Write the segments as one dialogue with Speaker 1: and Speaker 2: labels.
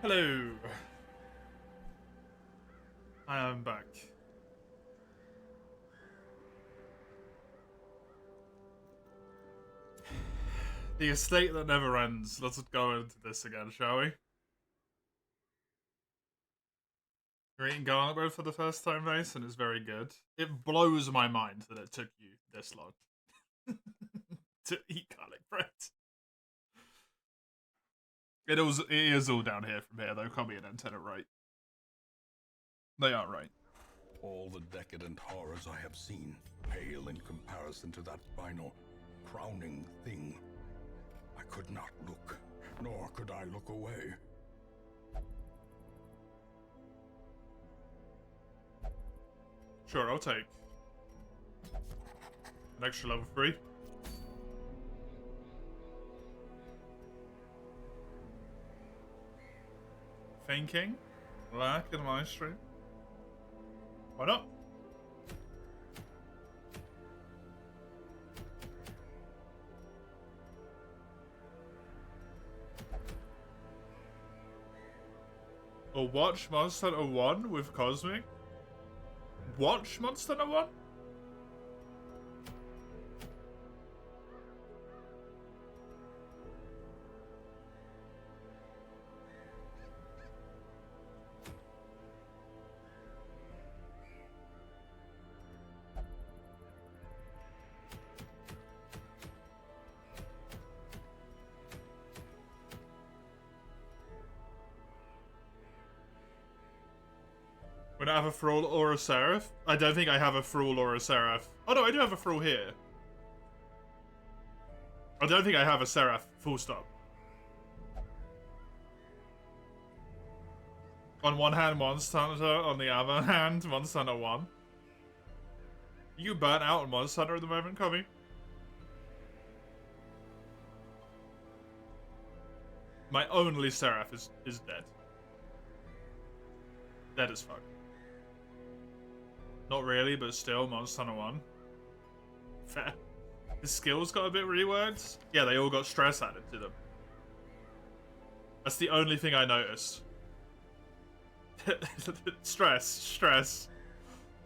Speaker 1: Hello. I am back. The estate that never ends. Let's go into this again, shall we? You're eating garlic bread for the first time, Mason. It's very good. It blows my mind that it took you this long to eat garlic bread. It is all down here from here, though. Can't be an antenna, right? They are right.
Speaker 2: All the decadent horrors I have seen pale in comparison to that final, crowning thing. I could not look, nor could I look away.
Speaker 1: Sure, I'll take an extra level 3. Thinking? Lack in my stream? Why not? Or watch Monster Hunter 1 with Cosmic? Watch Monster Hunter 1? When I have a Thrall or a Seraph? I don't think I have a Thrall or a Seraph. Oh no, I do have a Thrall here. I don't think I have a Seraph, full stop. On one hand, Monster Hunter, on the other hand, Monster Hunter 1. You burnt out on Monster Hunter at the moment, Cubby? My only Seraph is dead. Dead as fuck. Not really, but still, Monster Hunter 1. Fair. His skills got a bit reworked. Yeah, they all got stress added to them. That's the only thing I noticed. Stress, stress.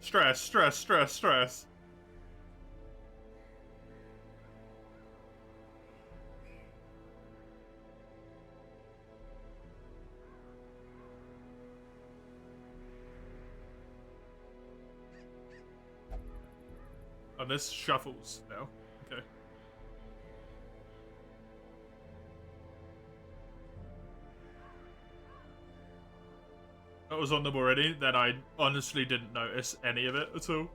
Speaker 1: Stress, stress, stress, stress. And this shuffles now. Okay. That was on them already, then I honestly didn't notice any of it at all.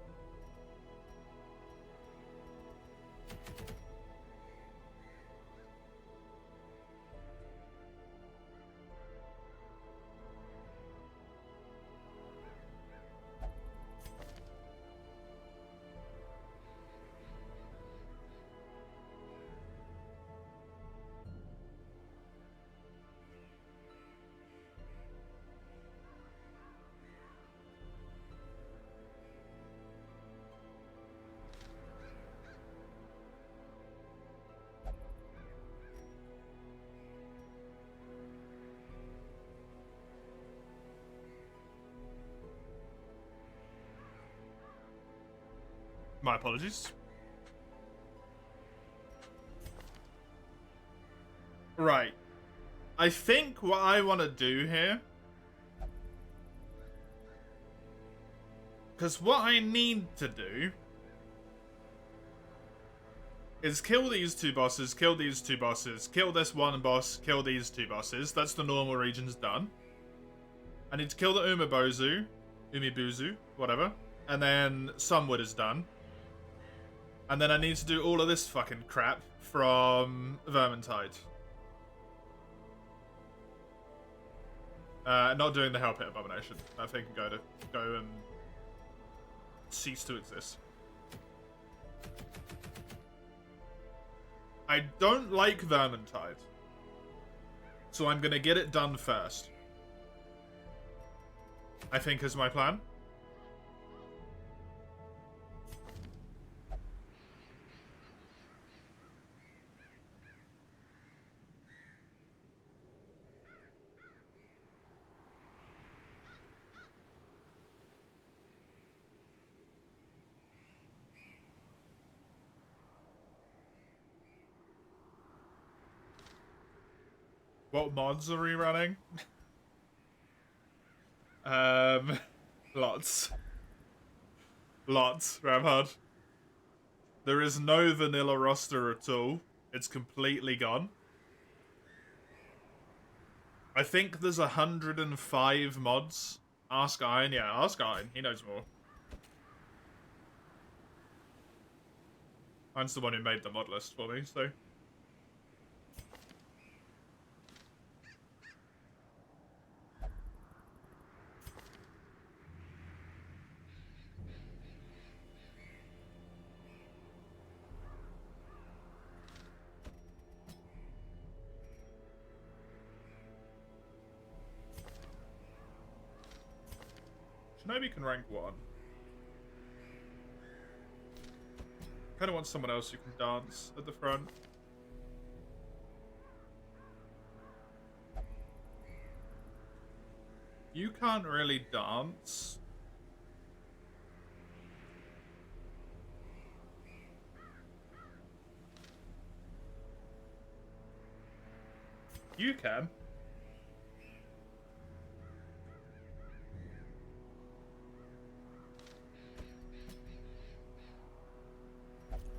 Speaker 1: My apologies. Right. I think what I want to do here... Because what I need to do... is kill these two bosses, kill these two bosses, kill this one boss, kill these two bosses. That's the normal regions done. I need to kill the Umibuzu, whatever. And then Sunwood is done. And then I need to do all of this fucking crap from Vermintide. Not doing the Hell Pit Abomination. That thing can go and cease to exist. I don't like Vermintide. So I'm gonna get it done first. I think is my plan. What mods are we running? Lots. Lots, Ramhard. There is no vanilla roster at all. It's completely gone. I think there's 105 mods. Ask Iron, yeah, ask Iron. He knows more. Iron's the one who made the mod list for me, so... Shinobi can rank 1. Kinda want someone else who can dance at the front. You can't really dance. You can.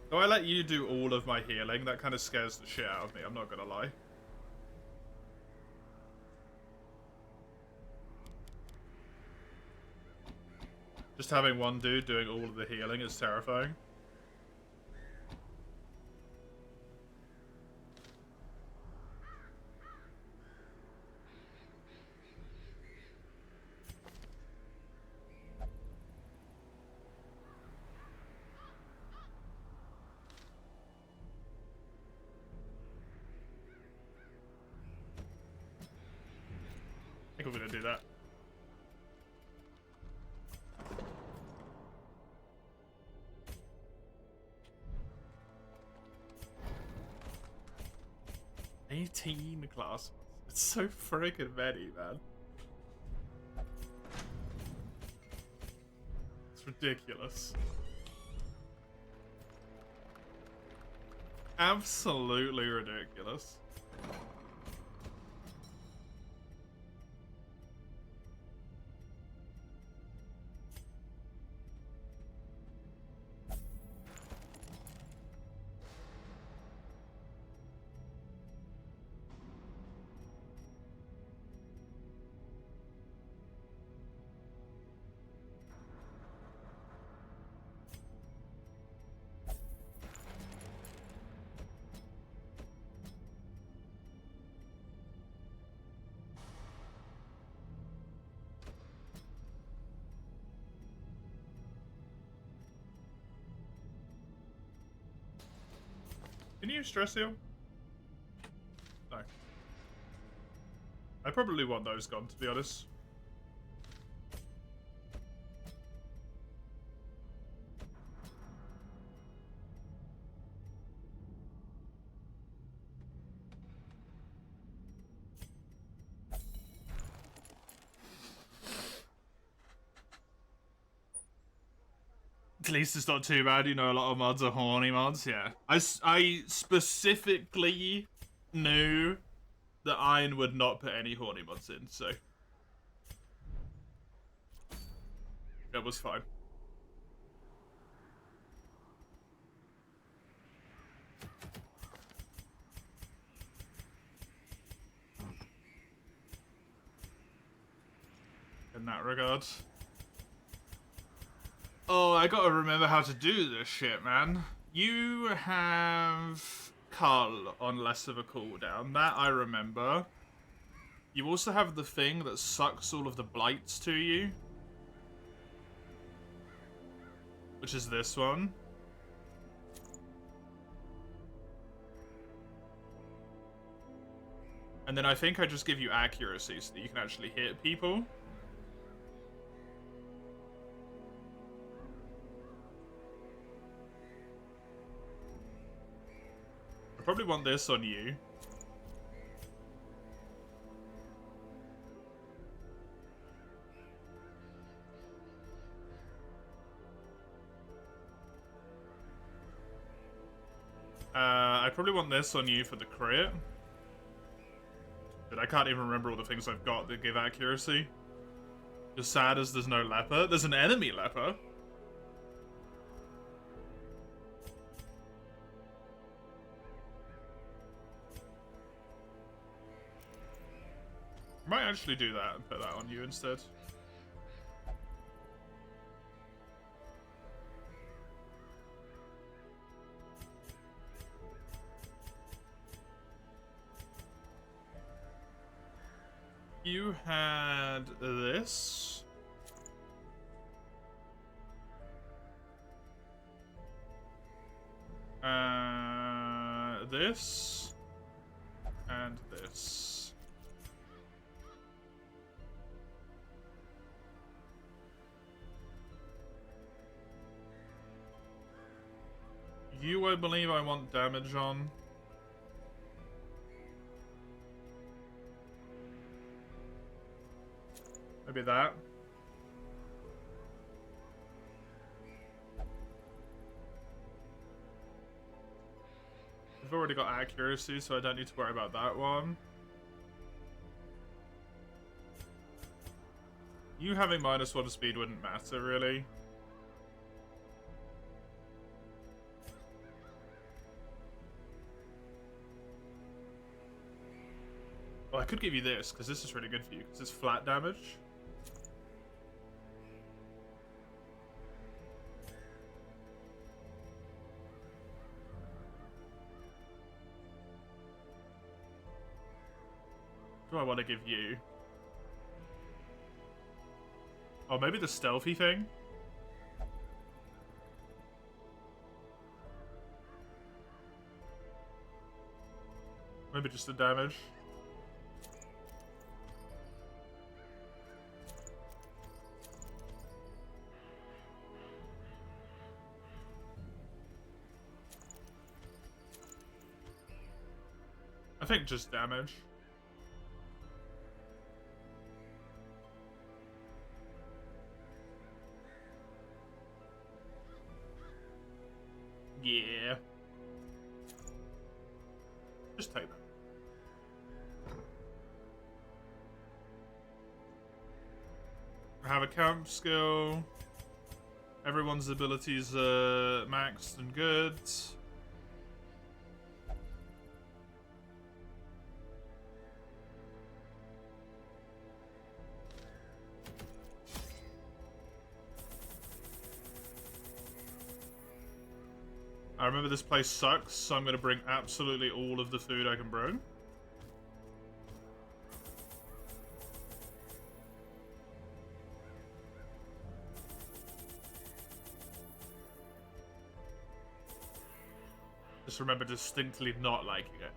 Speaker 1: So I let you do all of my healing. That kind of scares the shit out of me, I'm not gonna lie. Just having one dude doing all of the healing is terrifying. I think we're gonna do that. $18 class. It's so friggin' many, man. It's ridiculous. Absolutely ridiculous. Can you stress heal? No. I probably want those gone, to be honest. At least it's not too bad, you know, a lot of mods are horny mods, yeah. I specifically knew that Iron would not put any horny mods in, so... that was fine. In that regard. Oh, I gotta remember how to do this shit, man. You have Carl on less of a cooldown. That I remember. You also have the thing that sucks all of the blights to you. Which is this one. And then I think I just give you accuracy so that you can actually hit people. Probably want this on you. I probably want this on you for the crit. stupid. I can't even remember all the things I've got that give accuracy. Just sad as there's no leper. There's an enemy leper. I might actually do that and put that on you instead. You had this. This. And this. You, I believe I want damage on. Maybe that. I've already got accuracy, so I don't need to worry about that one. You having -1 speed wouldn't matter, really. Well, I could give you this, because this is really good for you, because it's flat damage. What do I want to give you? Oh, maybe the stealthy thing? Maybe just the damage. I think just damage. Yeah. Just take that. I have a camp skill. Everyone's abilities are maxed and good. I remember this place sucks, so I'm going to bring absolutely all of the food I can bring. Just remember distinctly not liking it.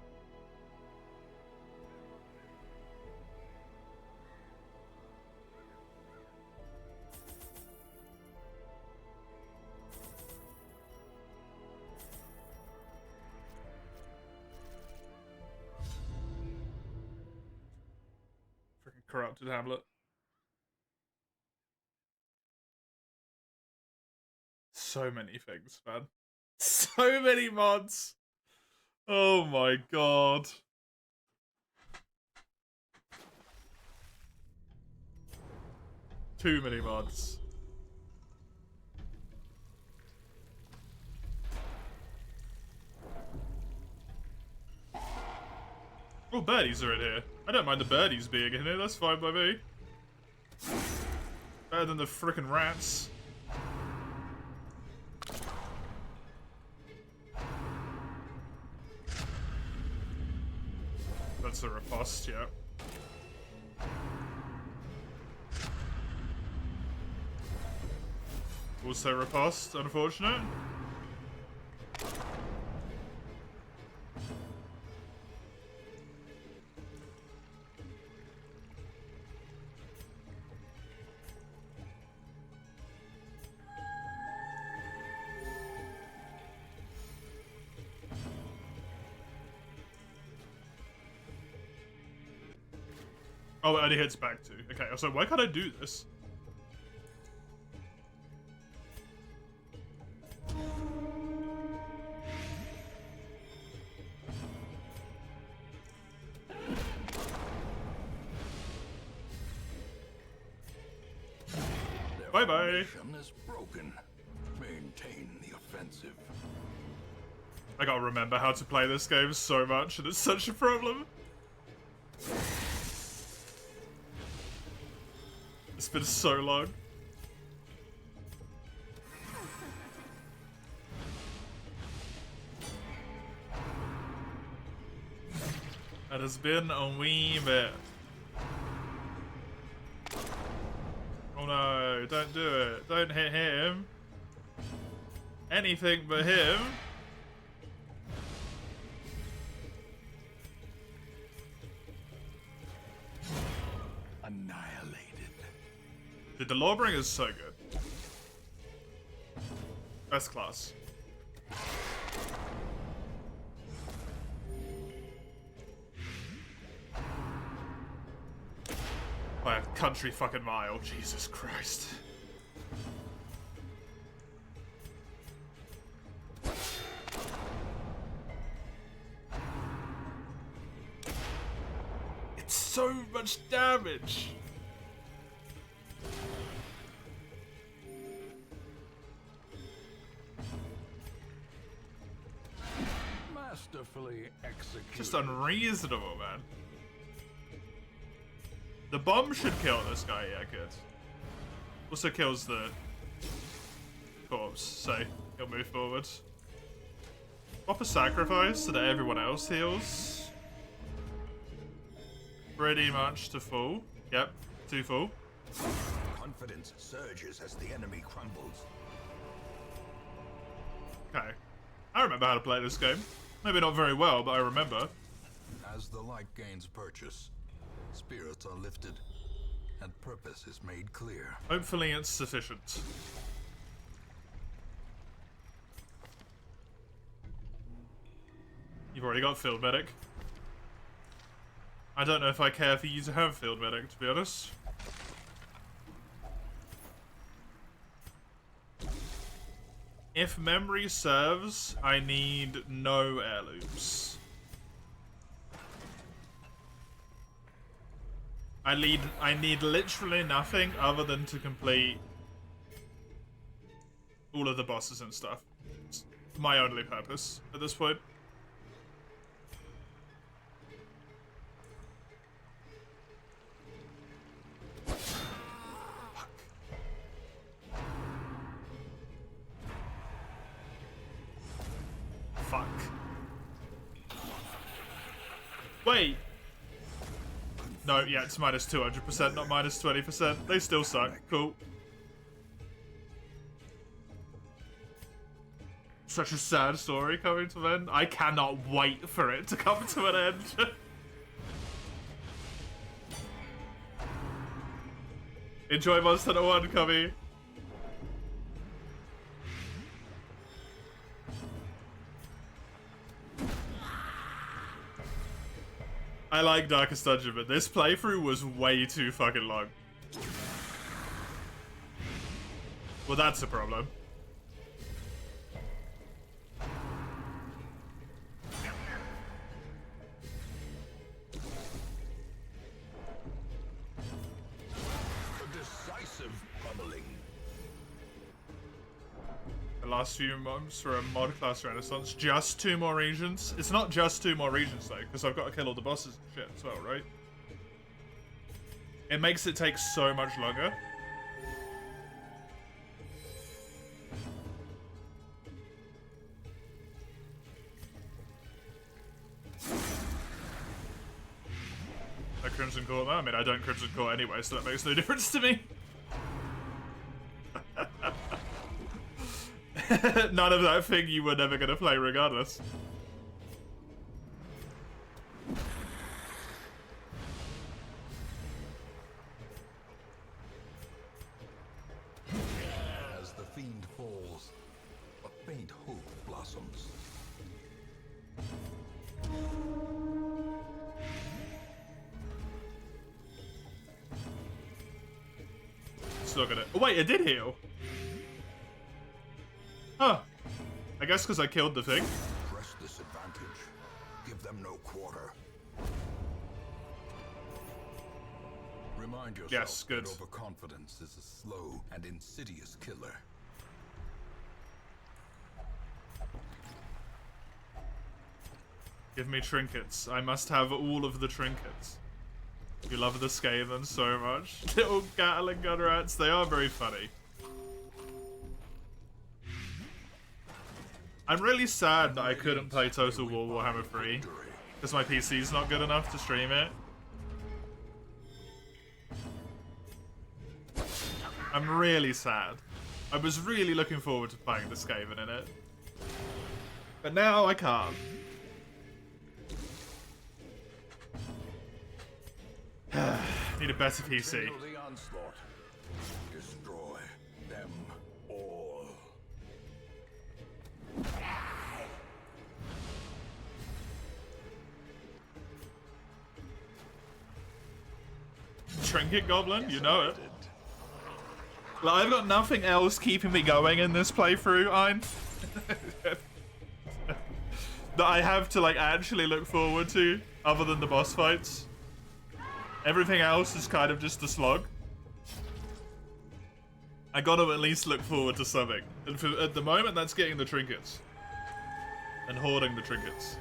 Speaker 1: Freaking corrupted Hamlet. So many things, man. So many mods. Oh my god. Too many mods. Oh, birdies are in here. I don't mind the birdies being in here, that's fine by me. Better than the frickin' rats. That's a riposte, yeah. Also riposte, unfortunate. Oh, it only hits back too. Okay, so why can't I do this? Bye-bye.
Speaker 2: Mission is broken. Maintain the offensive.
Speaker 1: I gotta remember how to play this game so much, and it's such a problem. It's been so long. It has been a wee bit. Oh no, don't do it. Don't hit him. Anything but him.
Speaker 2: Annihilated.
Speaker 1: Dude, the Lawbringer is so good. Best class. By a country fucking mile, Jesus Christ. It's so much damage.
Speaker 2: Masterfully executed.
Speaker 1: Just unreasonable, man. The bomb should kill this guy, yeah, good. Also kills the corpse, so he'll move forward. Pop a sacrifice so that everyone else heals. Pretty much to full. Yep, to full.
Speaker 2: Confidence surges as the enemy crumbles.
Speaker 1: Okay. I remember how to play this game. Maybe not very well, but I remember.
Speaker 2: As the light gains purchase, spirits are lifted, and purpose is made clear.
Speaker 1: Hopefully it's sufficient. You've already got Field Medic. I don't know if I care for you to have Field Medic, to be honest. If memory serves, I need no heirlooms. I need literally nothing other than to complete all of the bosses and stuff. It's my only purpose at this point. Fuck. Wait. No, yeah, it's minus 200%, not minus 20%. They still suck. Cool. Such a sad story coming to an end. I cannot wait for it to come to an end. Enjoy Monster Hunter 1, Cubby. I like Darkest Dungeon, but this playthrough was way too fucking long. Well, that's a problem.
Speaker 2: A decisive pummeling.
Speaker 1: The last few months for a mod class renaissance. Just 2 more regions. It's not just 2 more regions though, because I've got to kill all the bosses and shit as well, right? It makes it take so much longer. A Crimson Court? I mean, I don't Crimson Court anyway, so that makes no difference to me. None of that thing you were never gonna play regardless.
Speaker 2: As the fiend falls, a faint hope blossoms.
Speaker 1: Still gonna. Oh, wait, it did heal. Huh. I guess because I killed the thing.
Speaker 2: Press this advantage. Give them no quarter. Remind yourself
Speaker 1: Yes, good.
Speaker 2: that overconfidence is a slow and insidious killer.
Speaker 1: Give me trinkets. I must have all of the trinkets. You love the Skaven so much. Little Gatling gun rats, they are very funny. I'm really sad that I couldn't play Total War Warhammer 3 because my PC's not good enough to stream it. I'm really sad. I was really looking forward to playing the Skaven in it. But now I can't. Need a better PC.
Speaker 2: Continue the onslaught. Destroy them all.
Speaker 1: Trinket Goblin, you know it. Like, I've got nothing else keeping me going in this playthrough, Ein. That I have to like actually look forward to, other than the boss fights. Everything else is kind of just a slog. I gotta at least look forward to something. And at the moment, that's getting the trinkets. And hoarding the trinkets.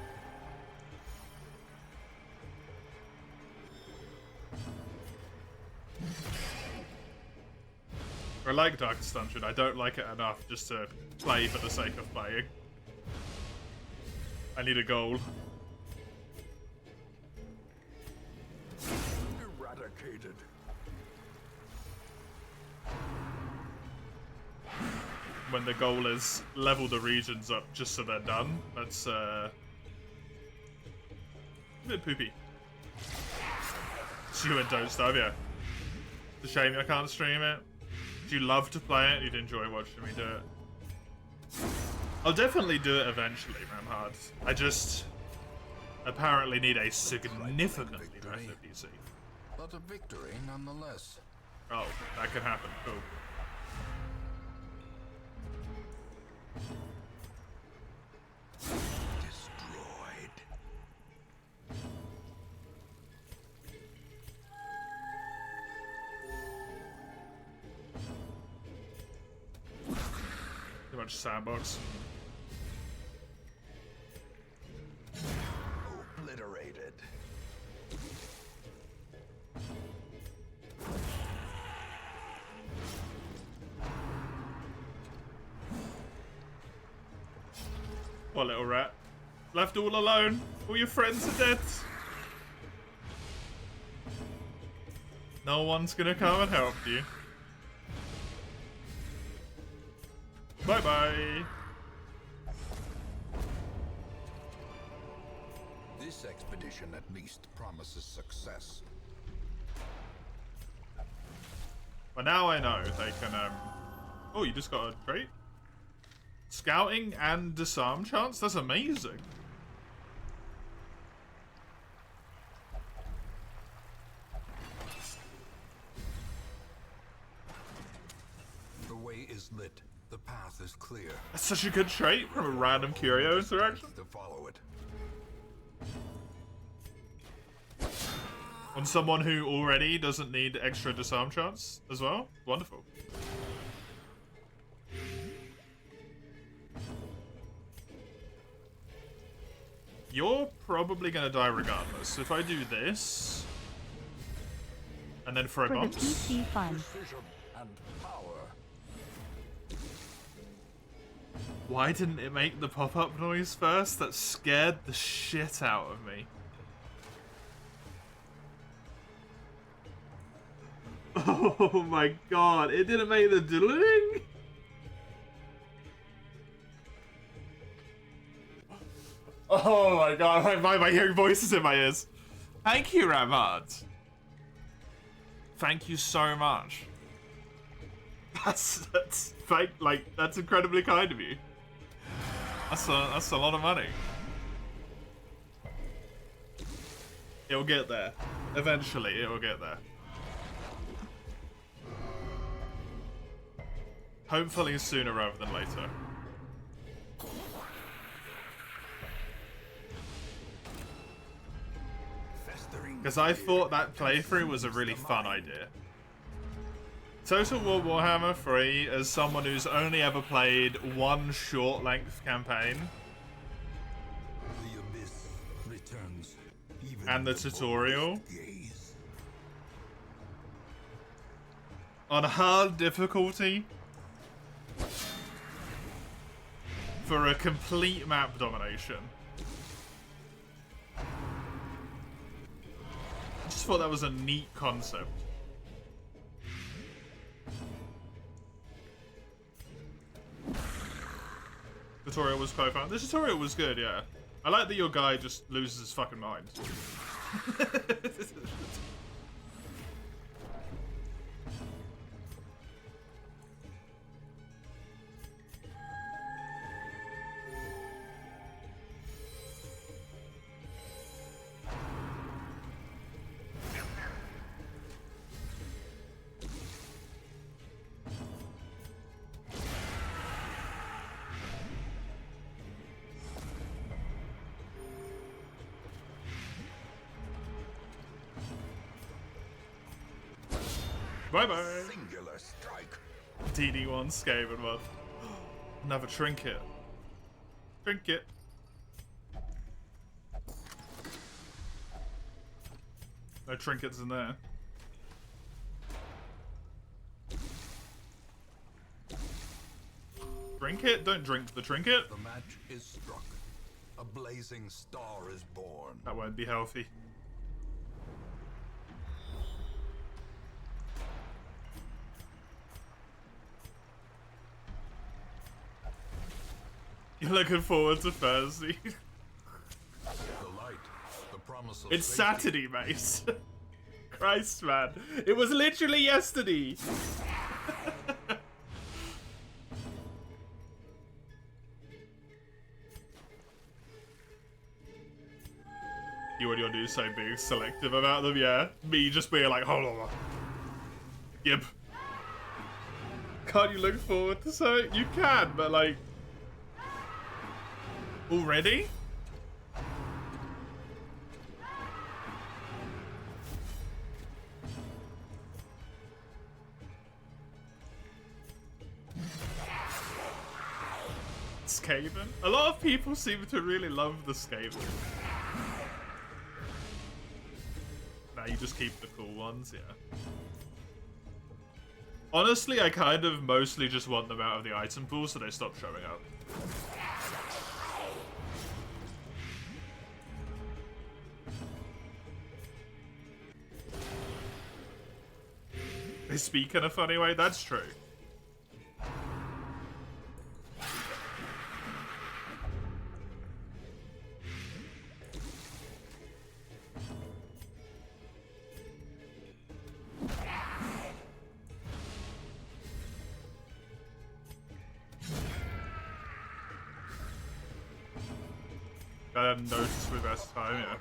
Speaker 1: I like Darkest Dungeon, I don't like it enough just to play for the sake of playing. I need a goal.
Speaker 2: Eradicated.
Speaker 1: When the goal is level the regions up just so they're done, that's a bit poopy. So you and Don't Starve, yeah. It's a shame I can't stream it. Do you love to play it? You'd enjoy watching me do it. I'll definitely do it eventually, Ramhard. I just apparently need a significantly better PC.
Speaker 2: But a victory nonetheless.
Speaker 1: Oh, that could happen. Cool.
Speaker 2: Destroyed.
Speaker 1: Too much sandbox.
Speaker 2: Obliterated.
Speaker 1: Poor little rat. Left all alone. All your friends are dead. No one's gonna come and help you. Bye-bye.
Speaker 2: This expedition at least promises success.
Speaker 1: Well, now I know they can, Oh, you just got a trait? Scouting and disarm chance? That's amazing.
Speaker 2: The way is lit. The path is clear.
Speaker 1: That's such a good trait from a random curio interaction.
Speaker 2: To follow it.
Speaker 1: On someone who already doesn't need extra disarm chance as well? Wonderful. You're probably gonna die regardless. If I do this, and then throw
Speaker 3: For the
Speaker 1: bombs.
Speaker 3: PC fun.
Speaker 2: Precision and power.
Speaker 1: Why didn't it make the pop-up noise first? That scared the shit out of me. Oh my god, it didn't make the diddling? Oh my god, why am I hearing voices in my ears? Thank you, Ramhard. Thank you so much. That's that's incredibly kind of you. That's a lot of money. It'll get there. Eventually, it will get there. Hopefully sooner rather than later. Because I thought that playthrough was a really fun idea. Total War Warhammer 3, as someone who's only ever played one short-length campaign,
Speaker 2: The abyss returns even
Speaker 1: and the
Speaker 2: before
Speaker 1: tutorial,
Speaker 2: gaze.
Speaker 1: on hard difficulty, for a complete map domination. I just thought that was a neat concept. Tutorial was quite fun. The tutorial was good, yeah. I like that your guy just loses his fucking mind. Bye-bye.
Speaker 2: Singular strike.
Speaker 1: DD1 Skaven one. Another trinket. Trinket. No trinkets in there. Trinket? Don't drink the trinket.
Speaker 2: The match is struck. A blazing star is born.
Speaker 1: That won't be healthy. You're looking forward to Thursday.
Speaker 2: The light, the promise of
Speaker 1: It's
Speaker 2: safety.
Speaker 1: Saturday, mate. Christ, man. It was literally yesterday. You and your new so being selective about them, yeah? Me just being like, hold on. Yep. Can't you look forward to something? You can, but like... Already? Skaven? A lot of people seem to really love the Skaven. Now you just keep the cool ones, yeah. Honestly, I kind of mostly just want them out of the item pool so they stop showing up. They speak in a funny way, that's true. I hadn't noticed with best time, yeah.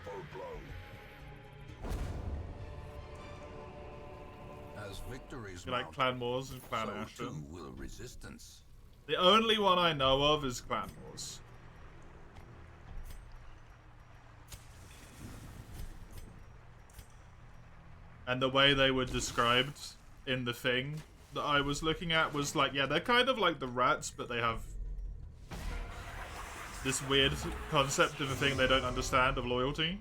Speaker 2: As victories
Speaker 1: You like
Speaker 2: mount,
Speaker 1: Clan Wars and Clan
Speaker 2: so
Speaker 1: Ashen?
Speaker 2: too will resistance.
Speaker 1: The only one I know of is Clan Wars. And the way they were described in the thing that I was looking at was like, yeah, they're kind of like the rats, but they have this weird concept of a thing they don't understand of loyalty.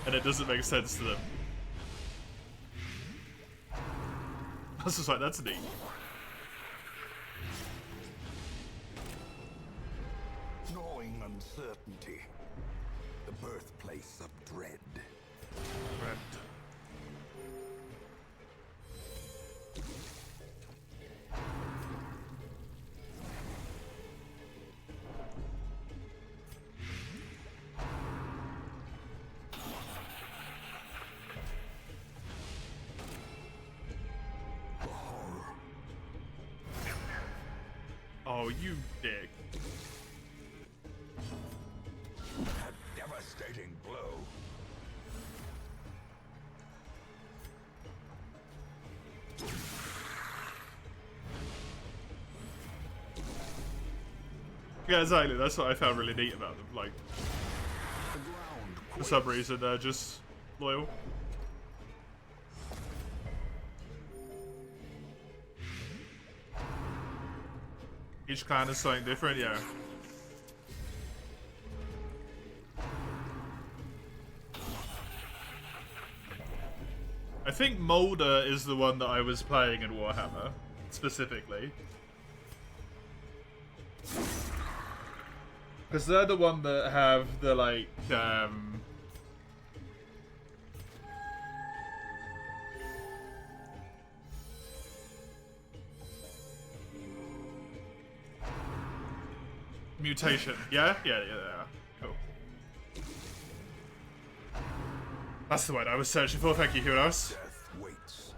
Speaker 1: And it doesn't make sense to them. I was just like, that's neat.
Speaker 2: Gnawing uncertainty. The birthplace of dread.
Speaker 1: Red.
Speaker 2: The horror.
Speaker 1: Oh, you dick.
Speaker 2: A devastating blow.
Speaker 1: Yeah, exactly. That's what I found really neat about them. Like,
Speaker 2: The ground
Speaker 1: For some reason, they're just loyal. Each clan is something different, yeah. I think Molder is the one that I was playing in Warhammer, specifically. Because they're the one that have the, like, mutation. Yeah? Yeah. Cool. That's the word I was searching for. Thank you. Who else?
Speaker 2: Death waits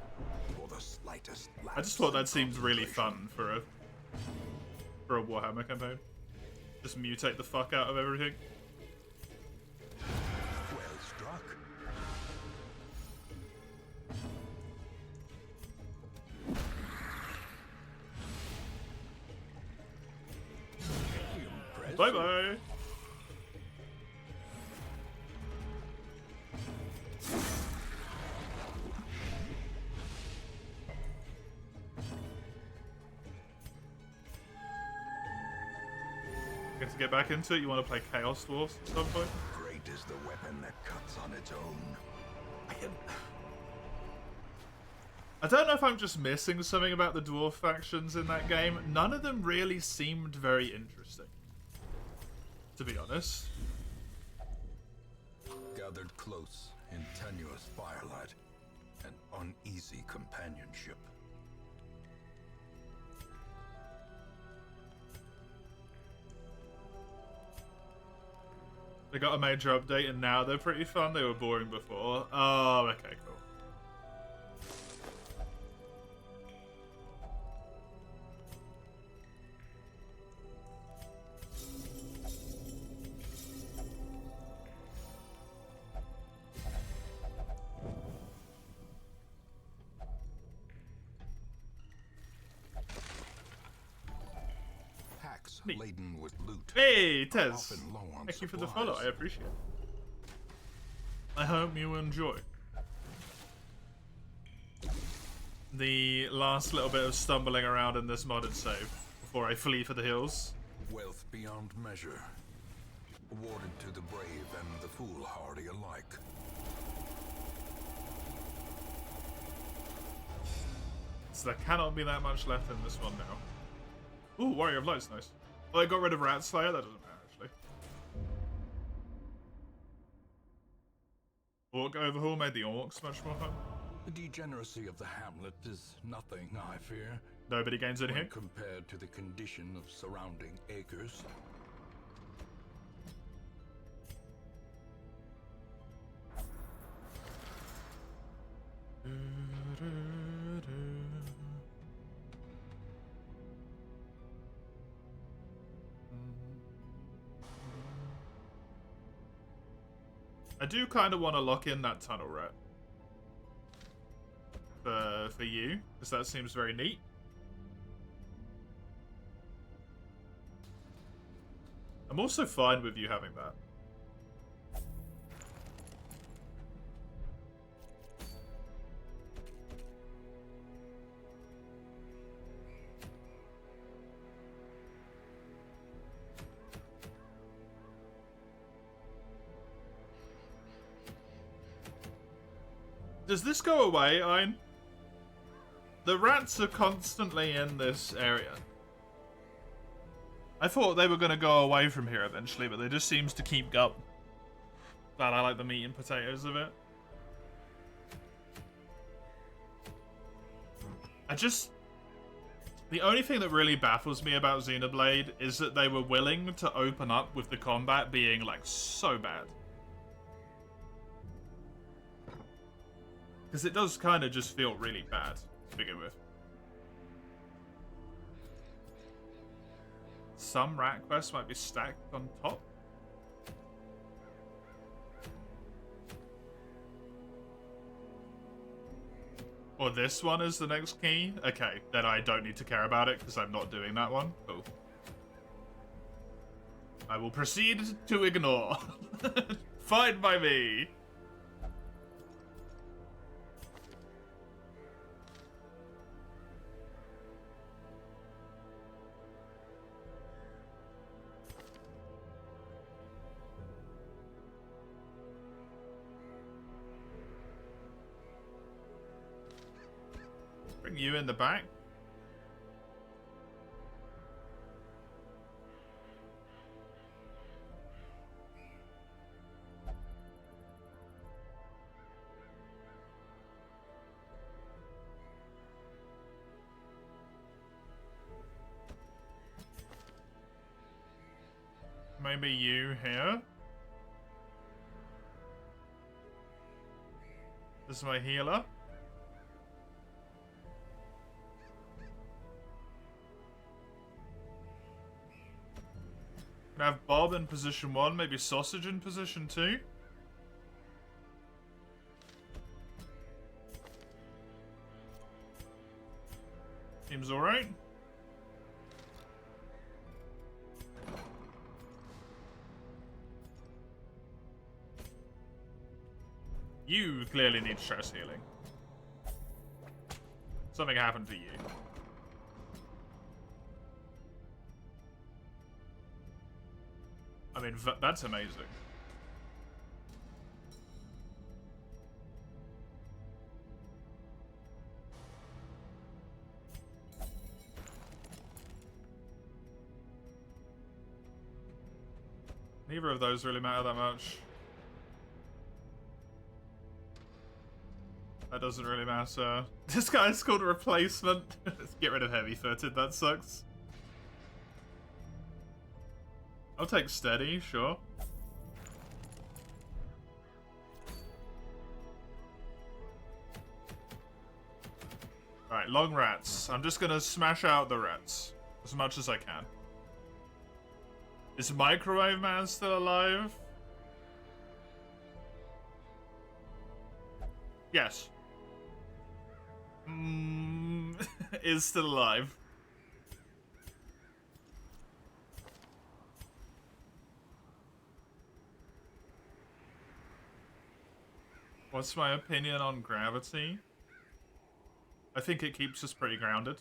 Speaker 2: for the slightest
Speaker 1: I just thought that seemed really fun for a Warhammer campaign. Just mutate the fuck out of everything.
Speaker 2: Well struck.
Speaker 1: Bye bye. Get to get back into it. You want to play Chaos Dwarfs at some point?
Speaker 2: Great is the weapon that cuts on its own.
Speaker 1: I don't know if I'm just missing something about the dwarf factions in that game. None of them really seemed very interesting, to be honest.
Speaker 2: Gathered close in tenuous firelight and uneasy companionship.
Speaker 1: They got a major update and now they're pretty fun. They were boring before. Oh, okay, cool.
Speaker 2: Packs
Speaker 1: Neat.
Speaker 2: laden with loot.
Speaker 1: Hey, Tez.
Speaker 2: Often low on
Speaker 1: Thank you for the
Speaker 2: supplies.
Speaker 1: follow. I appreciate it. I hope you enjoy. The last little bit of stumbling around in this modded save before I flee for the hills.
Speaker 2: Wealth beyond measure, awarded to the brave and the foolhardy alike.
Speaker 1: So there cannot be that much left in this one now. Ooh, Warrior of Light's nice. Oh, I got rid of Rat Slayer? That doesn't matter, actually. Orc Overhaul made the Orcs much more fun.
Speaker 2: The degeneracy of the hamlet is nothing, I fear,
Speaker 1: Nobody gains any
Speaker 2: when
Speaker 1: hit.
Speaker 2: compared to the condition of surrounding acres.
Speaker 1: I do kind of want to lock in that tunnel rat for you, because that seems very neat. I'm also fine with you having that. Does this go away, Ein? The rats are constantly in this area. I thought they were going to go away from here eventually, but they just seems to keep going. But I like the meat and potatoes of it. The only thing that really baffles me about Xenoblade is that they were willing to open up with the combat being, like, so bad. Because it does kind of just feel really bad to begin with. Some rat quests might be stacked on top. Or this one is the next key? Okay, then I don't need to care about it because I'm not doing that one. Cool. I will proceed to ignore. Fine by me. Bring you in the back. Maybe you here. This is my healer. Can I have Bob in position 1, maybe Sausage in position 2? Seems alright. You clearly need stress healing. Something happened to you. I mean, that's amazing. Neither of those really matter that much. That doesn't really matter. This guy's called a replacement. Let's get rid of heavy-footed, that sucks. I'll take steady, sure. Alright, long rats. I'm just gonna smash out the rats. As much as I can. Is Microwave Man still alive? Yes. Is still alive. What's my opinion on gravity? I think it keeps us pretty grounded.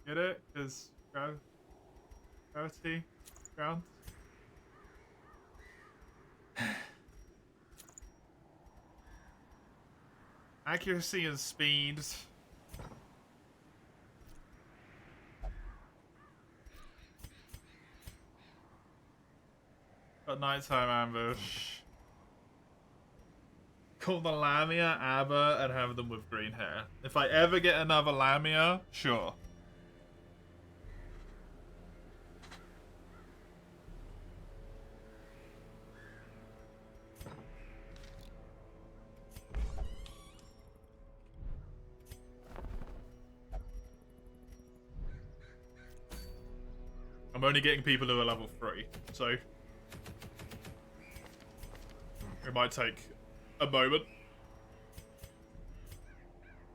Speaker 1: Get it? Because gravity? Ground? Accuracy and speed. Got nighttime ambush. Call the Lamia, Abba, and have them with green hair. If I ever get another Lamia, sure. I'm only getting people who are level 3, so it might take a moment.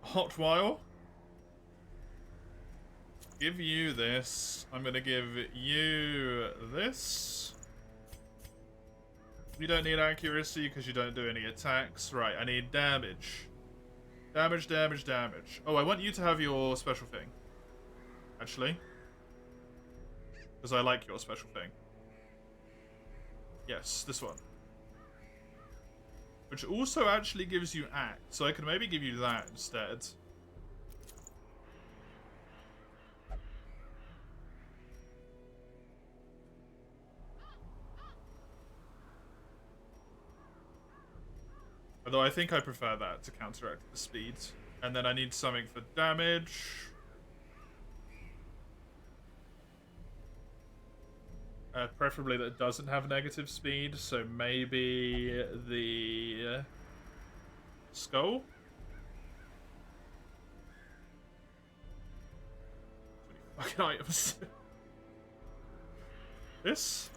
Speaker 1: Hot while. Give you this. I'm gonna give you this. You don't need accuracy because you don't do any attacks. Right, I need damage. Damage, damage, damage. Oh, I want you to have your special thing. Actually. Because I like your special thing. Yes, this one. Which also actually gives you act, so I could maybe give you that instead. Although I think I prefer that to counteract the speed. And then I need something for damage. Preferably that doesn't have negative speed, so maybe the skull? Fucking items. This?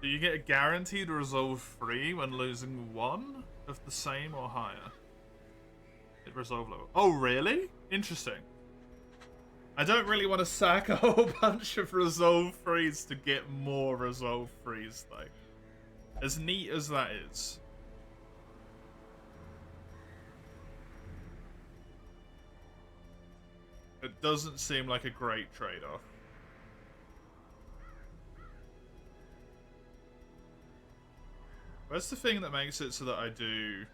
Speaker 1: Do you get a guaranteed resolve free when losing one of the same or higher? Hit resolve level. Oh, really? Interesting. I don't really want to sack a whole bunch of resolve frees to get more resolve frees, though. As neat as that is. It doesn't seem like a great trade-off. Where's the thing that makes it so that I do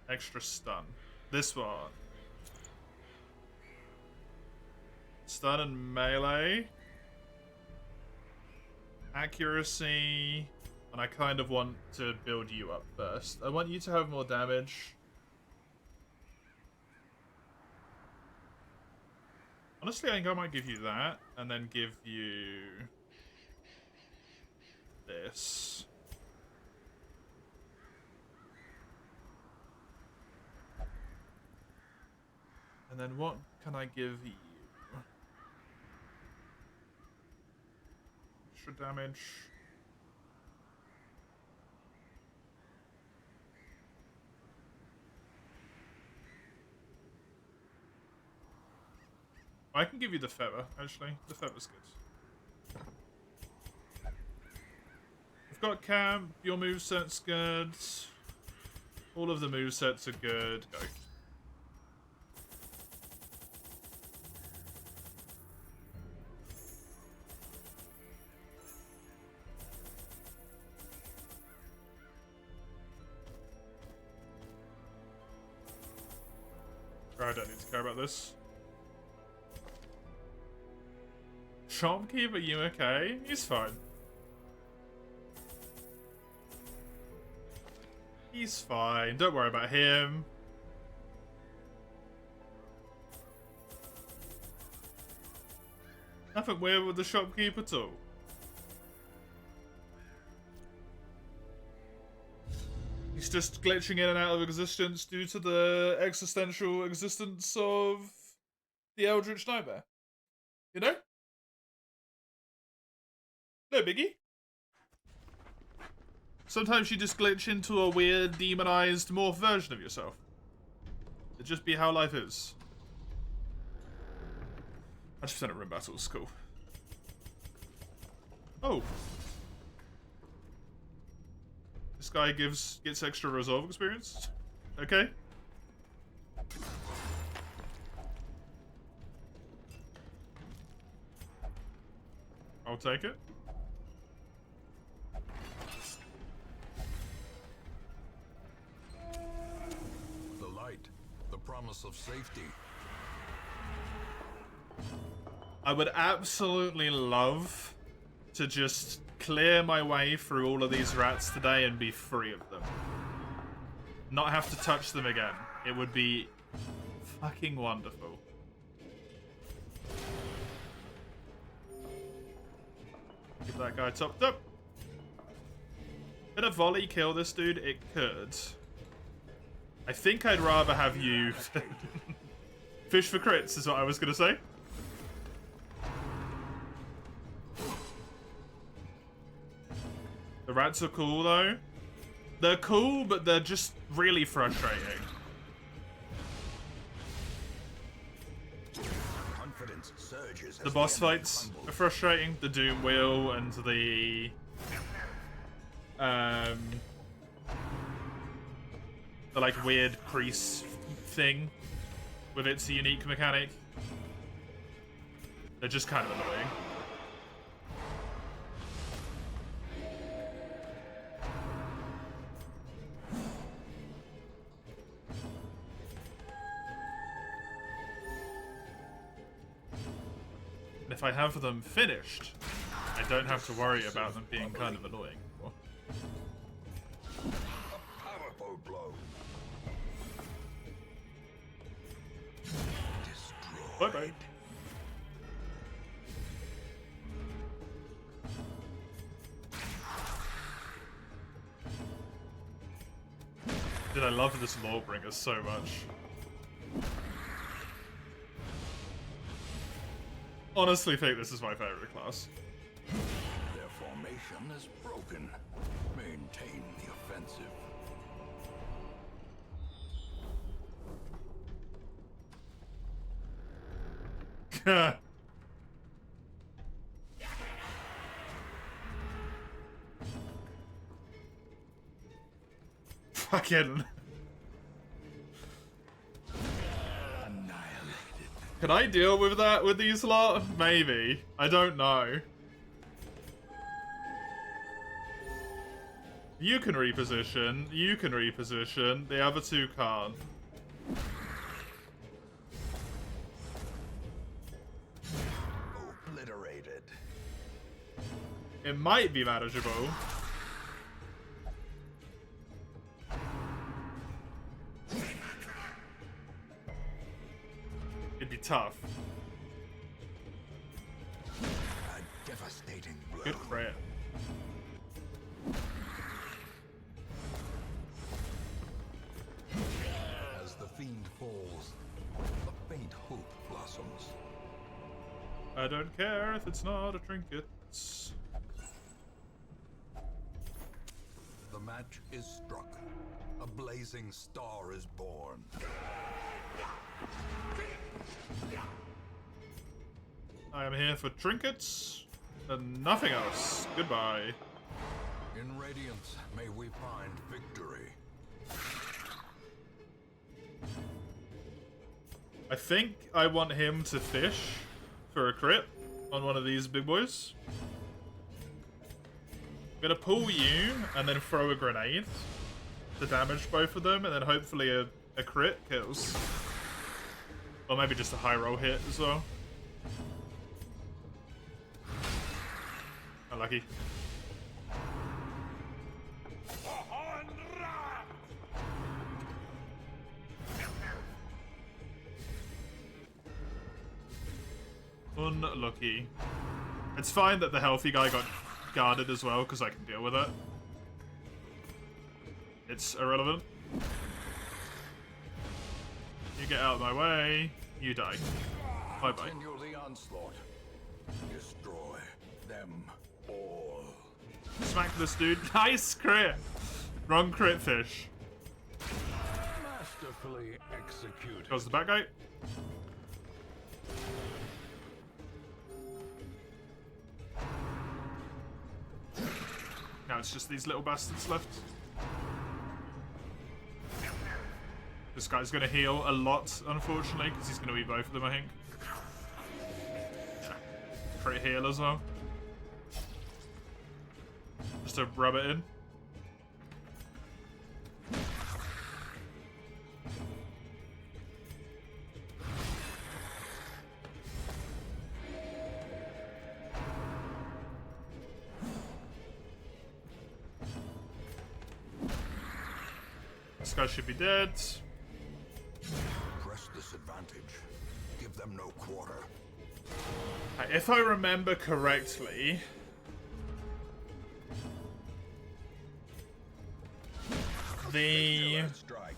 Speaker 1: extra stun? This one. Stun and melee. Accuracy. And I kind of want to build you up first. I want you to have more damage. Honestly, I think I might give you that, and then give you this. And then what can I give you? Extra damage. I can give you the feather, actually. The feather's good. We've got camp, your moveset's good. All of the movesets are good. Go. I don't need to care about this. Shopkeep, are you okay? He's fine. He's fine. Don't worry about him. Nothing weird with the shopkeep at all. He's just glitching in and out of existence due to the existential existence of the Eldritch Nightmare. You know? No biggie. Sometimes you just glitch into a weird, demonized, morph version of yourself. It'd just be how life is. 100% of room battles, cool. Oh. This guy gets extra resolve experience. Okay. I'll take it.
Speaker 2: The light, the promise of safety.
Speaker 1: I would absolutely love to just clear my way through all of these rats today and be free of them. Not have to touch them again. It would be fucking wonderful. Get that guy topped up. Could a volley kill this dude? It could. I think I'd rather have you fish for crits is what I was going to say. The rats are cool though. They're cool, but they're just really frustrating.
Speaker 2: Confidence surges.
Speaker 1: The boss fights are frustrating. The Doom Wheel and the like weird priest thing with its unique mechanic. They're just kind of annoying. And if I have them finished, I don't have to worry about them being kind of annoying anymore.
Speaker 2: A powerful blow. Destroyed.
Speaker 1: Bye-bye. Dude, I love this Lawbringer so much. Honestly think this is my favorite class.
Speaker 2: Their formation is broken. Maintain the offensive.
Speaker 1: Fucking.
Speaker 2: Annihilated.
Speaker 1: Can I deal with that with these lot? Maybe. I don't know. You can reposition. You can reposition. The other two can't.
Speaker 2: Obliterated.
Speaker 1: It might be manageable. It'd be tough.
Speaker 2: A devastating blow.
Speaker 1: Good crit.
Speaker 2: As the fiend falls, a faint hope blossoms.
Speaker 1: I don't care if it's not a trinket.
Speaker 2: The match is struck. A blazing star is born.
Speaker 1: I am here for trinkets and nothing else. Goodbye.
Speaker 2: In Radiance, may we find victory.
Speaker 1: I think I want him to fish for a crit on one of these big boys. I'm gonna pull you and then throw a grenade to damage both of them, and then hopefully a crit kills. Or maybe just a high roll hit as well. Unlucky. Unlucky. It's fine that the healthy guy got guarded as well, because I can deal with it. It's irrelevant. You get out of my way, you die. Bye-bye.
Speaker 2: Continue the onslaught. Destroy them all.
Speaker 1: Smack this dude. Nice crit! Wrong crit fish.
Speaker 2: Masterfully executed.
Speaker 1: Goes the back guy. Now it's just these little bastards left. This guy's gonna heal a lot, unfortunately, because he's gonna be both of them, I think. Yeah. Crit heal as well. Just to rub it in. This guy should be dead.
Speaker 2: Press this advantage. Give them no quarter.
Speaker 1: If I remember correctly, the
Speaker 2: Strike.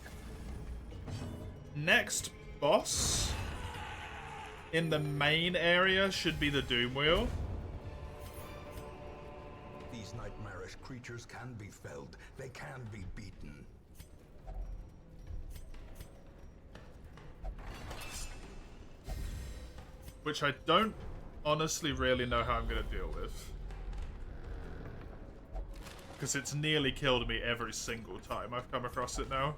Speaker 1: next boss in the main area should be the Doom Wheel.
Speaker 2: These nightmarish creatures can be felled. They can be beaten.
Speaker 1: Which I don't honestly really know how I'm going to deal with. Because it's nearly killed me every single time I've come across it now.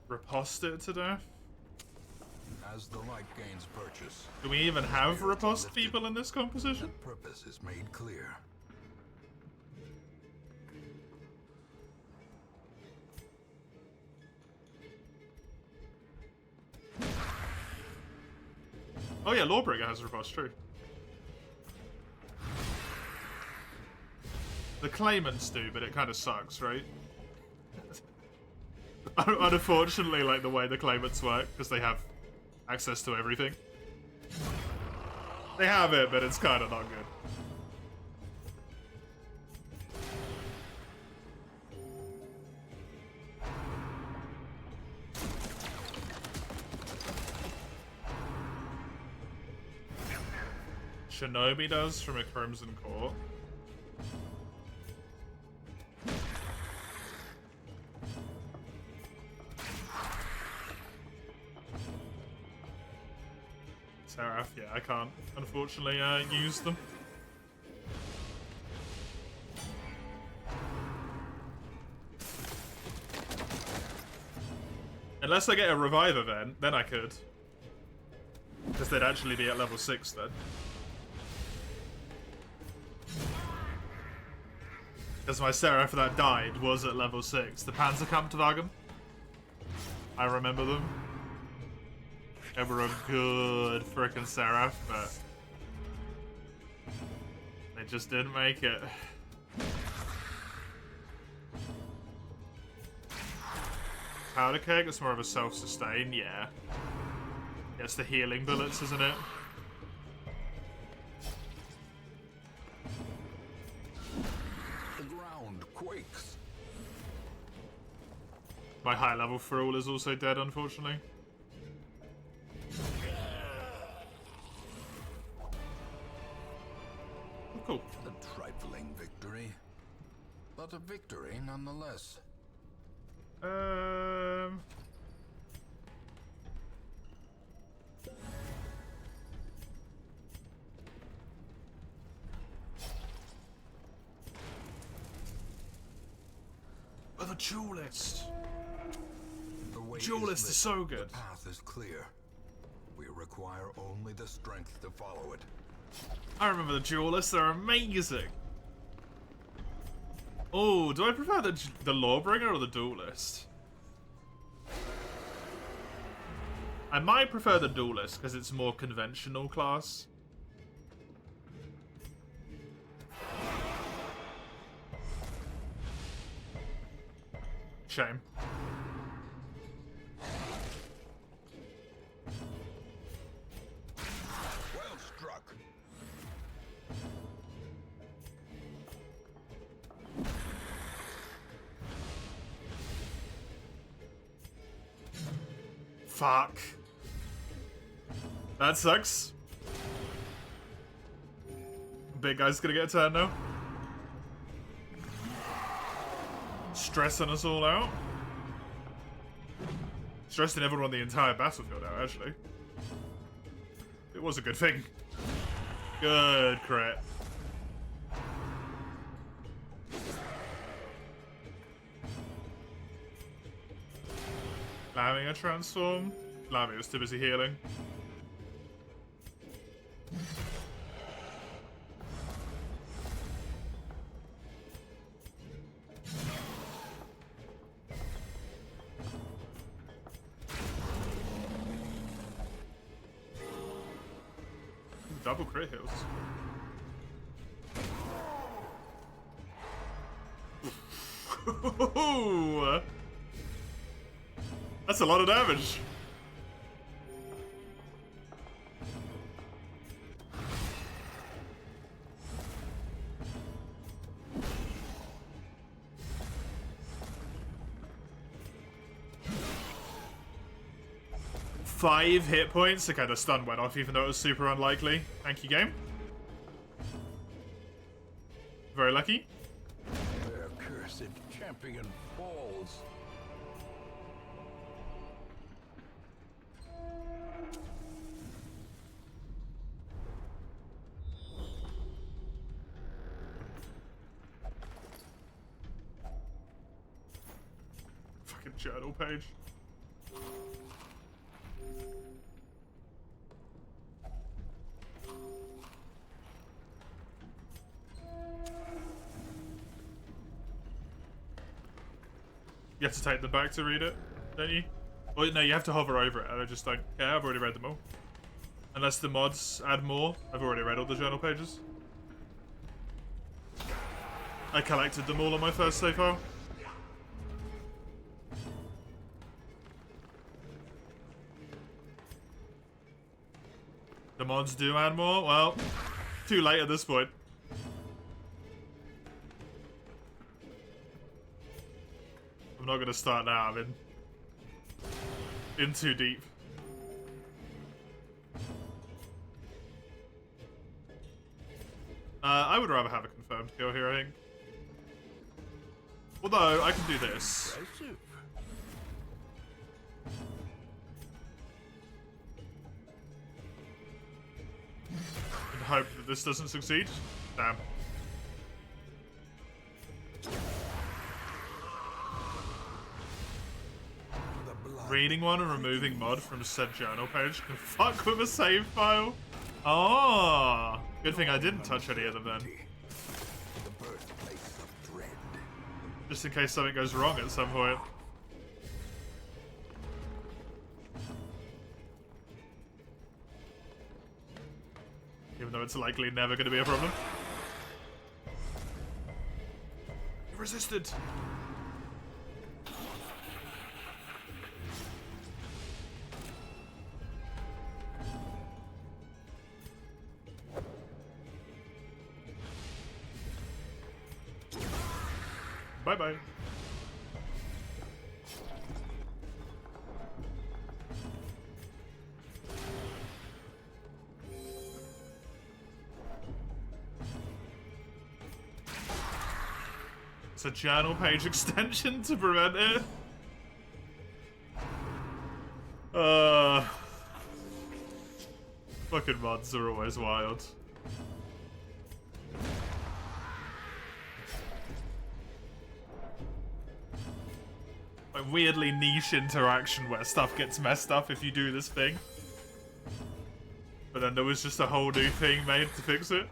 Speaker 1: Riposte it to death?
Speaker 2: As the light gains purchase,
Speaker 1: Do we even have riposte people in this composition?
Speaker 2: the purpose is made clear.
Speaker 1: Oh yeah, Lawbringer has riposte, true. The claimants do, but it kind of sucks, right? Unfortunately, like the way the claimants work, because they have access to everything. They have it, but it's kind of not good. Shinobi does from a Crimson Court. Seraph, yeah, I can't, unfortunately, use them. Unless I get a revive event, then I could. Because they'd actually be at level 6 then. Because my Seraph that died was at level 6. The Panzerkampfwagen. I remember them. They were a good frickin' Seraph, but they just didn't make it. Powder keg, it's more of a self-sustain, yeah. It's the healing bullets, isn't it?
Speaker 2: The ground quakes.
Speaker 1: My high level Thrall is also dead, unfortunately. Oh, cool.
Speaker 2: A trifling victory, but a victory nonetheless.
Speaker 1: Oh, the Duelist!
Speaker 2: The way
Speaker 1: Duelist is so good.
Speaker 2: The path is clear. We require only the strength to follow it.
Speaker 1: I remember the Duelists, they're amazing! Oh, do I prefer the Lawbringer or the Duelist? I might prefer the Duelist because it's more conventional class. Shame.
Speaker 2: Well struck.
Speaker 1: Fuck. That sucks. Big guy's gonna get a turn now. Stressing us all out. Stressing everyone on the entire battlefield out, actually. It was a good thing. Good crit. Lamia transform. Lamia was too busy healing. Double crit heals. That's a lot of damage. Five hit points. Okay, the stun went off even though it was super unlikely. Thank you, game. Very lucky.
Speaker 2: Their cursed champion falls.
Speaker 1: Fucking journal page. You have to take them back to read it, don't you? Well, no, you have to hover over it, and I just don't care. I've already read them all. Unless the mods add more. I've already read all the journal pages. I collected them all on my first save file. The mods do add more? Well, too late at this point. I'm not gonna start now, I'm in too deep. I would rather have a confirmed kill here, I think. Although, I can do this.
Speaker 2: Impressive.
Speaker 1: And hope that this doesn't succeed. Damn. Reading one and removing mod from said journal page can fuck with a save file. Oh, good thing I didn't touch any of them then.
Speaker 2: The birthplace of dread.
Speaker 1: Just in case something goes wrong at some point. Even though it's likely never going to be a problem. You resisted! Bye-bye. It's a journal page extension to prevent it. Fucking mods are always wild. Like weirdly niche interaction where stuff gets messed up if you do this thing. But then there was just a whole new thing made to fix it.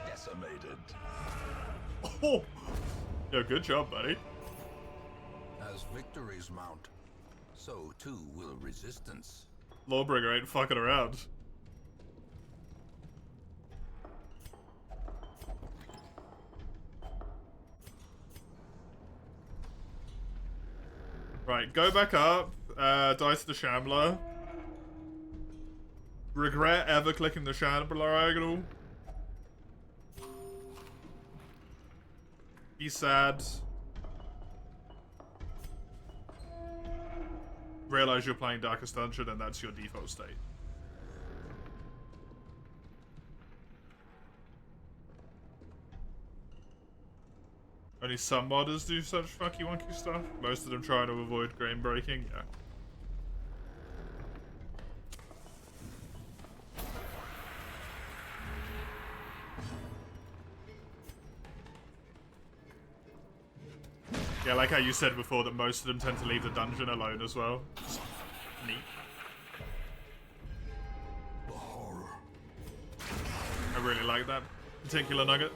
Speaker 2: Decimated.
Speaker 1: Oh! Yo, good job, buddy.
Speaker 2: As victories mount, so too will resistance.
Speaker 1: Lawbringer ain't fucking around. Right, go back up, die to the Shambler. Regret ever clicking the Shambler diagonal. Be sad. Realize you're playing Darkest Dungeon and that's your default state. Only some modders do such funky wonky stuff. Most of them trying to avoid game breaking, yeah. Yeah, like how you said before that most of them tend to leave the dungeon alone as well. Just neat.
Speaker 2: The horror.
Speaker 1: I really like that particular nugget.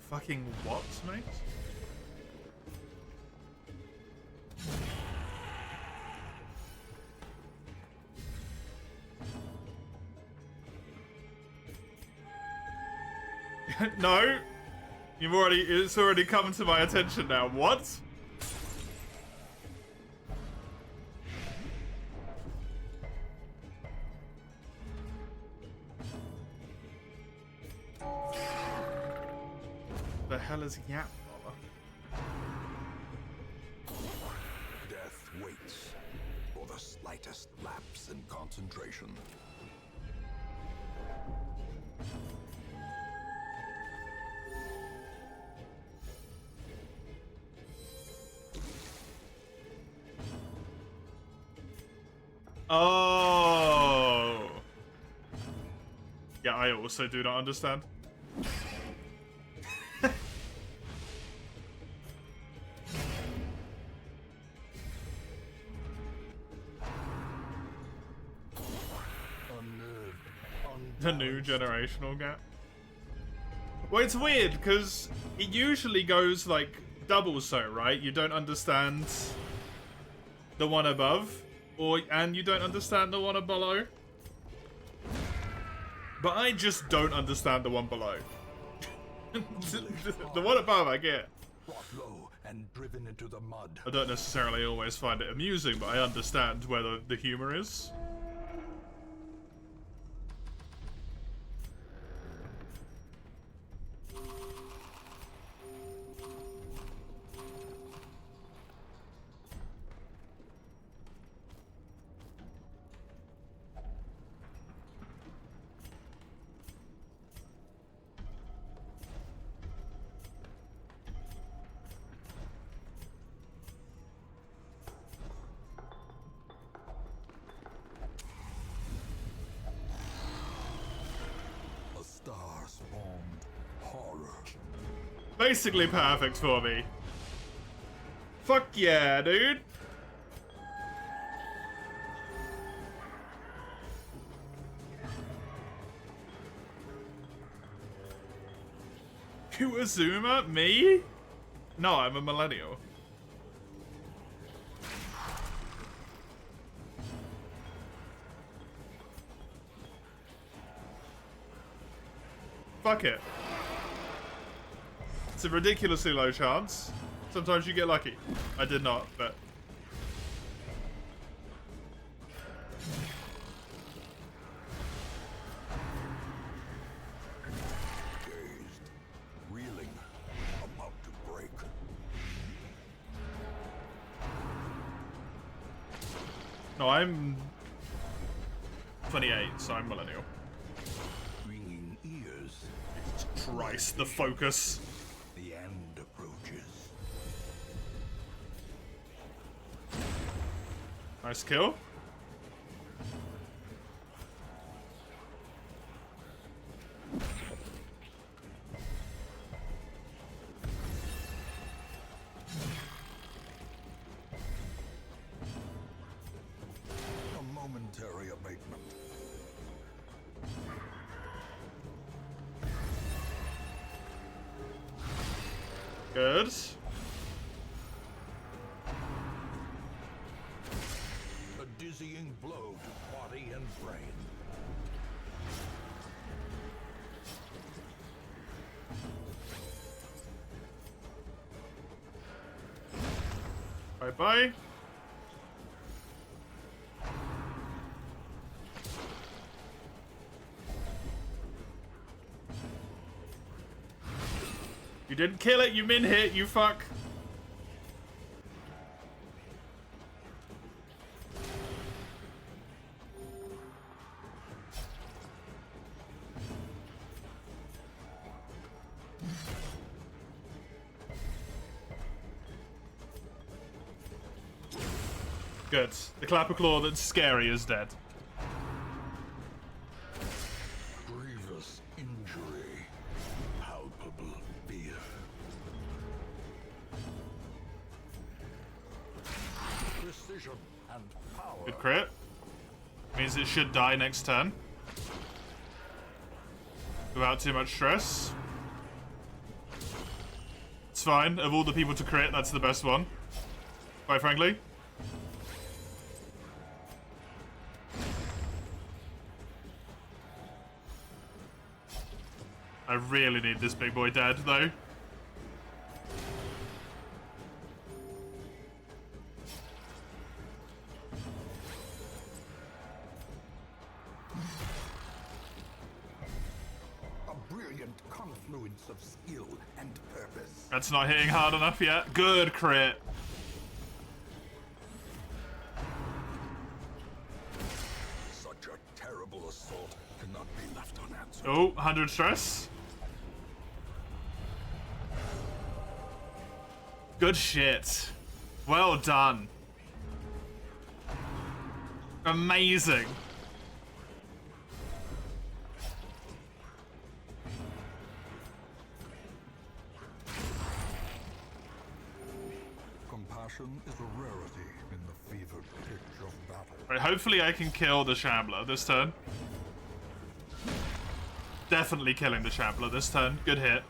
Speaker 1: Fucking what, mate? No! It's already come to my attention now. What? The hell is Yap?
Speaker 2: Death waits for the slightest lapse in concentration.
Speaker 1: Oh. Yeah, I also do not understand. The new generational gap. Well, it's weird because it usually goes like double so, right? You don't understand the one above, and you don't understand the one below. But I just don't understand the one below. The one above I get.
Speaker 2: Brought low and driven into the mud.
Speaker 1: I don't necessarily always find it amusing, but I understand where the humor is. Basically perfect for me. Fuck yeah, dude. You a Zoomer? Me? No, I'm a millennial. Fuck it. It's a ridiculously low chance. Sometimes you get lucky. I did not, but...
Speaker 2: Dazed, reeling, about to break.
Speaker 1: No, I'm 28, so I'm millennial.
Speaker 2: Ringing ears.
Speaker 1: Christ, the focus.
Speaker 2: The end approaches.
Speaker 1: Nice kill.
Speaker 2: A momentary abatement.
Speaker 1: Good.
Speaker 2: A dizzying blow to body and brain.
Speaker 1: Bye-bye. You didn't kill it, you min hit, you fuck. Good. The Clapperclaw that's scary is dead.
Speaker 2: Grievous injury. Palpable fear. Precision and power.
Speaker 1: Good crit. Means it should die next turn. Without too much stress. It's fine. Of all the people to crit, that's the best one. Quite frankly. I really need this big boy dead, though.
Speaker 2: A brilliant confluence of skill and purpose.
Speaker 1: That's not hitting hard enough yet. Good crit.
Speaker 2: Such a terrible assault cannot be left unanswered.
Speaker 1: Oh, 100 stress. Good shit. Well done. Amazing.
Speaker 2: Compassion is a rarity in the fevered pitch of battle.
Speaker 1: Right, hopefully I can kill the Shambler this turn. Definitely killing the Shambler this turn. Good hit.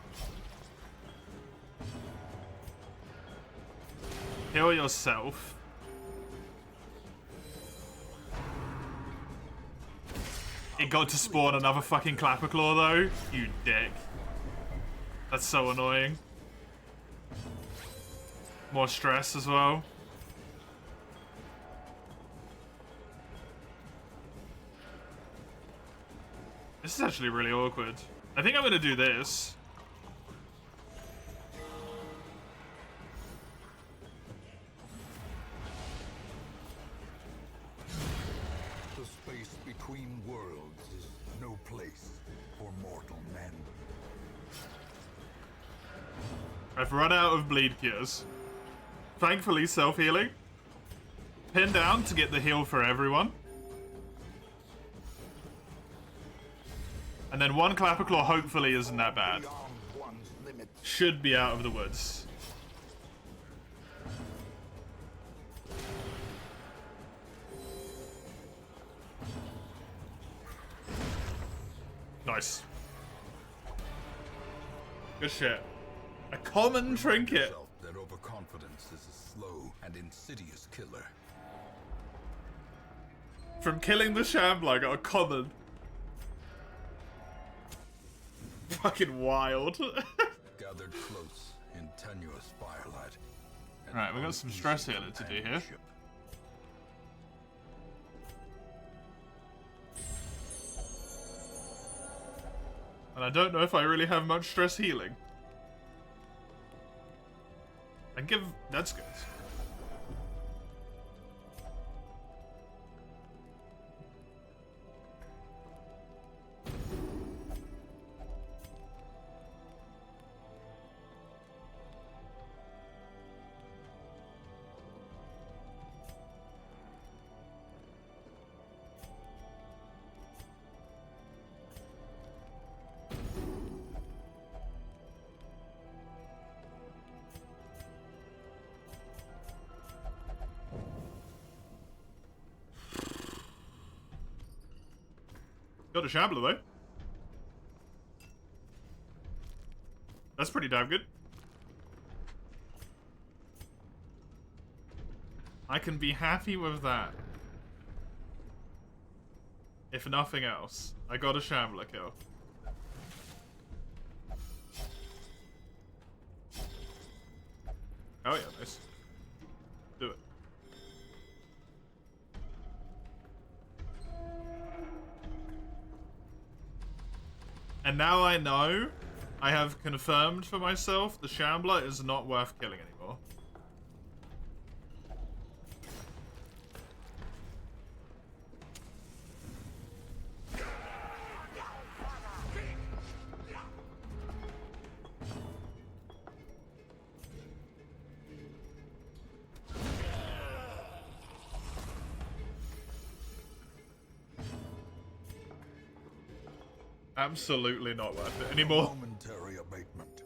Speaker 1: Heal yourself. It got to spawn another fucking Clapperclaw though. You dick. That's so annoying. More stress as well. This is actually really awkward. I think I'm gonna do this.
Speaker 2: The space between worlds is no place for mortal men.
Speaker 1: I've run out of bleed cures. Thankfully, self-healing. Pin down to get the heal for everyone. And then one Clapperclaw hopefully isn't that bad.
Speaker 2: Beyond one's limits.
Speaker 1: should be out of the woods. Nice. Good shit. A common trinket.
Speaker 2: That overconfidence is a slow and insidious killer.
Speaker 1: From killing the Shambler, I got a common. Fucking wild.
Speaker 2: Gathered close in tenuous firelight.
Speaker 1: Right, we got some stress healing to do here. And I don't know if I really have much stress healing. And give... That's good. Got a Shambler though. That's pretty damn good. I can be happy with that. If nothing else, I got a Shambler kill. Oh yeah, nice. Do it. And now I know, I have confirmed for myself, the Shambler is not worth killing anymore. Absolutely not worth it anymore.
Speaker 2: Momentary abatement.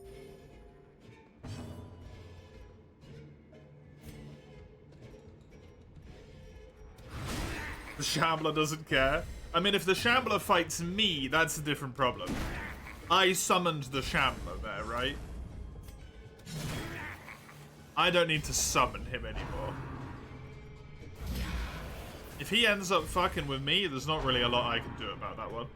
Speaker 1: The Shambler doesn't care. I mean, if the Shambler fights me, that's a different problem. I summoned the Shambler there, right? I don't need to summon him anymore. If he ends up fucking with me, there's not really a lot I can do about that one.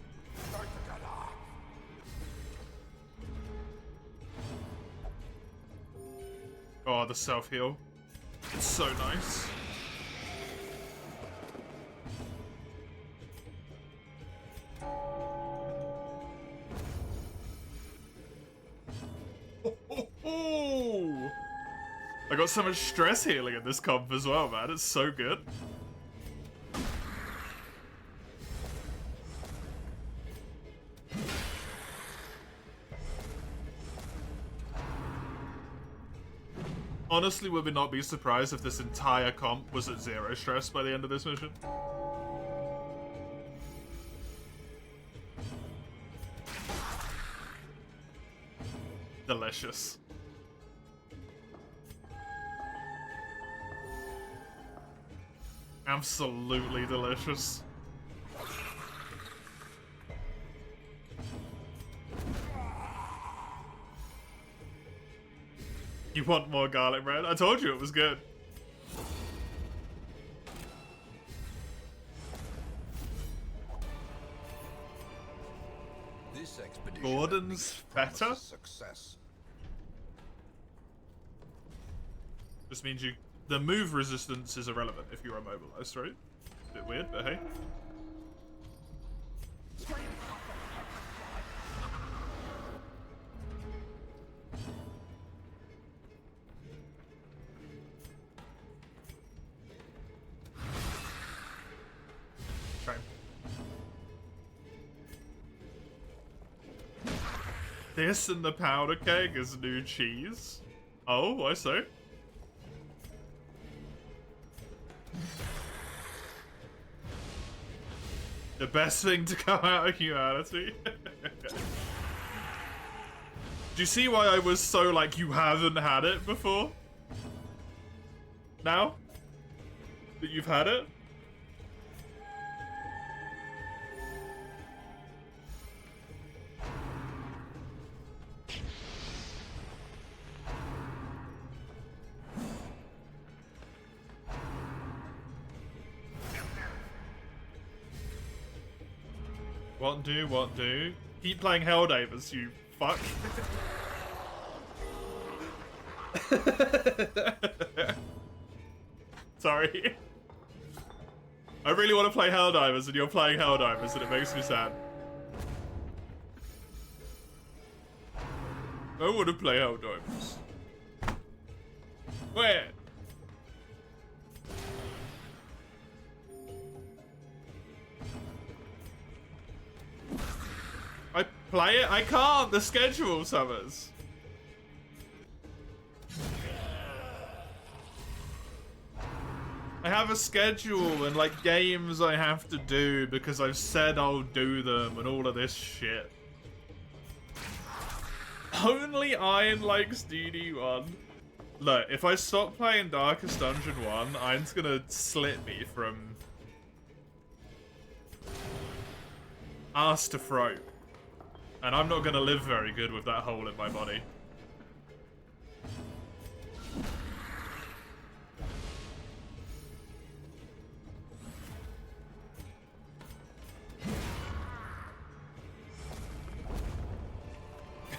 Speaker 1: Oh, the self-heal. It's so nice. Oh, I got so much stress healing in this comp as well, man. It's so good. Honestly, would we not be surprised if this entire comp was at 0 stress by the end of this mission? Delicious. Absolutely delicious. You want more garlic bread? I told you it was good.
Speaker 2: This expedition
Speaker 1: Gordon's feta?
Speaker 2: Success.
Speaker 1: Just means the move resistance is irrelevant if you're immobilized, right? Bit weird, but hey. This and the powder keg is new cheese. Oh, I see. The best thing to come out of humanity. Do you see why I was so like, you haven't had it before? Now? That you've had it? What do? Keep playing Helldivers, you fuck. Sorry. I really want to play Helldivers and you're playing Helldivers and it makes me sad. I want to play Helldivers. Where? I play it? I can't! The schedule summers. I have a schedule and like games I have to do because I've said I'll do them and all of this shit. Only Iron likes DD1. Look, if I stop playing Darkest Dungeon 1, Iron's gonna slit me from arse to throat. And I'm not gonna live very good with that hole in my body.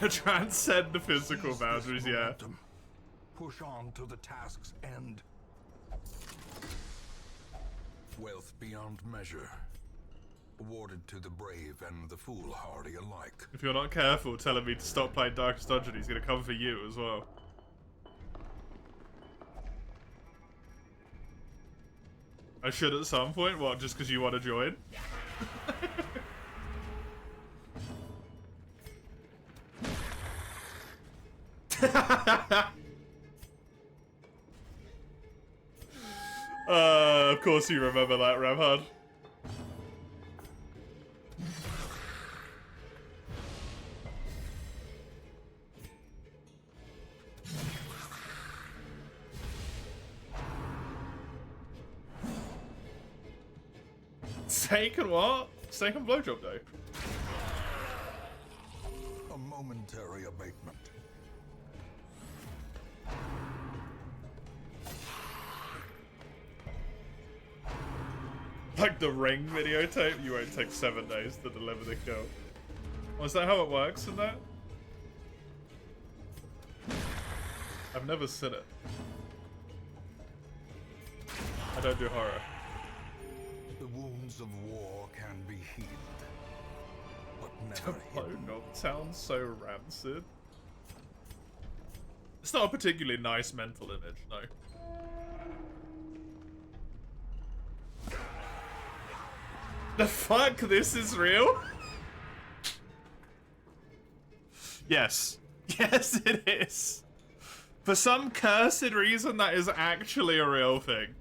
Speaker 1: Transcend the physical boundaries, yeah.
Speaker 2: Push on to the task's end. Wealth beyond measure. Awarded to the brave and the foolhardy alike.
Speaker 1: If you're not careful telling me to stop playing Darkest Dungeon, he's gonna come for you as well. I should at some point? What, just because you want to join? Of course you remember that, Ramhard. Steak and what? Steak and blowjob though.
Speaker 2: A momentary abatement.
Speaker 1: Like the Ring videotape, you won't take 7 days to deliver the kill. Oh, is that how it works in that? I've never seen it. I don't do horror.
Speaker 2: The wounds of war can be healed, but never hidden.
Speaker 1: Sounds so rancid. It's not a particularly nice mental image, no. The fuck? This is real? Yes. Yes, it is. For some cursed reason, that is actually a real thing.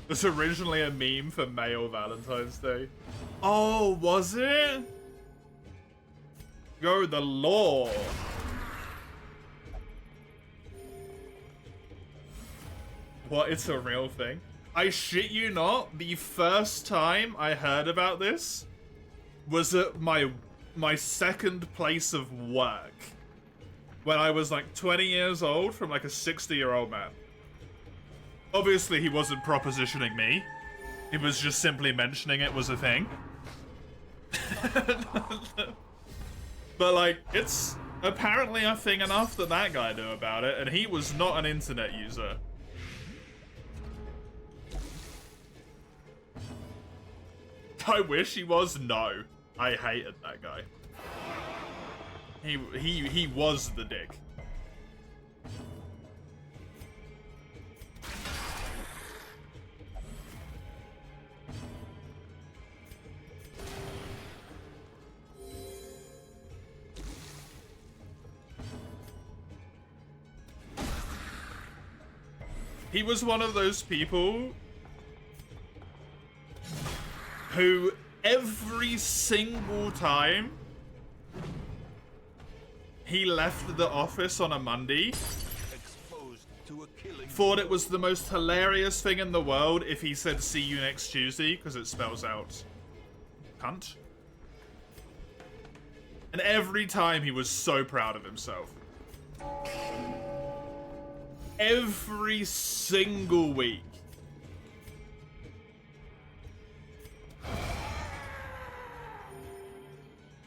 Speaker 1: It was originally a meme for male Valentine's Day. Oh, was it? Go the law. What? It's a real thing? I shit you not, the first time I heard about this was at my second place of work. When I was like 20 years old from like a 60-year-old man. Obviously, he wasn't propositioning me. He was just simply mentioning it was a thing. But, like, it's apparently a thing enough that that guy knew about it, and he was not an internet user. I wish he was. No. I hated that guy. He was the dick. He was one of those people who every single time he left the office on a Monday, thought it was the most hilarious thing in the world if he said see you next Tuesday, because it spells out cunt. And every time he was so proud of himself. Every single week.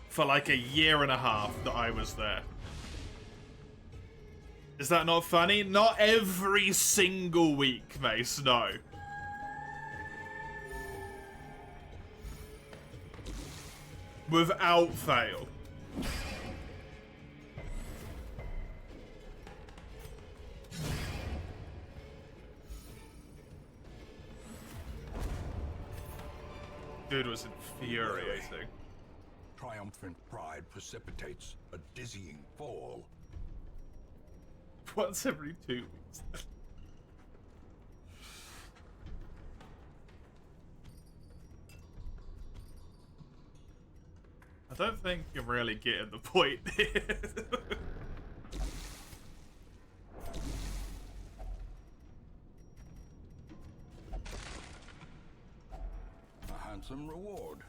Speaker 1: For like a year and a half that I was there. Is that not funny? Not every single week, Mace, no. Without fail. Dude was infuriating.
Speaker 2: Triumphant pride precipitates a dizzying fall.
Speaker 1: Once every 2 weeks. I don't think I'm really getting the point here.
Speaker 2: A handsome reward.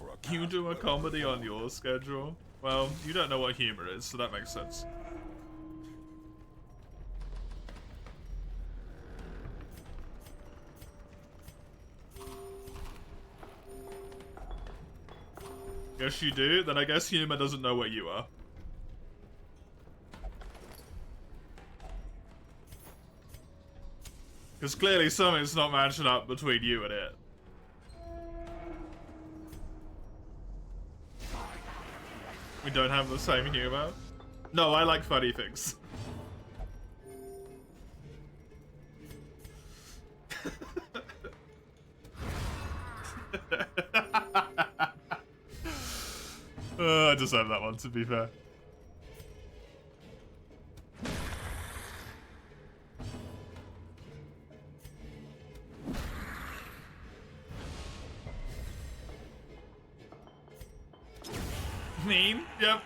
Speaker 2: For a
Speaker 1: You do a
Speaker 2: cast
Speaker 1: comedy on your schedule? Well, you don't know what humor is, so that makes sense. Guess you do? Then I guess humor doesn't know what you are. Because clearly something's not matching up between you and it. We don't have the same humor? No, I like funny things. I deserve that one, to be fair. Mean? Yep.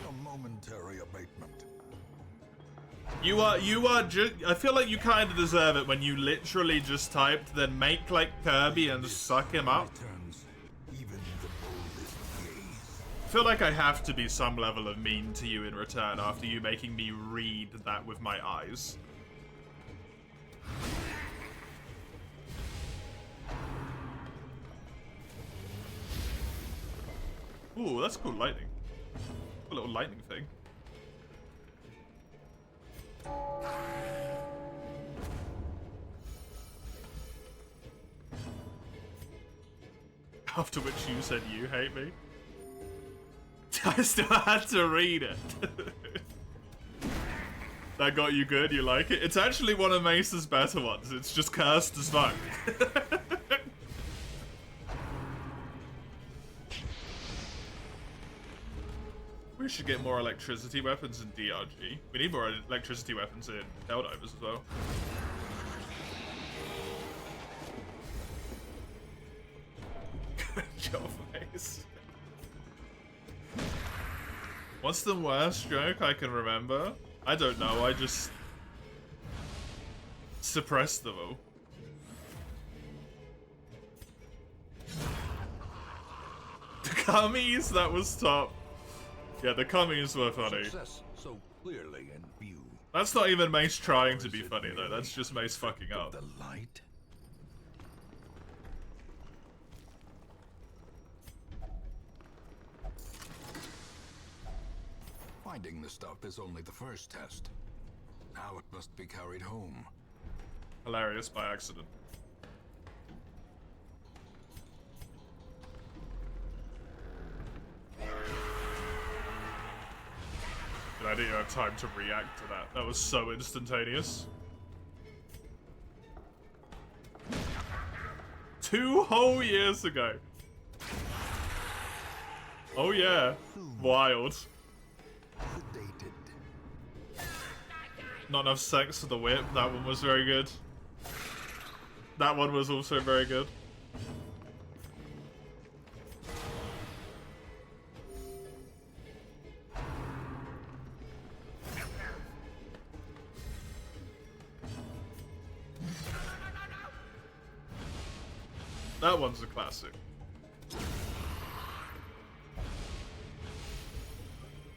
Speaker 2: A momentary abatement.
Speaker 1: You are just. I feel like you kind of deserve it when you literally just typed, then make like Kirby and suck him up.
Speaker 2: Returns even the boldest gaze.
Speaker 1: I feel like I have to be some level of mean to you in return after you making me read that with my eyes. Ooh, that's cool lightning. A little lightning thing. After which you said you hate me. I still had to read it. That got you good? You like it? It's actually one of Mace's better ones. It's just cursed as fuck. We should get more electricity weapons in DRG. We need more electricity weapons in Helldivers as well. Your face. What's the worst joke I can remember? I don't know, I just suppressed them all. The cummies, that was top. Yeah, the cummies were funny.
Speaker 2: Success so clearly in view.
Speaker 1: That's not even Mace trying to be funny though, that's just Mace fucking up.
Speaker 2: The light. Finding the stuff is only the first test. Now it must be carried home.
Speaker 1: Hilarious by accident. I didn't have time to react to that. That was so instantaneous. 2 whole years ago. Oh yeah. Wild.
Speaker 2: The
Speaker 1: Not enough sex for the whip. That one was very good. That one was also very good. That one's a classic.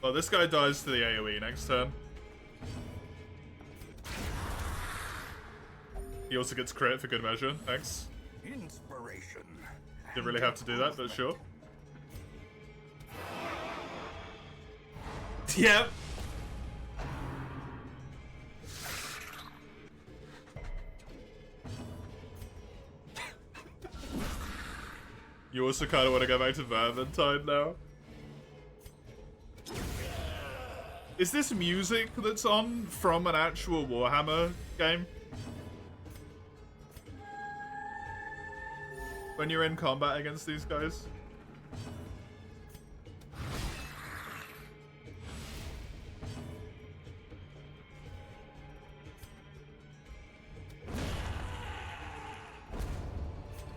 Speaker 1: Oh, this guy dies to the AoE next turn. He also gets crit for good measure. Thanks.
Speaker 2: Inspiration.
Speaker 1: Didn't really have to do that, but sure. Yep. You also kind of want to go back to Vermintide now? Is this music that's on from an actual Warhammer game? When you're in combat against these guys?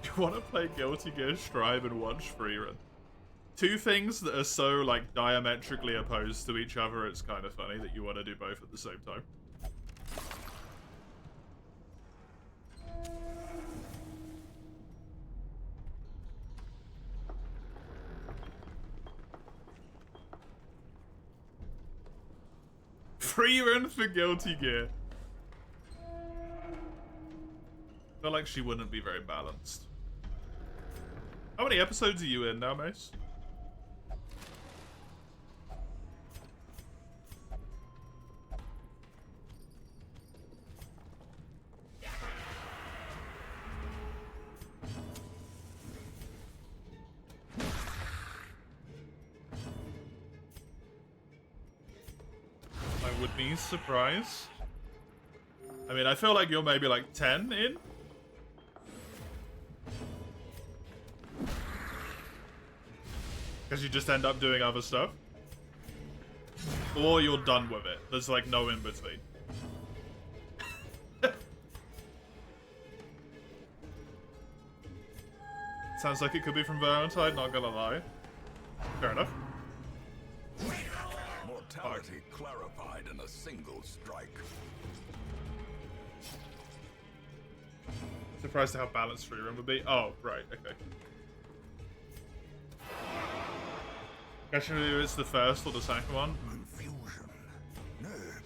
Speaker 1: You want to play Guilty Gear Strive and watch Freerun. Two things that are so, like, diametrically opposed to each other, it's kind of funny that you want to do both at the same time. Freerun for Guilty Gear. I feel like she wouldn't be very balanced. How many episodes are you in now, Mace? I would be surprised. I mean, I feel like you're maybe like 10 in. Because you just end up doing other stuff. Or you're done with it. There's like no in between. Sounds like it could be from Vermintide, not gonna lie. Fair enough.
Speaker 2: Mortality clarified in a single strike.
Speaker 1: Surprised at how balanced Freerun would be. Oh, right, okay. Question if it's the first or the second one.
Speaker 2: Confusion, nerve,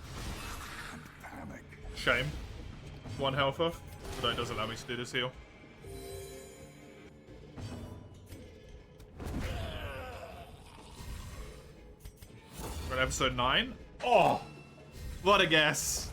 Speaker 2: and panic.
Speaker 1: Shame. One health off, but that doesn't allow me to do this heal. We're on episode 9. Oh! What a guess!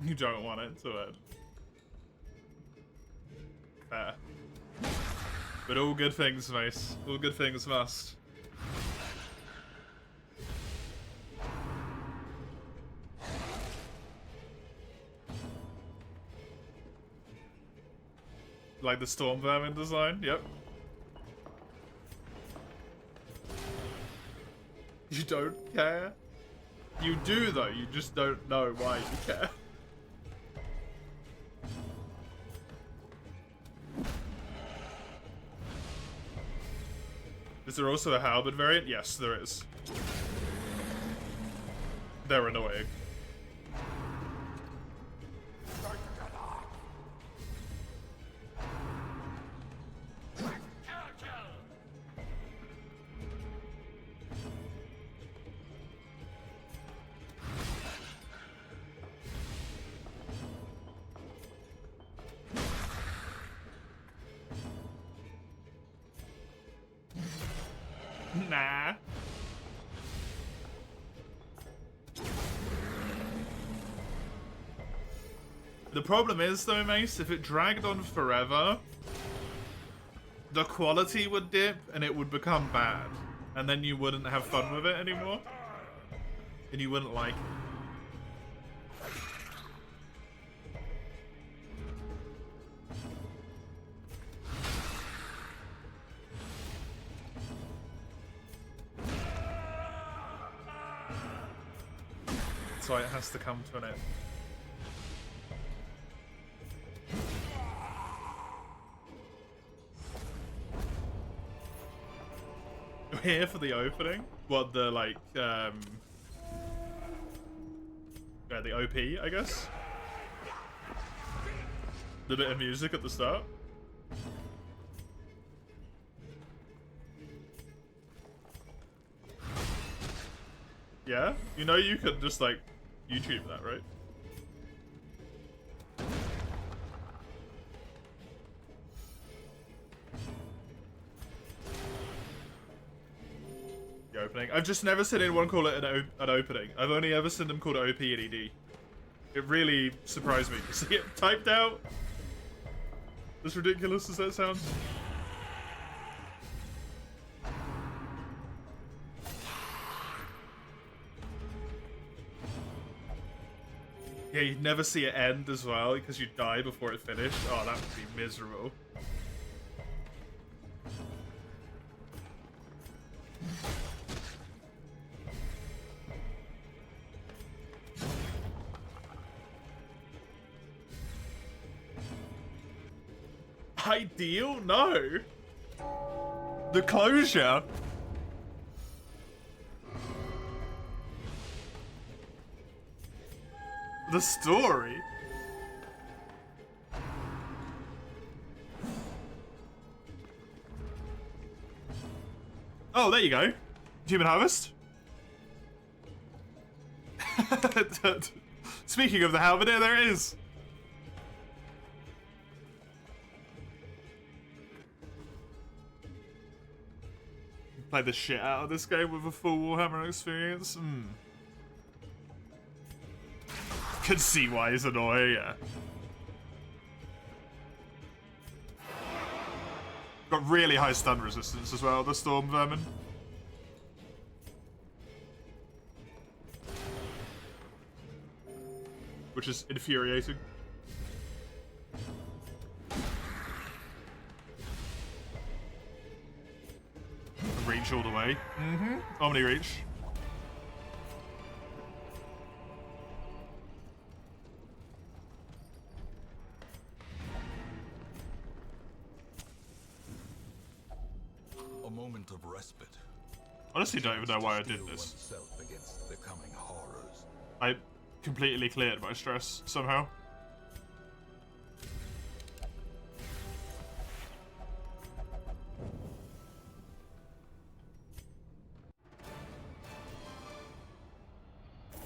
Speaker 1: You don't want it to end. Fair. But all good things, Mace. All good things must. Like the Storm Vermin design? Yep. You don't care? You do, though. You just don't know why you care. Is there also a halberd variant? Yes, there is. They're annoying. Nah. The problem is, though, Mace, if it dragged on forever, the quality would dip and it would become bad. And then you wouldn't have fun with it anymore. And you wouldn't like it. So it has to come to an end. You're here for the opening? What, the, like, yeah, the OP, I guess? The bit of music at the start? Yeah? You know you could just, like, YouTube that, right? The opening. I've just never seen anyone call it an opening. I've only ever seen them call it OP and ED. It really surprised me to see it typed out. As ridiculous as that sounds. Yeah, you'd never see it end as well because you'd die before it finished. Oh, that would be miserable. Ideal? No. The closure. The story. Oh, there you go. Human Harvest. Speaking of the Halberdier, there it is. Play the shit out of this game with a full Warhammer experience. Can see why he's annoying, yeah. Got really high stun resistance as well, the Storm Vermin. Which is infuriating. Reach all the way. Omni Reach.
Speaker 2: A moment of respite.
Speaker 1: Honestly, don't even know why I did this.
Speaker 2: Against the coming horrors.
Speaker 1: I completely cleared my stress somehow.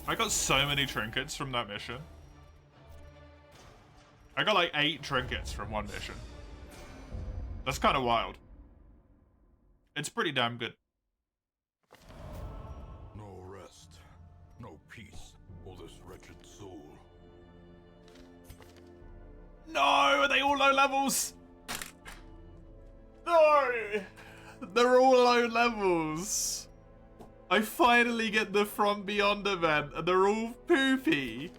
Speaker 1: I got so many trinkets from that mission. I got like 8 trinkets from one mission. That's kind of wild. It's pretty damn good.
Speaker 2: No rest, no peace for this wretched soul.
Speaker 1: No, are they all low levels? No! They're all low levels. I finally get the From Beyond event and they're all poopy.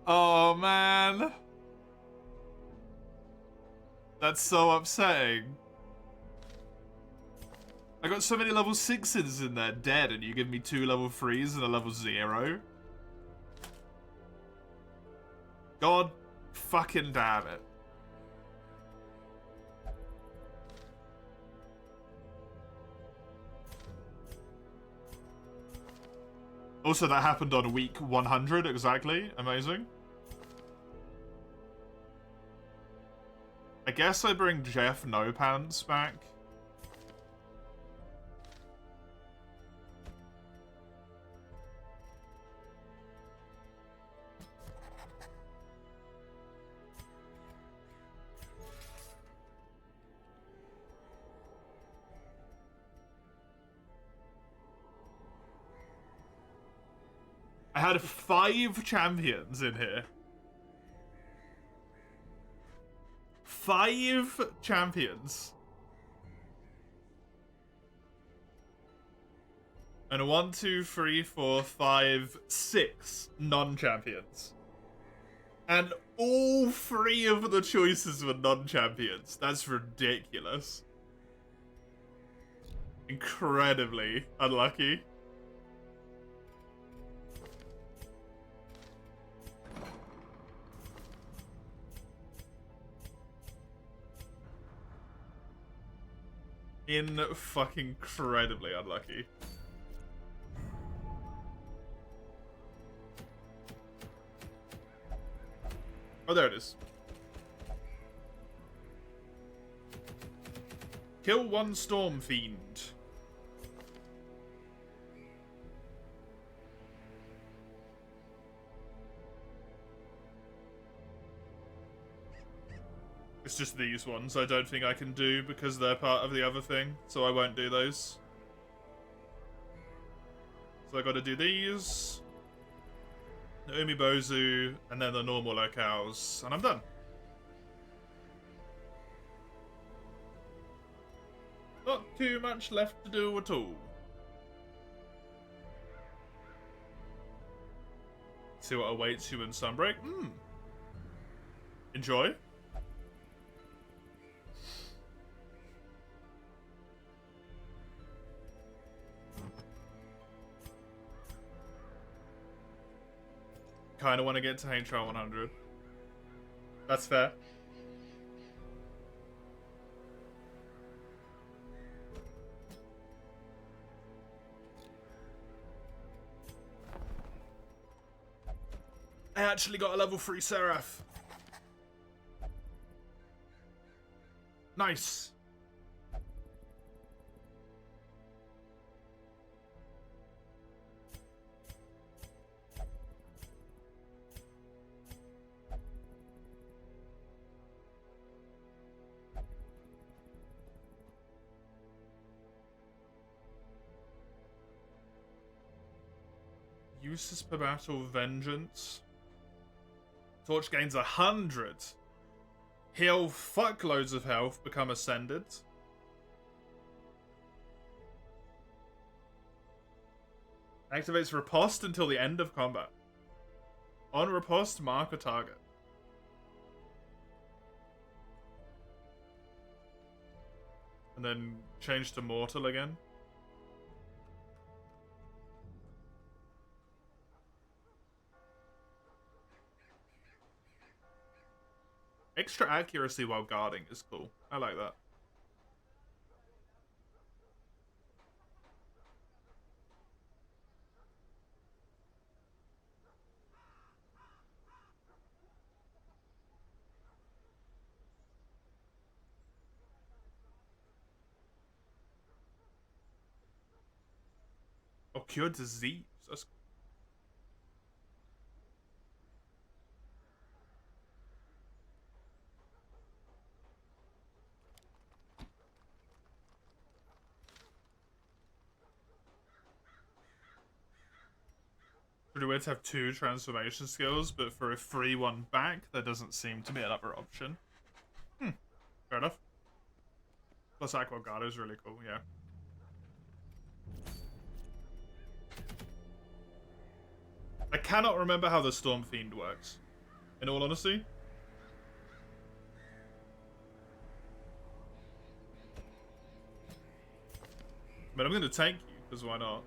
Speaker 1: Oh man. That's so upsetting. I got so many level 6s in there dead and you give me 2 level 3s and a level 0. God fucking damn it. Also, that happened on week 100 exactly. Amazing. I guess I bring Jeff No Pants back. I had 5 champions in here. 5 champions. And 1, 2, 3, 4, 5, 6 non-champions. And all 3 of the choices were non-champions. That's ridiculous. Incredibly unlucky. Fucking incredibly unlucky. Oh, there it is. Kill 1 Storm Fiend. It's just these ones I don't think I can do because they're part of the other thing, so I won't do those. So I gotta do these. The Umibozu, and then the normal locales, and I'm done. Not too much left to do at all. See what awaits you in Sunbreak. Enjoy. Kinda want to get to HR 100. That's fair. I actually got a level 3 Seraph. Nice. Uses per battle, Vengeance. Torch gains 100. Heal fuckloads of health, become Ascended. Activates Riposte until the end of combat. On Riposte, mark a target. And then change to Mortal again. Extra accuracy while guarding is cool. I like that. Oh, cure disease. That's cool. Pretty weird to have 2 transformation skills, but for a free one back, there doesn't seem to be another option. Fair enough. Plus Aqua Guard is really cool, yeah. I cannot remember how the Storm Fiend works, in all honesty. But I'm gonna tank you, because why not?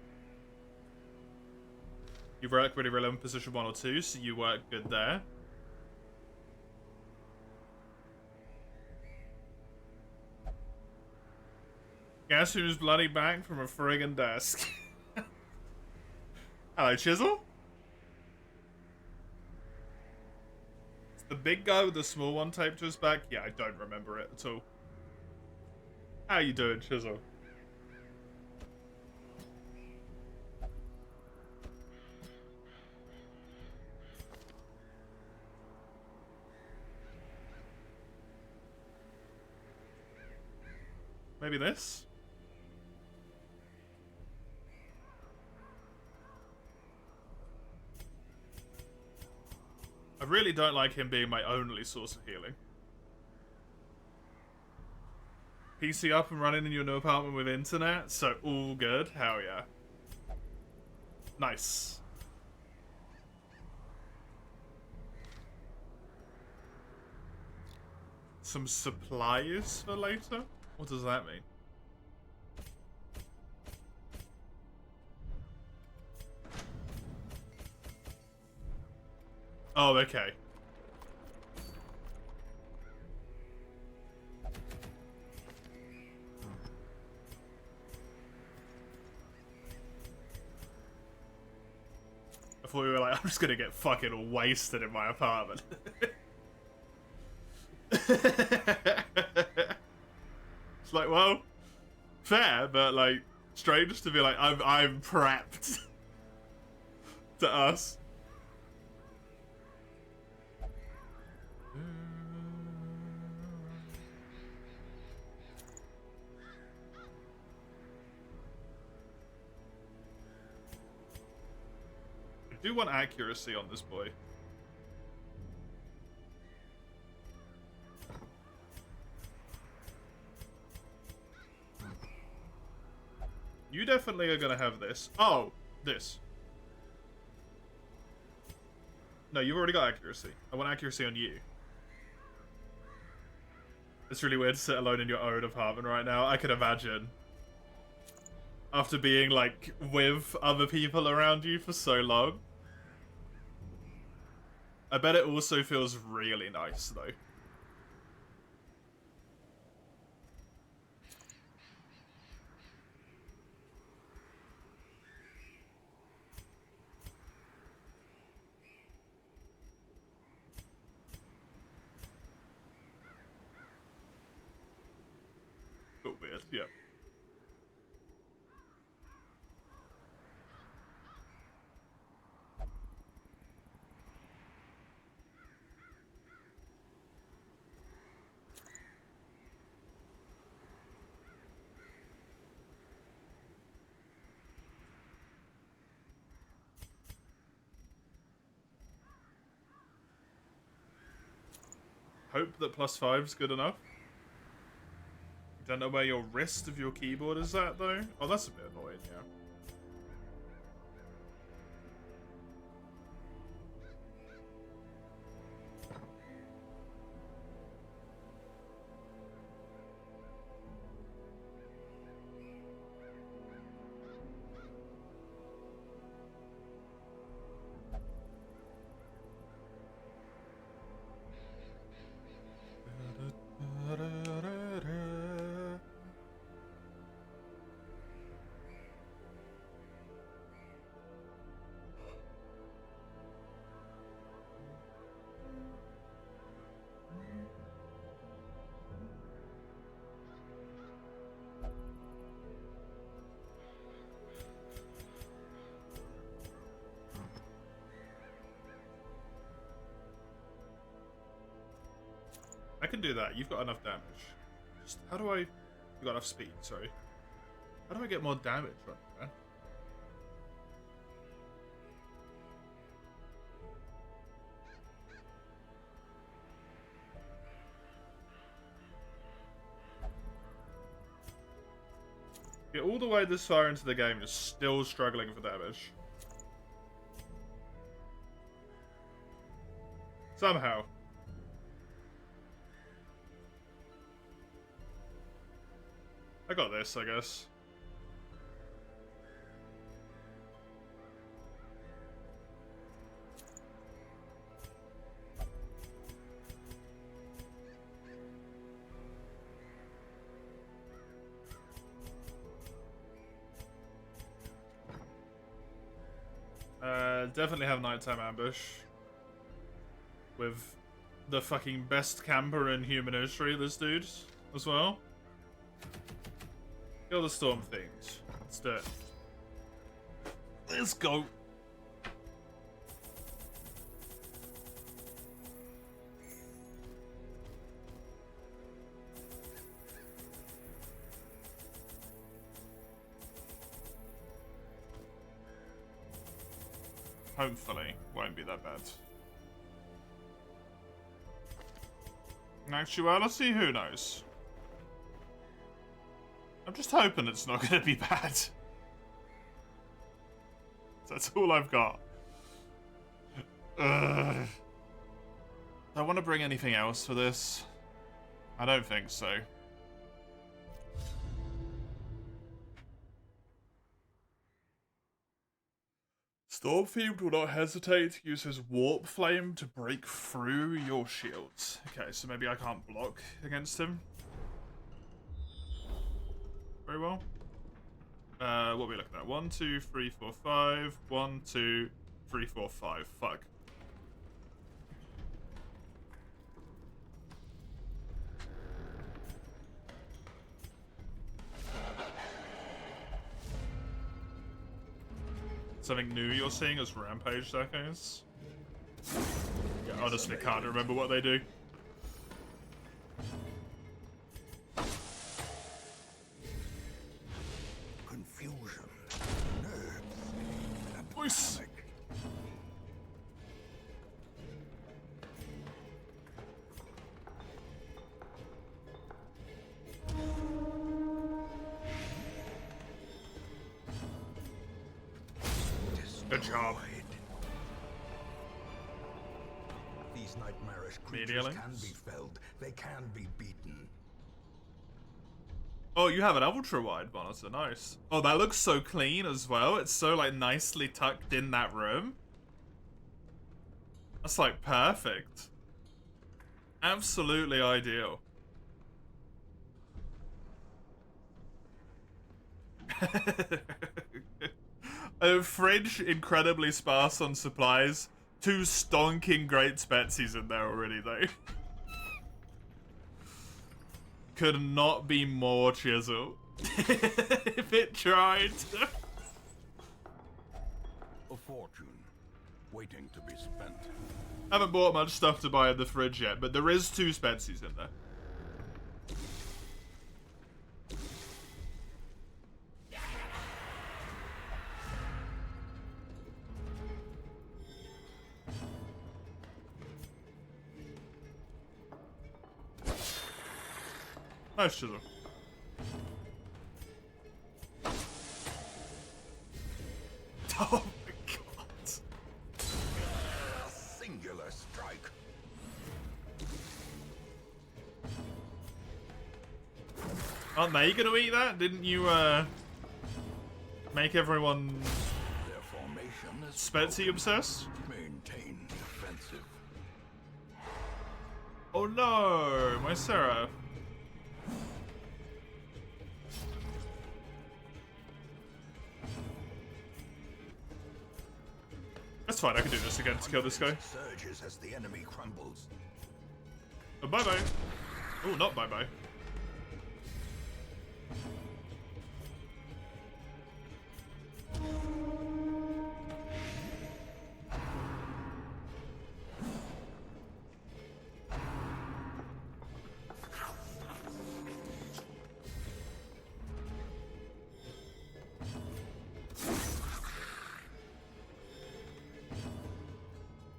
Speaker 1: You work really well in position 1 or 2, so you work good there. Guess who's bloody back from a friggin' desk? Hello, Chisel? It's the big guy with the small one taped to his back? Yeah, I don't remember it at all. How you doing, Chisel? Maybe this? really don't like him being my only source of healing. PC up and running in your new apartment with internet, so all good. Hell yeah. Nice. Some supplies for later? What does that mean? Oh, okay. I thought we were like, I'm just gonna get fucking wasted in my apartment. It's like, well, fair, but like strange to be like, I'm prepped to us. I do want accuracy on this boy. You definitely are gonna have this. Oh, this. No, you've already got accuracy. I want accuracy on you. It's really weird to sit alone in your own apartment right now. I can imagine. After being, like, with other people around you for so long. I bet it also feels really nice, though. A little weird, yeah. Hope that +5's good enough. Don't know where your wrist of your keyboard is at, though. Oh, that's a bit annoying, yeah. I can do that. You've got enough damage. Just how do I? You got enough speed. Sorry. How do I get more damage from it, man? Get all the way this far into the game, just still struggling for damage. Somehow. I got this, I guess. Definitely have nighttime ambush. With the fucking best camper in human history, this dude, as well. Kill the storm things. Let's do it. Let's go. Hopefully, won't be that bad. In actuality, who knows? I'm just hoping it's not going to be bad. That's all I've got. Ugh. Do I want to bring anything else for this? I don't think so. Stormfiend will not hesitate to use his warp flame to break through your shields. Okay, so maybe I can't block against him. Very well. What are we looking at? 1, 2, 3, 4, 5. 1, 2, 3, 4, 5. Fuck. Something new you're seeing as Rampage Echoes? Yeah, honestly can't remember what they do.
Speaker 2: Confusion, nerves, and
Speaker 1: Voice.
Speaker 2: panic.
Speaker 1: Good job.
Speaker 2: These nightmarish
Speaker 1: Media
Speaker 2: creatures can
Speaker 1: links.
Speaker 2: be felled. They can be beaten.
Speaker 1: Oh, you have an ultra wide monitor, nice. Oh, that looks so clean as well. It's so like nicely tucked in that room. That's like perfect. Absolutely ideal. A fridge incredibly sparse on supplies. 2 stonking great Spetsies in there already though. Could not be more chisel. If it tried.
Speaker 2: A fortune, waiting to be spent.
Speaker 1: Haven't bought much stuff to buy in the fridge yet, but there is 2 Spetsies in there. Nice chisel. Oh my god.
Speaker 2: A singular strike.
Speaker 1: Aren't they gonna eat that? Didn't you, make everyone
Speaker 2: Their formation is
Speaker 1: Spetsy obsessed?
Speaker 2: maintain the offensive.
Speaker 1: Oh no, my Seraph. That's fine, I can do this again to kill this guy.
Speaker 2: Surges as the enemy crumbles.
Speaker 1: Oh, bye-bye. Oh, not bye-bye.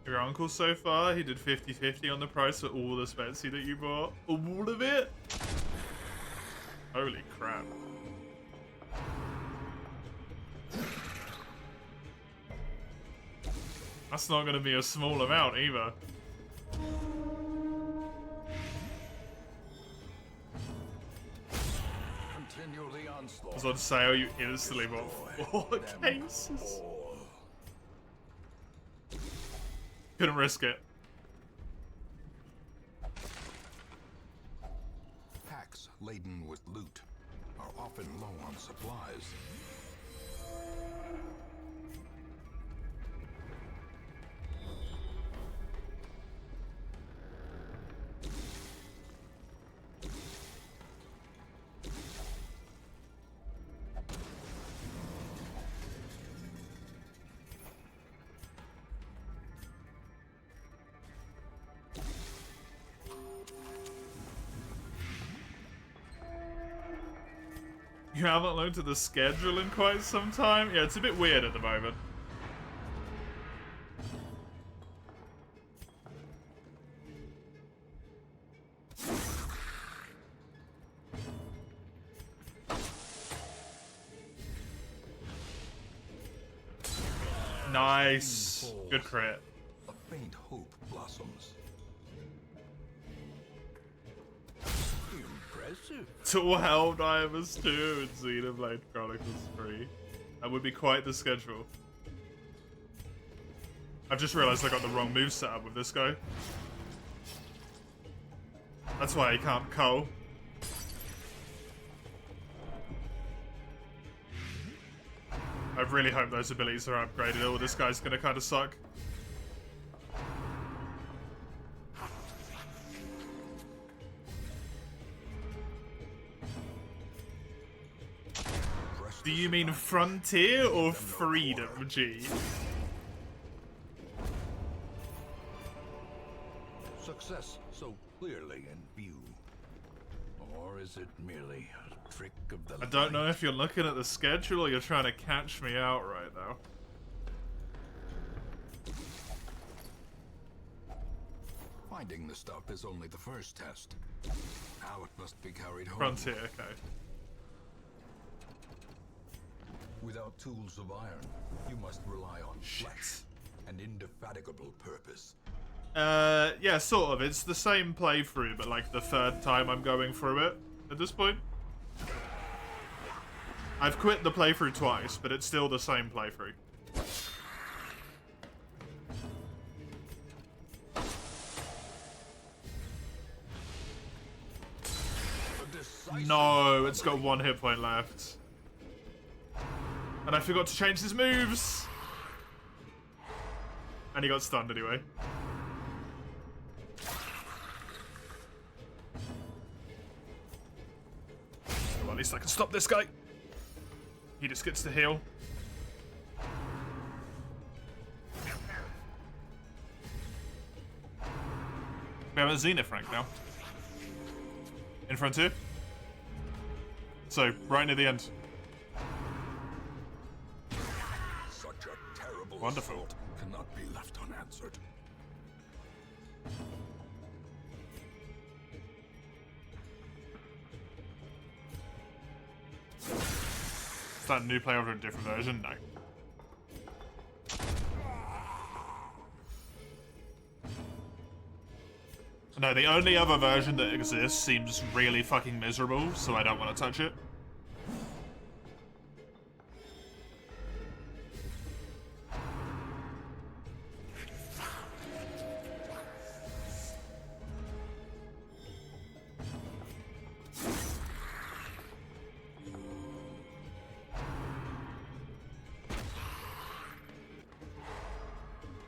Speaker 1: Your uncle so far, he did 50-50 on the price for all the Spetsy that you bought. All of it? Holy crap. That's not going to be a small amount either.
Speaker 2: Continue the onslaught.
Speaker 1: I was on sale, you instantly bought 4 cases.
Speaker 2: All.
Speaker 1: Couldn't risk it.
Speaker 2: Packs laden with loot are often low on supplies.
Speaker 1: You haven't looked at the schedule in quite some time? Yeah, it's a bit weird at the moment. Nice. Good crit.
Speaker 2: A faint hope blossoms. Impressive.
Speaker 1: 12 Diamonds 2 and Xenoblade Chronicles 3. That would be quite the schedule. I've just realized I got the wrong move set up with this guy. That's why he can't cull. I really hope those abilities are upgraded, or this guy's gonna kinda suck. Do you mean frontier or freedom, G?
Speaker 2: Success so clearly in view. Or is it merely a trick of the
Speaker 1: I don't know if you're looking at the schedule or you're trying to catch me out right now.
Speaker 2: Finding the stuff is only the first test. Now it must be carried home.
Speaker 1: Frontier, okay.
Speaker 2: Without tools of iron, you must rely on flesh and indefatigable purpose.
Speaker 1: Yeah, sort of. It's the same playthrough, but like the third time I'm going through it at this point. I've quit the playthrough twice, but it's still the same playthrough. No, it's got 1 hit point left. And I forgot to change his moves. And he got stunned anyway. Well, at least I can stop this guy. He just gets to heal. We have a Zenith rank now. In Frontier. So, right near the end.
Speaker 2: Such a terrible
Speaker 1: Wonderful.
Speaker 2: assault cannot be left unanswered.
Speaker 1: Is that a new player over a different version? No. No, the only other version that exists seems really fucking miserable, so I don't want to touch it.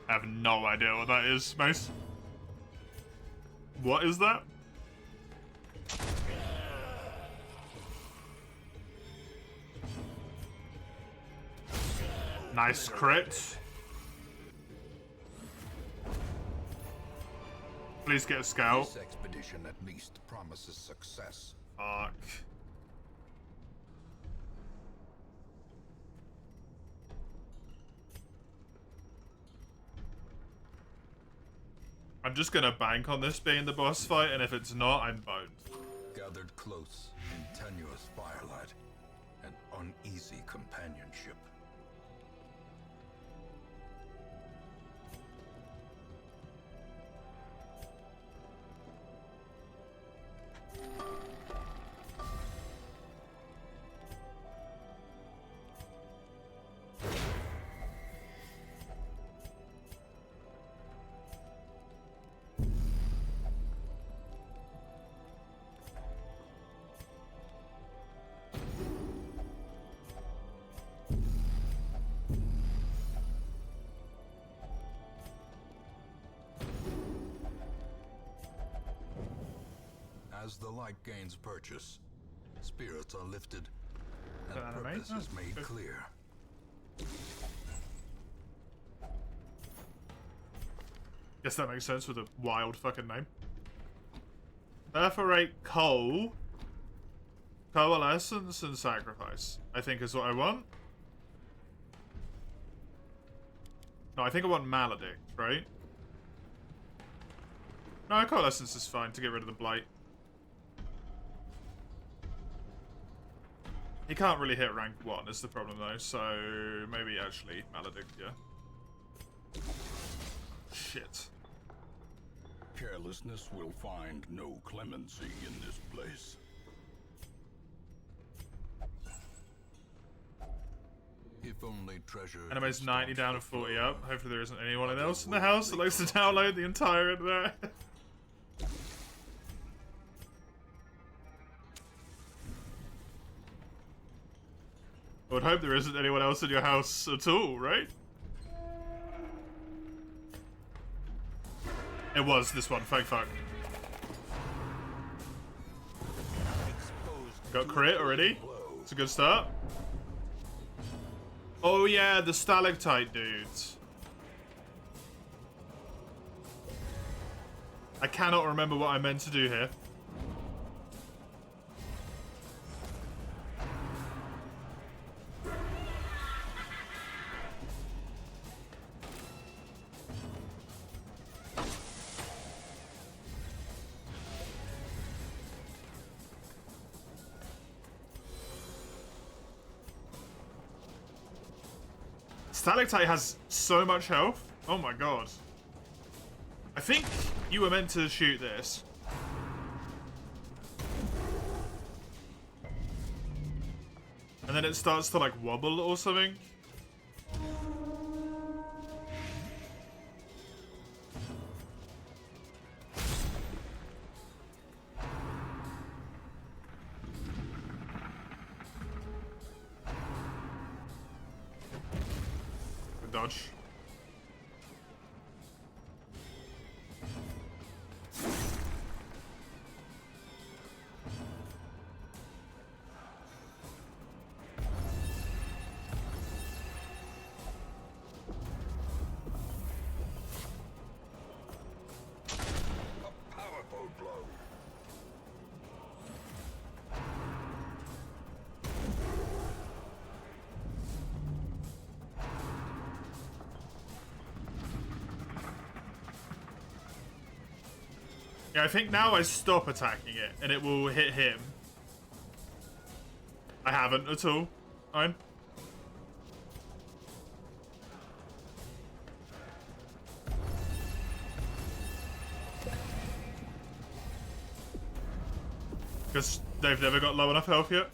Speaker 1: I have no idea what that is, Mace. What is that? Nice crit. Please get a scout.
Speaker 2: This expedition at least promises success.
Speaker 1: Fuck. I'm just gonna bank on this being the boss fight, and if it's not, I'm boned.
Speaker 2: Gathered close in tenuous firelight and uneasy companionship. As the light gains purchase, spirits are lifted and purpose is made clear.
Speaker 1: Guess that makes sense with a wild fucking name. Perforate coal, coalescence, and sacrifice. I think is what I want. No, I think I want maledict, right? No, coalescence is fine to get rid of the blight. He can't really hit rank 1 is the problem though, so maybe actually maledict, yeah. Shit.
Speaker 2: Carelessness will find no clemency in this place. If only treasure.
Speaker 1: Anime's 90 down and 40 up. Hopefully there isn't anyone else in the house that likes to download the entire internet. I would hope there isn't anyone else in your house at all, right? It was this one, thank fuck. Got crit already. It's a good start. Oh yeah, the stalactite dudes. I cannot remember what I meant to do here. Stalactite has so much health. Oh my god. I think you were meant to shoot this. And then it starts to like wobble or something. Dodge.
Speaker 2: A powerful blow.
Speaker 1: Yeah, I think now I stop attacking it and it will hit him. I haven't at all. Fine. Because they've never got low enough health yet.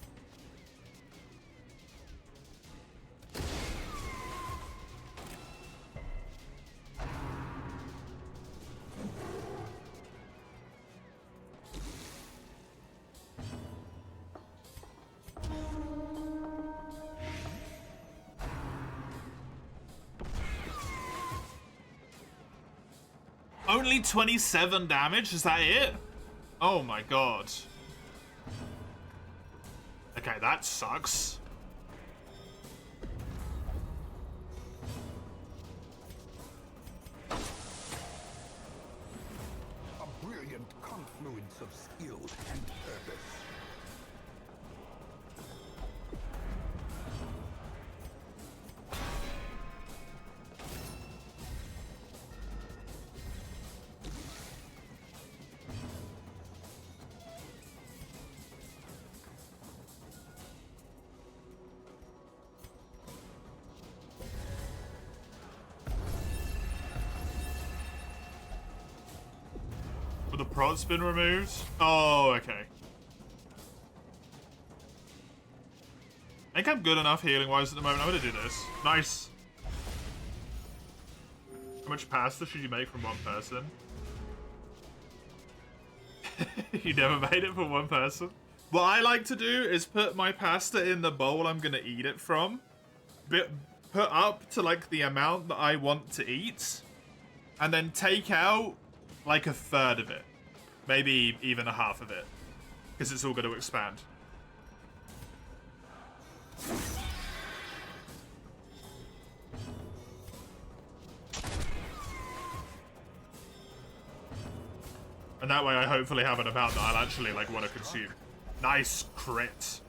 Speaker 1: Only 27 damage? Is that it? Oh my god. Okay, that sucks.
Speaker 2: A brilliant confluence of skill and purpose.
Speaker 1: The prot's been removed? Oh, okay. I think I'm good enough healing-wise at the moment. I'm gonna do this. Nice. How much pasta should you make from one person? You never made it for one person? What I like to do is put my pasta in the bowl I'm gonna eat it from. Put up to like the amount that I want to eat. And then take out like a third of it. Maybe even a half of it. Because it's all going to expand. And that way I hopefully have an amount that I'll actually like want to consume. Nice crit.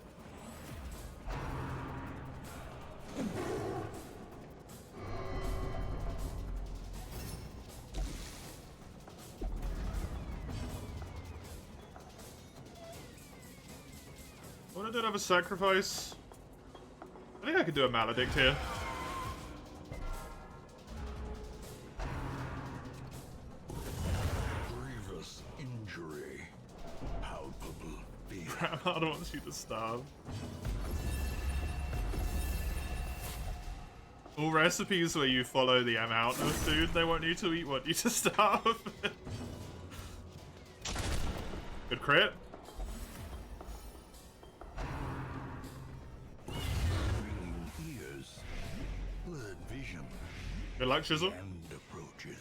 Speaker 1: What, I don't have a sacrifice? I think I could do a Maledict here. Grandma wants you to starve. All recipes where you follow the amount of food they want you to eat want you to starve. Good crit.
Speaker 2: Ears, blurred vision.
Speaker 1: Good luck, Shizzle.
Speaker 2: End approaches.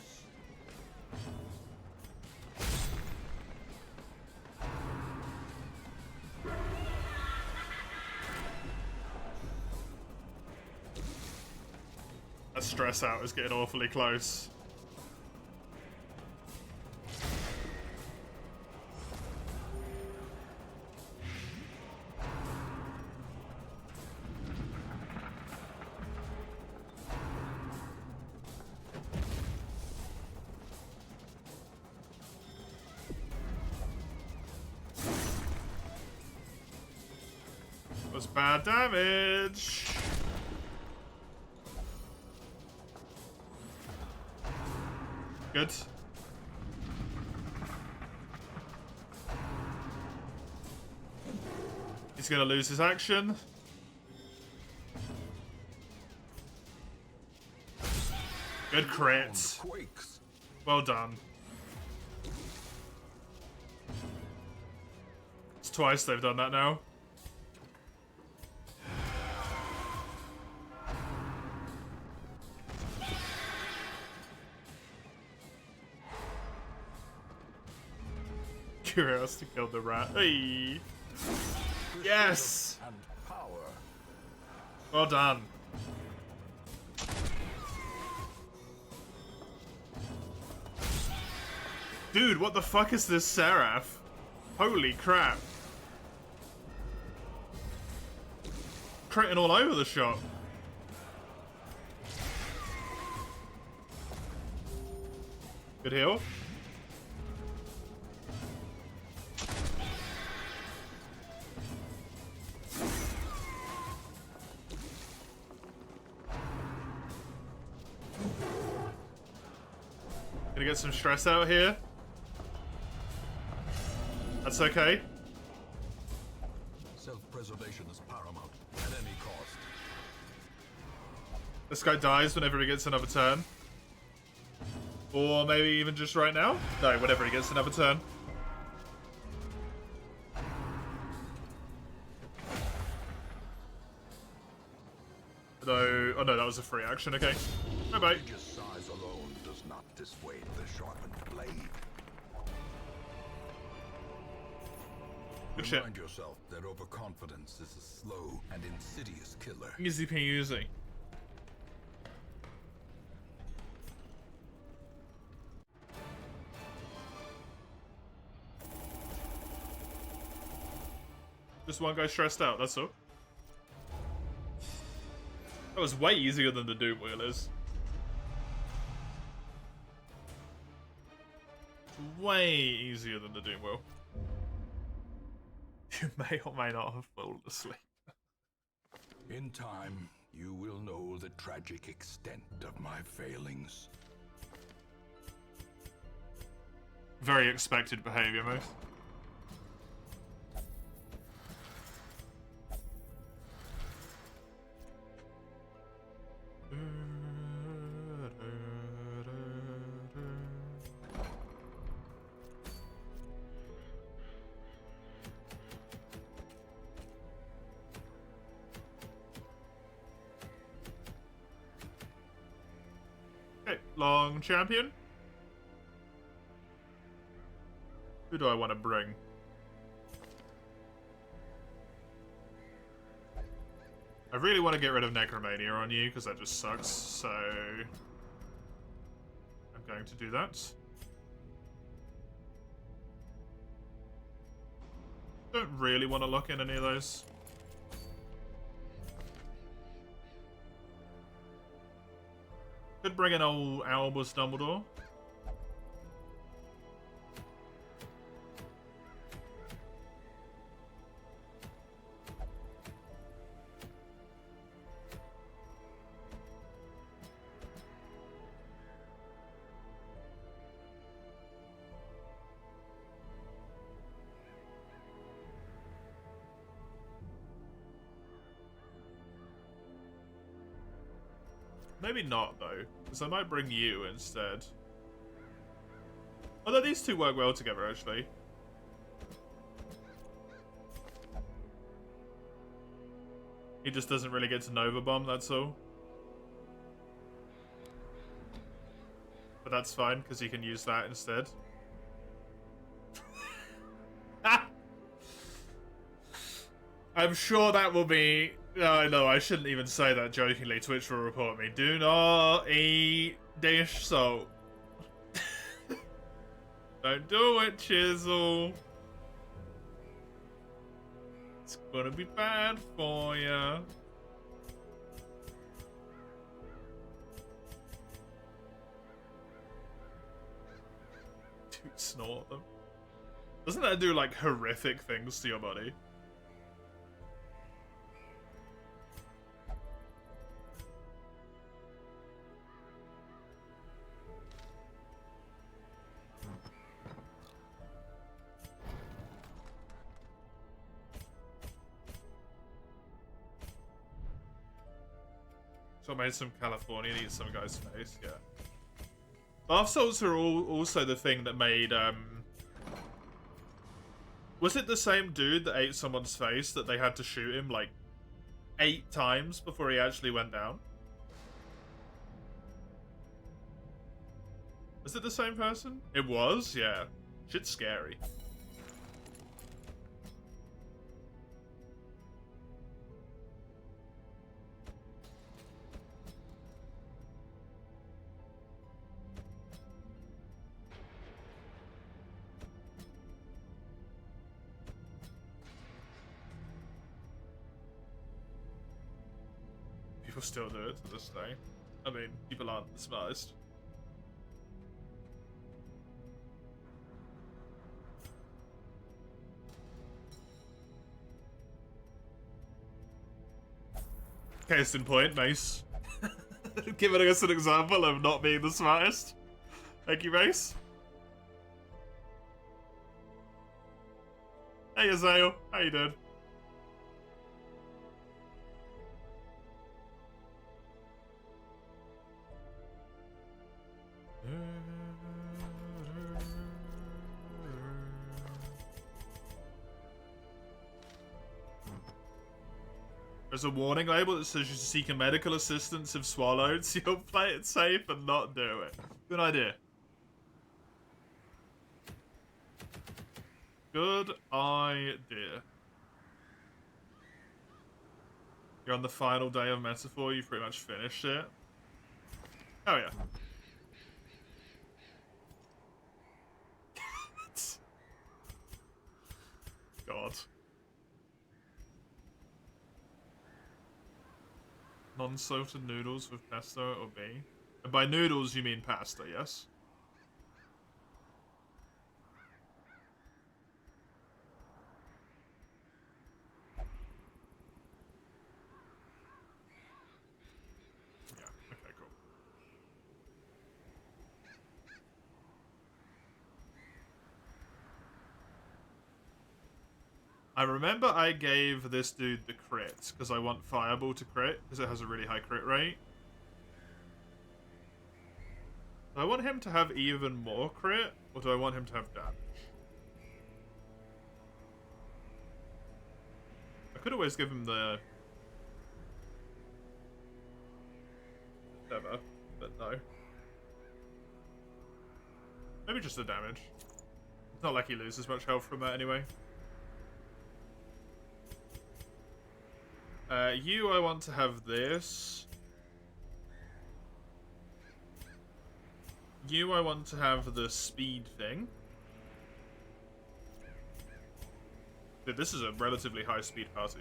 Speaker 1: That stress out is getting awfully close. Was bad damage. Good. He's gonna lose his action. Good crit.
Speaker 2: Quakes.
Speaker 1: Well done. It's twice they've done that now. Curiosity killed the rat. Hey. Yes!
Speaker 2: And power.
Speaker 1: Well done. Dude, what the fuck is this Seraph? Holy crap. Critting all over the shop. Good heal. Gonna get some stress out here. That's okay.
Speaker 2: Self-preservation is paramount at any cost.
Speaker 1: This guy dies whenever he gets another turn. Or maybe even just right now? No, whenever he gets another turn. Though, oh no, that was a free action, okay. Bye-bye.
Speaker 2: Just size alone does not dissuade the sharpened blade.
Speaker 1: Good shit.
Speaker 2: Remind yourself that overconfidence is a slow and insidious killer.
Speaker 1: Easy peasy. Just one guy stressed out, that's all. That was way easier than the Doom Wheel is. Way easier than the Doom Wheel. You may or may not have fallen asleep.
Speaker 2: In time, you will know the tragic extent of my failings.
Speaker 1: Very expected behavior, Moose. Okay, long champion. Who do I want to bring? I really want to get rid of Necromania on you, because that just sucks, so... I'm going to do that. Don't really want to lock in any of those. Could bring in old Albus Dumbledore. Maybe not, though, because I might bring you instead. Although these two work well together, actually. He just doesn't really get to Nova Bomb, that's all. But that's fine, because he can use that instead. I'm sure that will be... No, I shouldn't even say that jokingly. Twitch will report me. Do not eat dish salt. Don't do it, Chisel. It's gonna be bad for you. Dude, snort them. Doesn't that do, like, horrific things to your body? So I made some California and eat some guy's face, yeah. Bath salts are also the thing that made, was it the same dude that ate someone's face that they had to shoot him, like, 8 times before he actually went down? Was it the same person? It was? Yeah. Shit's scary. People still do it to this day. I mean, people aren't the smartest. Case in point, Mace. Giving us an example of not being the smartest. Thank you, Mace. Hey, Azael. How you doing? There's a warning label that says you should seek a medical assistance if swallowed, so you'll play it safe and not do it. Good idea. Good idea. You're on the final day of Metaphor, you pretty much finished it. Oh yeah. God. Non-salted noodles with pesto or B? And by noodles you mean pasta, yes? Yeah, okay, cool. I remember I gave this dude the crit, because I want Fireball to crit, because it has a really high crit rate. Do I want him to have even more crit, or do I want him to have damage? I could always give him the... whatever, but no. Maybe just the damage. It's not like he loses much health from that anyway. You, I want to have this. You, I want to have the speed thing. Dude, this is a relatively high speed party.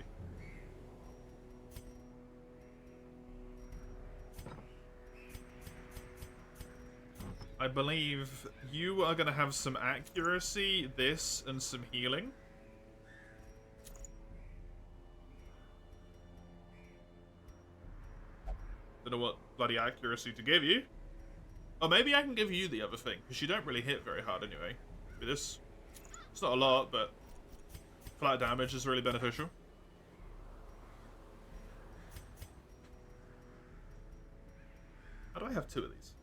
Speaker 1: I believe you are going to have some accuracy, this, and some healing. Don't know what bloody accuracy to give you. Or maybe I can give you the other thing, because you don't really hit very hard anyway. With this, it's not a lot, but flat damage is really beneficial. How do I have 2 of these?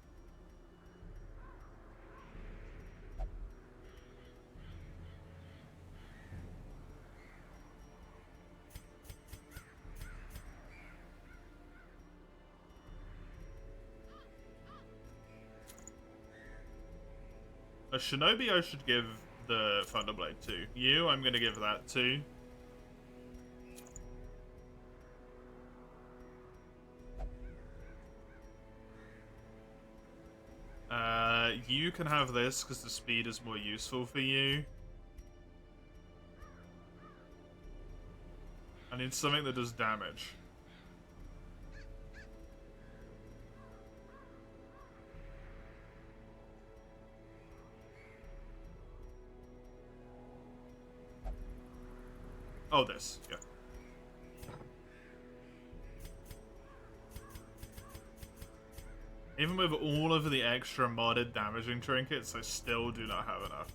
Speaker 1: A Shinobi I should give the Thunderblade to. You, I'm gonna give that to. You can have this because the speed is more useful for you. I need something that does damage. Oh, this. Yeah. Even with all of the extra modded damaging trinkets, I still do not have enough.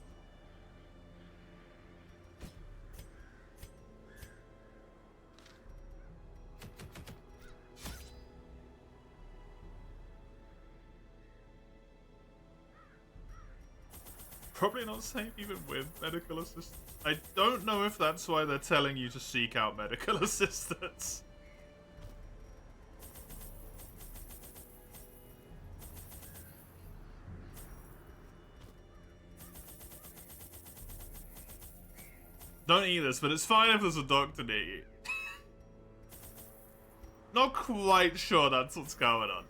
Speaker 1: Probably not safe even with medical assistance. I don't know if that's why they're telling you to seek out medical assistance. Don't eat this, but it's fine if there's a doctor near you. Not quite sure that's what's going on.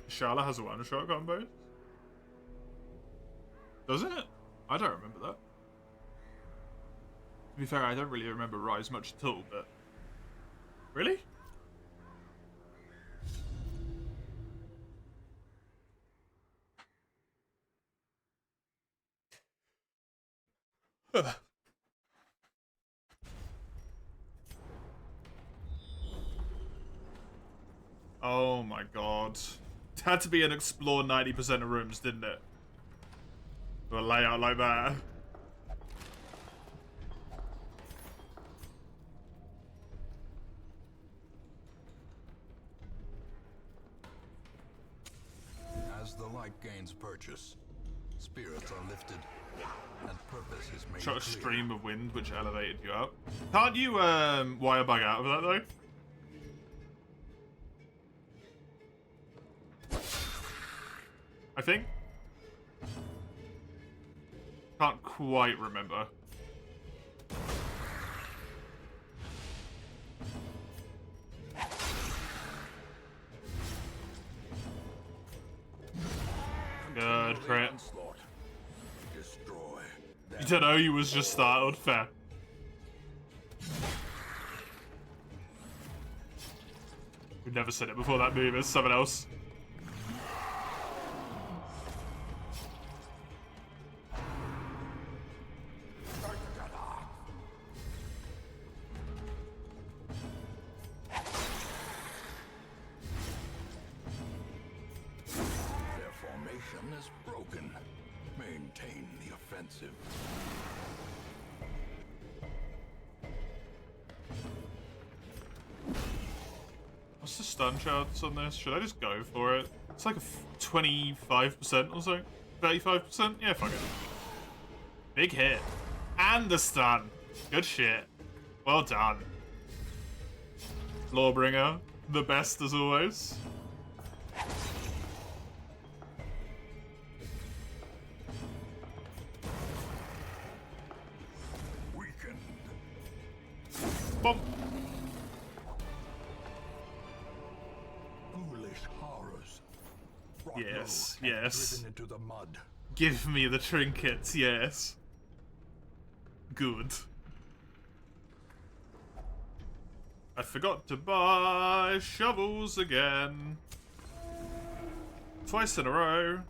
Speaker 1: Shala has a one-shot combo? Does it? I don't remember that. To be fair, I don't really remember Rise much at all, but... Really? Oh my god. It had to be an explore 90% of rooms, didn't it? For a layout like that.
Speaker 2: As the light gains purchase, spirits are lifted, and purpose is made
Speaker 1: Shot a
Speaker 2: clear.
Speaker 1: stream of wind which elevated you up. Can't you wire bug out of that though? I think. Can't quite remember. Good crit.
Speaker 2: Onslaught. Destroy.
Speaker 1: You don't know you was just startled. Fair. We've never said it before that move. It's someone else.
Speaker 2: Their formation is broken. Maintain the offensive.
Speaker 1: What's the stun chance on this? Should I just go for it? It's like a 25% or so. 35%? Yeah, fuck it. Big hit. And the stun. Good shit. Well done. Lawbringer. The best as always.
Speaker 2: Weakened.
Speaker 1: Bump.
Speaker 2: Foolish horrors. Brought
Speaker 1: Yes,
Speaker 2: low and
Speaker 1: yes.
Speaker 2: Driven into the mud.
Speaker 1: Give me the trinkets, yes. Good. I forgot to buy shovels again. Twice in a row.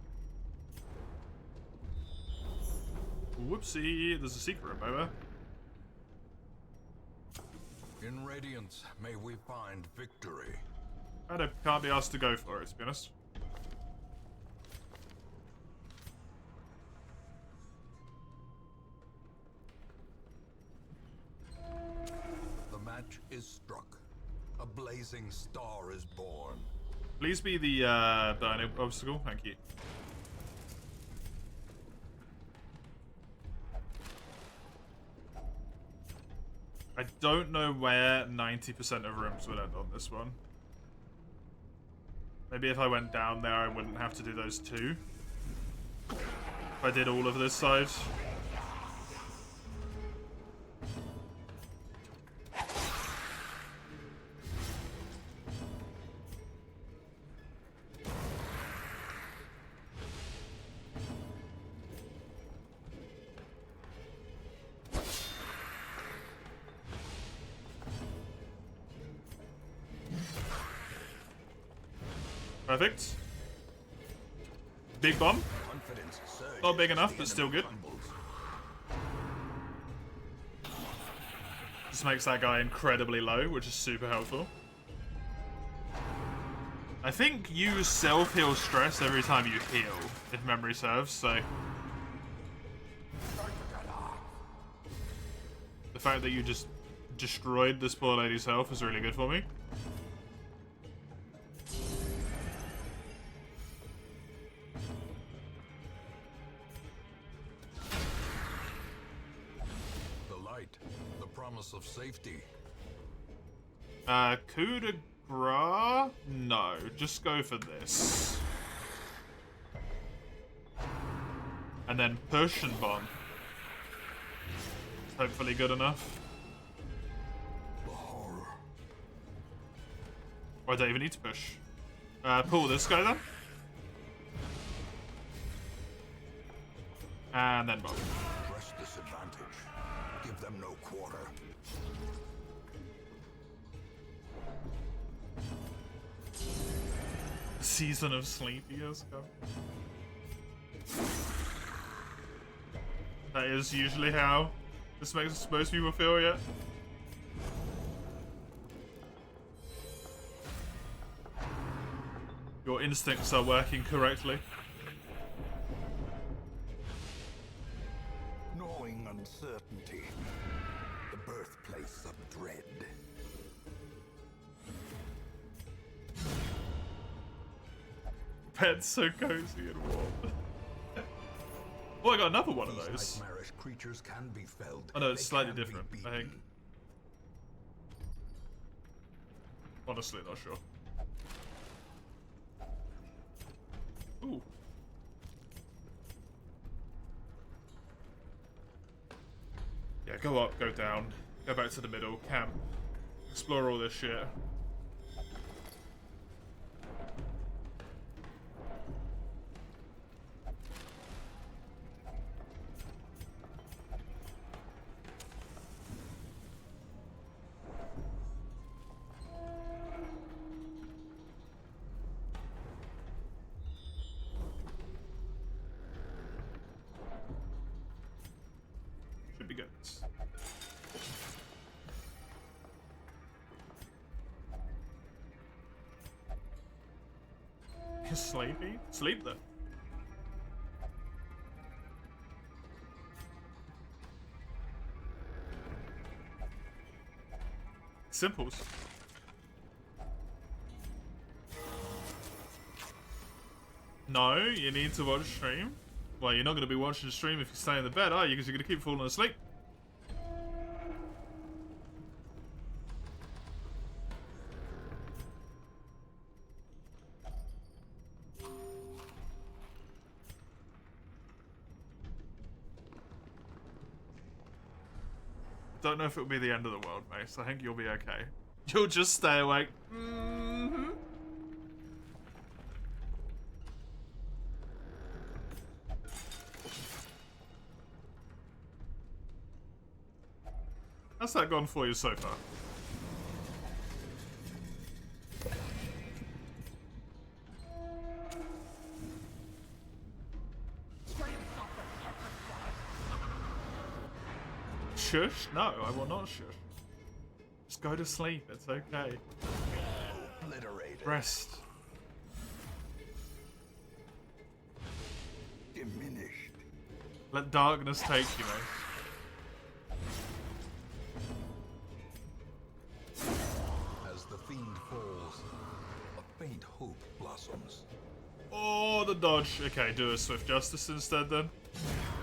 Speaker 1: Whoopsie, there's a secret room over.
Speaker 2: In Radiance, may we find victory.
Speaker 1: I can't be asked to go for it, to be honest.
Speaker 2: The match is blazing star is born.
Speaker 1: Please be the burning obstacle. Thank you. I don't know where 90% of rooms would end on this one. Maybe if I went down there, I wouldn't have to do those two. If I did all of this side. Perfect. Big bomb. Not big enough, but still good. Just makes that guy incredibly low, which is super helpful. I think you self-heal stress every time you heal, if memory serves, so... The fact that you just destroyed this poor lady's health is really good for me.
Speaker 2: Of safety.
Speaker 1: Coup de grace? No, just go for this. And then push and bomb. Hopefully good enough.
Speaker 2: The horror.
Speaker 1: Or I don't even need to push. Pull this guy then. And then bomb.
Speaker 2: Press disadvantage. Give them no quarter.
Speaker 1: Season of sleep years ago. That is usually how this makes most people feel, yeah. Your instincts are working correctly.
Speaker 2: Gnawing uncertainty. The birthplace of dread.
Speaker 1: Bed's so cozy and warm. Oh, I got another one of those.
Speaker 2: Nightmarish creatures can be felled.
Speaker 1: Oh no, it's slightly different, I think. Honestly, not sure. Ooh. Yeah, go up, go down, go back to the middle, camp, explore all this shit. Should be good. You're sleepy? Sleep then. Simples. No, you need to watch stream. Well, you're not going to be watching the stream if you stay in the bed, are you? Because you're going to keep falling asleep. Don't know if it'll be the end of the world, mate. So I think you'll be okay. You'll just stay awake. Mm-hmm. How's that gone for you so far? Shush? No, I will not shush. Just go to sleep, it's okay.
Speaker 2: Obliterated.
Speaker 1: Rest.
Speaker 2: Diminished.
Speaker 1: Let darkness take you, mate.
Speaker 2: As the fiend
Speaker 1: the dodge. Okay, do a Swift Justice instead then.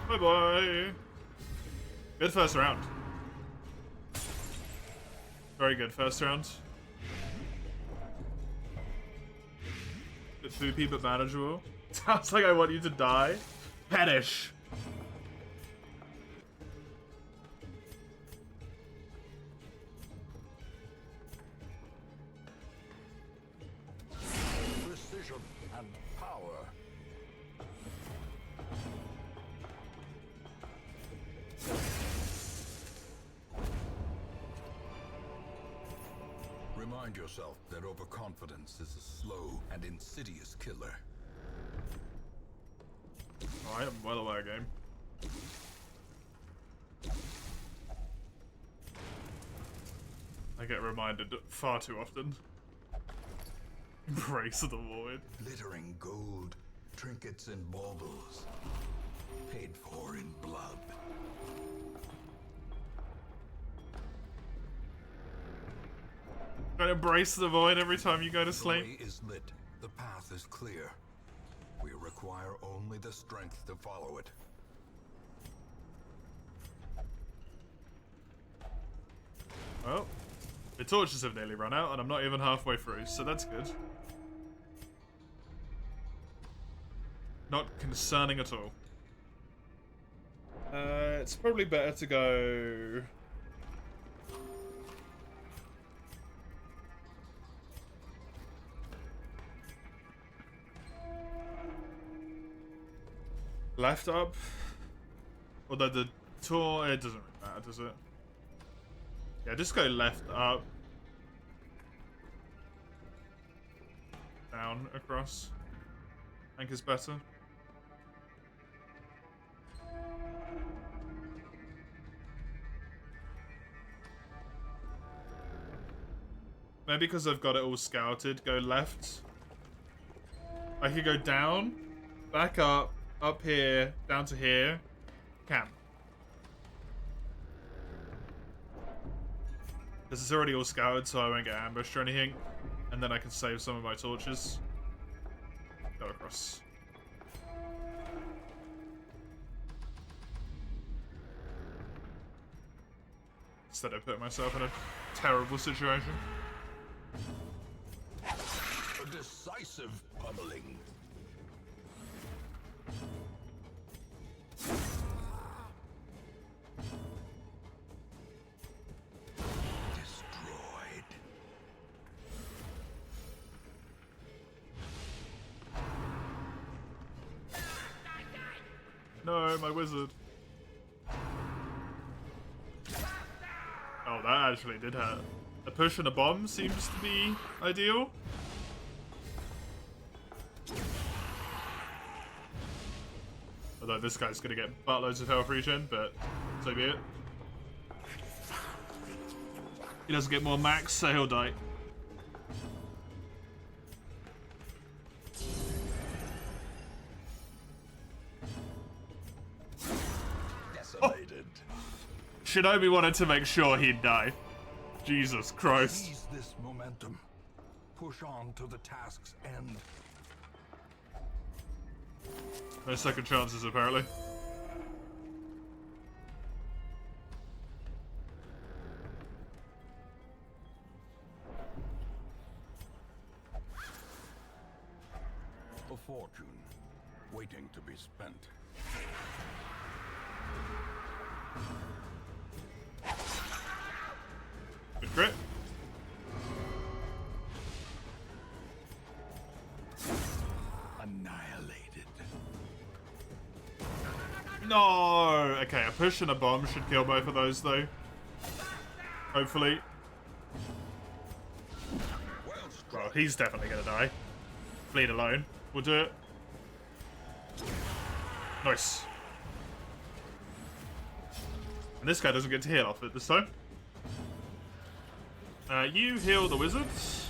Speaker 1: Bye bye. Good first round. Very good first round. Bit poopy but manageable. Sounds like I want you to die. Perish.
Speaker 2: Precision and power. Remind yourself that overconfidence is a slow and insidious killer.
Speaker 1: Oh, I am well aware, game. I get reminded far too often. Embrace of the void.
Speaker 2: Glittering gold, trinkets and baubles, paid for in blood.
Speaker 1: Gotta embrace the void every time you go to
Speaker 2: The
Speaker 1: sleep.
Speaker 2: way is lit. The path is clear. We require only the strength to follow it.
Speaker 1: Well, the torches have nearly run out, and I'm not even halfway through, so that's good. Not concerning at all. It's probably better to go... left up. Although the tour, it doesn't really matter, does it? Yeah, just go left up. Down, across. I think is better. Maybe because I've got it all scouted, go left. I could go down, back up here, down to here, camp. Because it's already all scouted, so I won't get ambushed or anything. And then I can save some of my torches. Go across. Instead of putting myself in a terrible situation.
Speaker 2: A decisive pummeling. Destroyed.
Speaker 1: No, my wizard. Oh, that actually did hurt. A push and a bomb seems to be ideal. Although this guy's gonna get buttloads of health regen, but so be it. He doesn't get more max, so he'll die.
Speaker 2: Desolated.
Speaker 1: Shinobi wanted to make sure he'd die. Jesus Christ.
Speaker 2: Seize this momentum. Push on to the task's end.
Speaker 1: No second chances, apparently.
Speaker 2: A fortune waiting to be spent.
Speaker 1: Good crit.
Speaker 2: Annihilated.
Speaker 1: No! Okay, a push and a bomb should kill both of those, though. Hopefully. Well, he's definitely gonna die. Bleed alone. We'll do it. Nice. And this guy doesn't get to heal off it this time. You heal the wizards.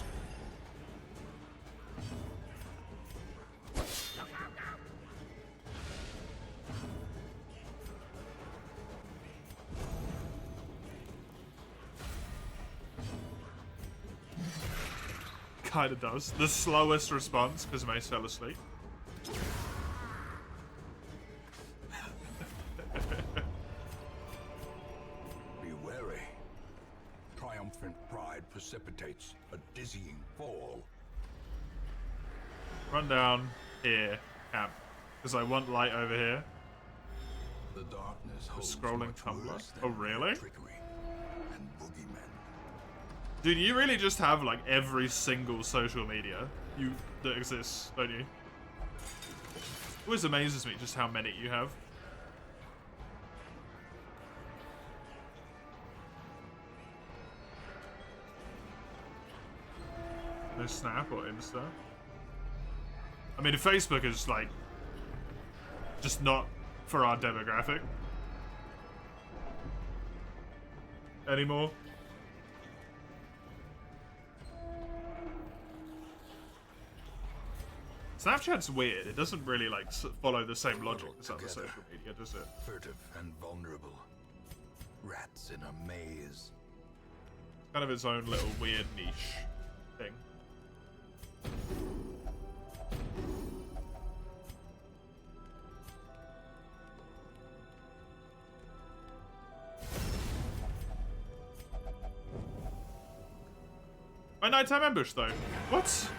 Speaker 1: Kinda does. The slowest response, because Mace fell asleep.
Speaker 2: infant pride precipitates a dizzying fall.
Speaker 1: Run down here, camp. Because I want light over here.
Speaker 2: The darkness holds
Speaker 1: Scrolling
Speaker 2: much
Speaker 1: Tumblr.
Speaker 2: worse than
Speaker 1: Oh, really?
Speaker 2: trickery and boogeymen.
Speaker 1: Dude, you really just have like every single social media that exists, don't you? It always amazes me just how many you have. No Snap or Insta. I mean, Facebook is like just not for our demographic anymore. Snapchat's weird. It doesn't really like follow the same logic as other social media, does it?
Speaker 2: Furtive and vulnerable. Rats in a maze.
Speaker 1: Kind of its own little weird niche thing. My nighttime ambush, though. What?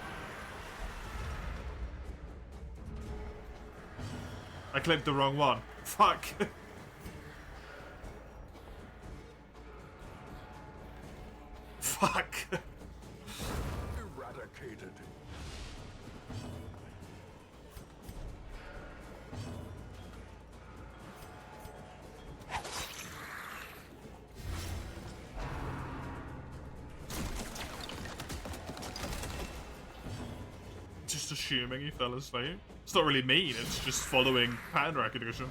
Speaker 1: I clicked the wrong one. Fuck. Fuck.
Speaker 2: Eradicated.
Speaker 1: Just assuming he fell asleep. It's not really mean, it's just following pattern recognition.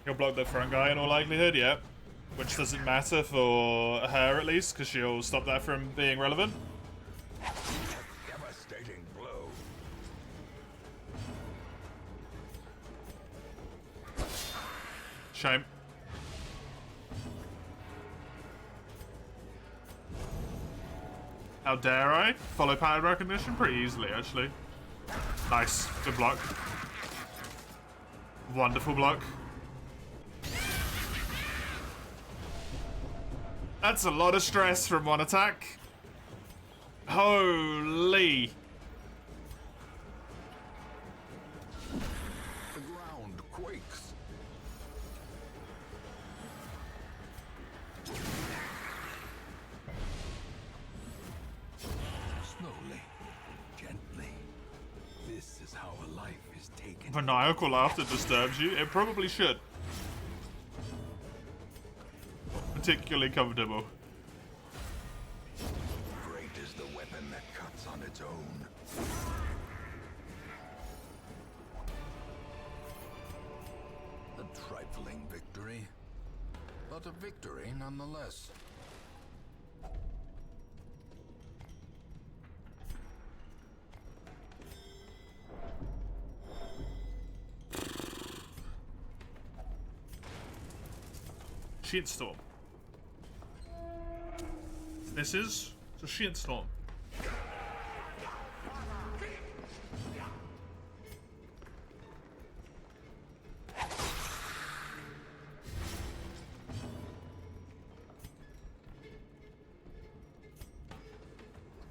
Speaker 1: He'll block the front guy in all likelihood, yeah. Which doesn't matter for her at least, because she'll stop that from being relevant.
Speaker 2: Devastating blow.
Speaker 1: Shame. How dare I? Follow pattern recognition pretty easily, actually. Nice. Good block. Wonderful block. That's a lot of stress from one attack. Holy.
Speaker 2: The ground quakes. Slowly, gently. This is how a life is taken.
Speaker 1: Maniacal laughter disturbs you? It probably should. Particularly comfortable.
Speaker 2: Great is the weapon that cuts on its own. A trifling victory, but a victory nonetheless.
Speaker 1: Shitstorm. This is a shitstorm.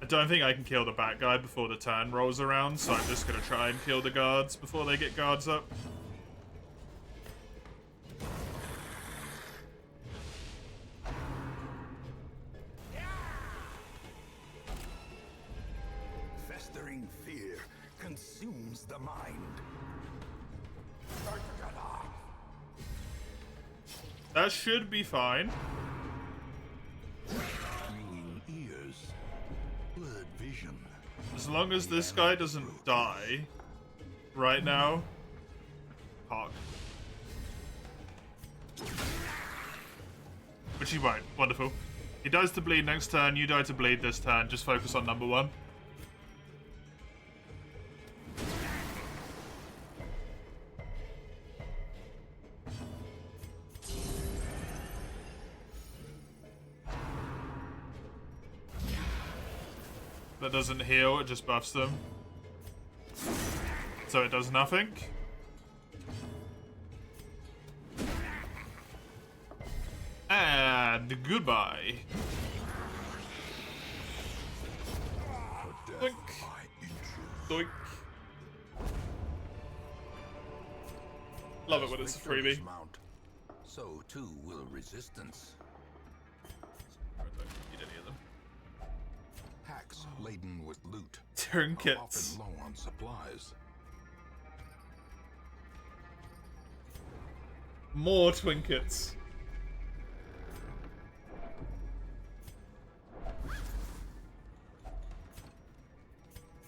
Speaker 1: I don't think I can kill the bat guy before the turn rolls around, so I'm just gonna try and kill the guards before they get guards up.
Speaker 2: Festering fear consumes the mind.
Speaker 1: That should be fine.
Speaker 2: Ringing ears, blurred vision.
Speaker 1: As long as this guy doesn't die right now. Hog. Which he won't. Wonderful. He dies to bleed next turn, you die to bleed this turn. Just focus on number one. that doesn't heal, it just buffs them. So it does nothing. And goodbye. Doink. Doink. Love it when it's a freebie.
Speaker 2: Mount, so too will resistance.
Speaker 1: I don't need any of them.
Speaker 2: Packs laden with loot are
Speaker 1: Trinkets.
Speaker 2: often low on supplies.
Speaker 1: More twinkets.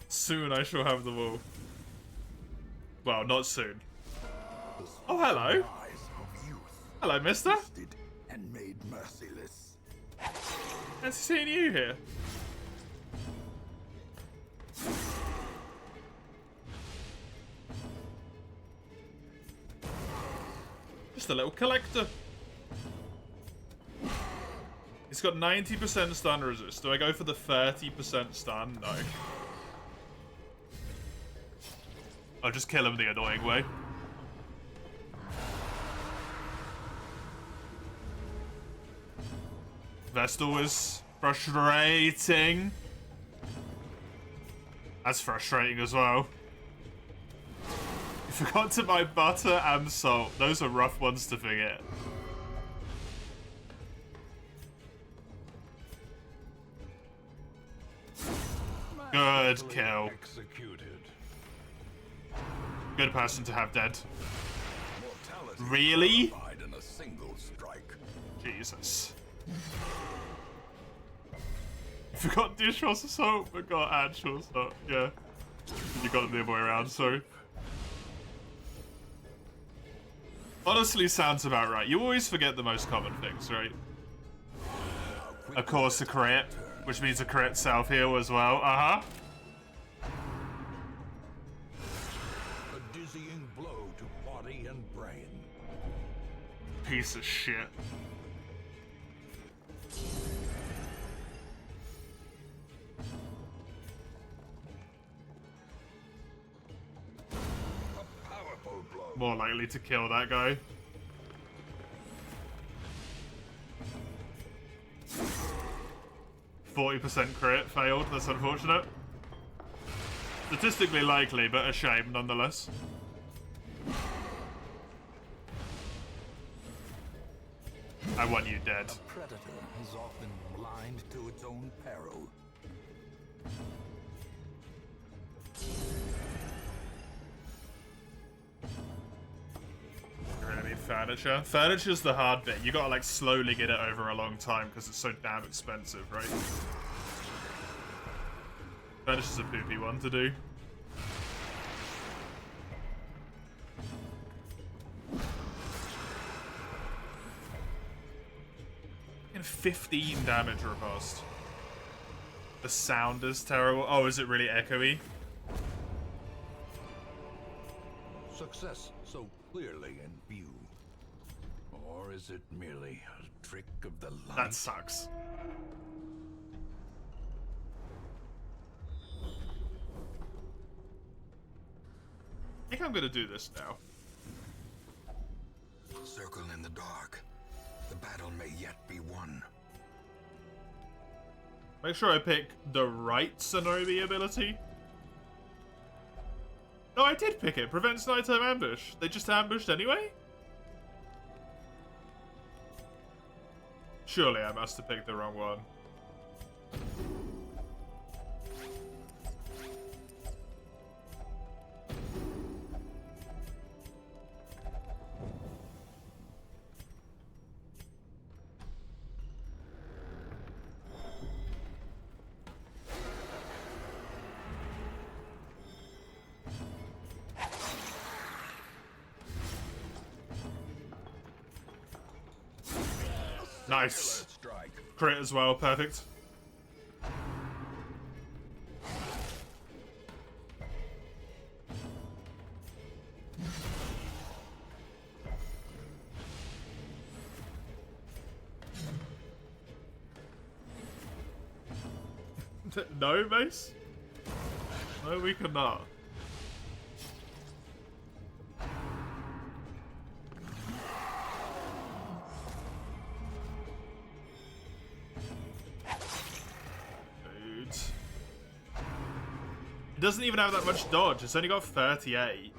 Speaker 1: Soon I shall have them all. Well, not soon. Oh, hello.
Speaker 2: Eyes of youth,
Speaker 1: Hello, mister.
Speaker 2: twisted and made merciless.
Speaker 1: Nice seeing you here. Just a little collector. He's got 90% stun resist. Do I go for the 30% stun? No. I'll just kill him the annoying way. Vestal is frustrating. That's frustrating as well. You forgot to buy butter and salt. Those are rough ones to forget. Good kill.
Speaker 2: Executed.
Speaker 1: Good person to have dead.
Speaker 2: Mortality
Speaker 1: Really?
Speaker 2: qualified in a single strike.
Speaker 1: Jesus. You forgot dishwasher salt, but got actual salt. Yeah. You got it the other way around, sorry. Honestly, sounds about right. You always forget the most common things, right? Of course, a crit, which means a crit self-heal as well. Uh-huh.
Speaker 2: A dizzying blow to body and brain.
Speaker 1: Piece of shit.
Speaker 2: A powerful blow.
Speaker 1: More likely to kill that guy. %40 crit failed. That's unfortunate. Statistically likely, but a shame nonetheless. I want you dead.
Speaker 2: A predator is often blind to its own peril.
Speaker 1: You're gonna need furniture. Furniture's the hard bit. You gotta like slowly get it over a long time because it's so damn expensive, right? Furniture's a poopy one to do. And 15 damage riposte. The sound is terrible. Oh, is it really echoey?
Speaker 2: Success so clearly in view. Or is it merely a trick of the light?
Speaker 1: That sucks. I think I'm gonna do this now.
Speaker 2: Circle in the dark. The battle may yet be won.
Speaker 1: Make sure I pick the right Sonobi ability. No, I did pick it. Prevents nighttime ambush. They just ambushed anyway? Surely I must have picked the wrong one. Nice.
Speaker 2: Strike.
Speaker 1: Crit as well. Perfect. No, Mace? No, we cannot. Dude. It doesn't even have that much dodge. It's only got 38.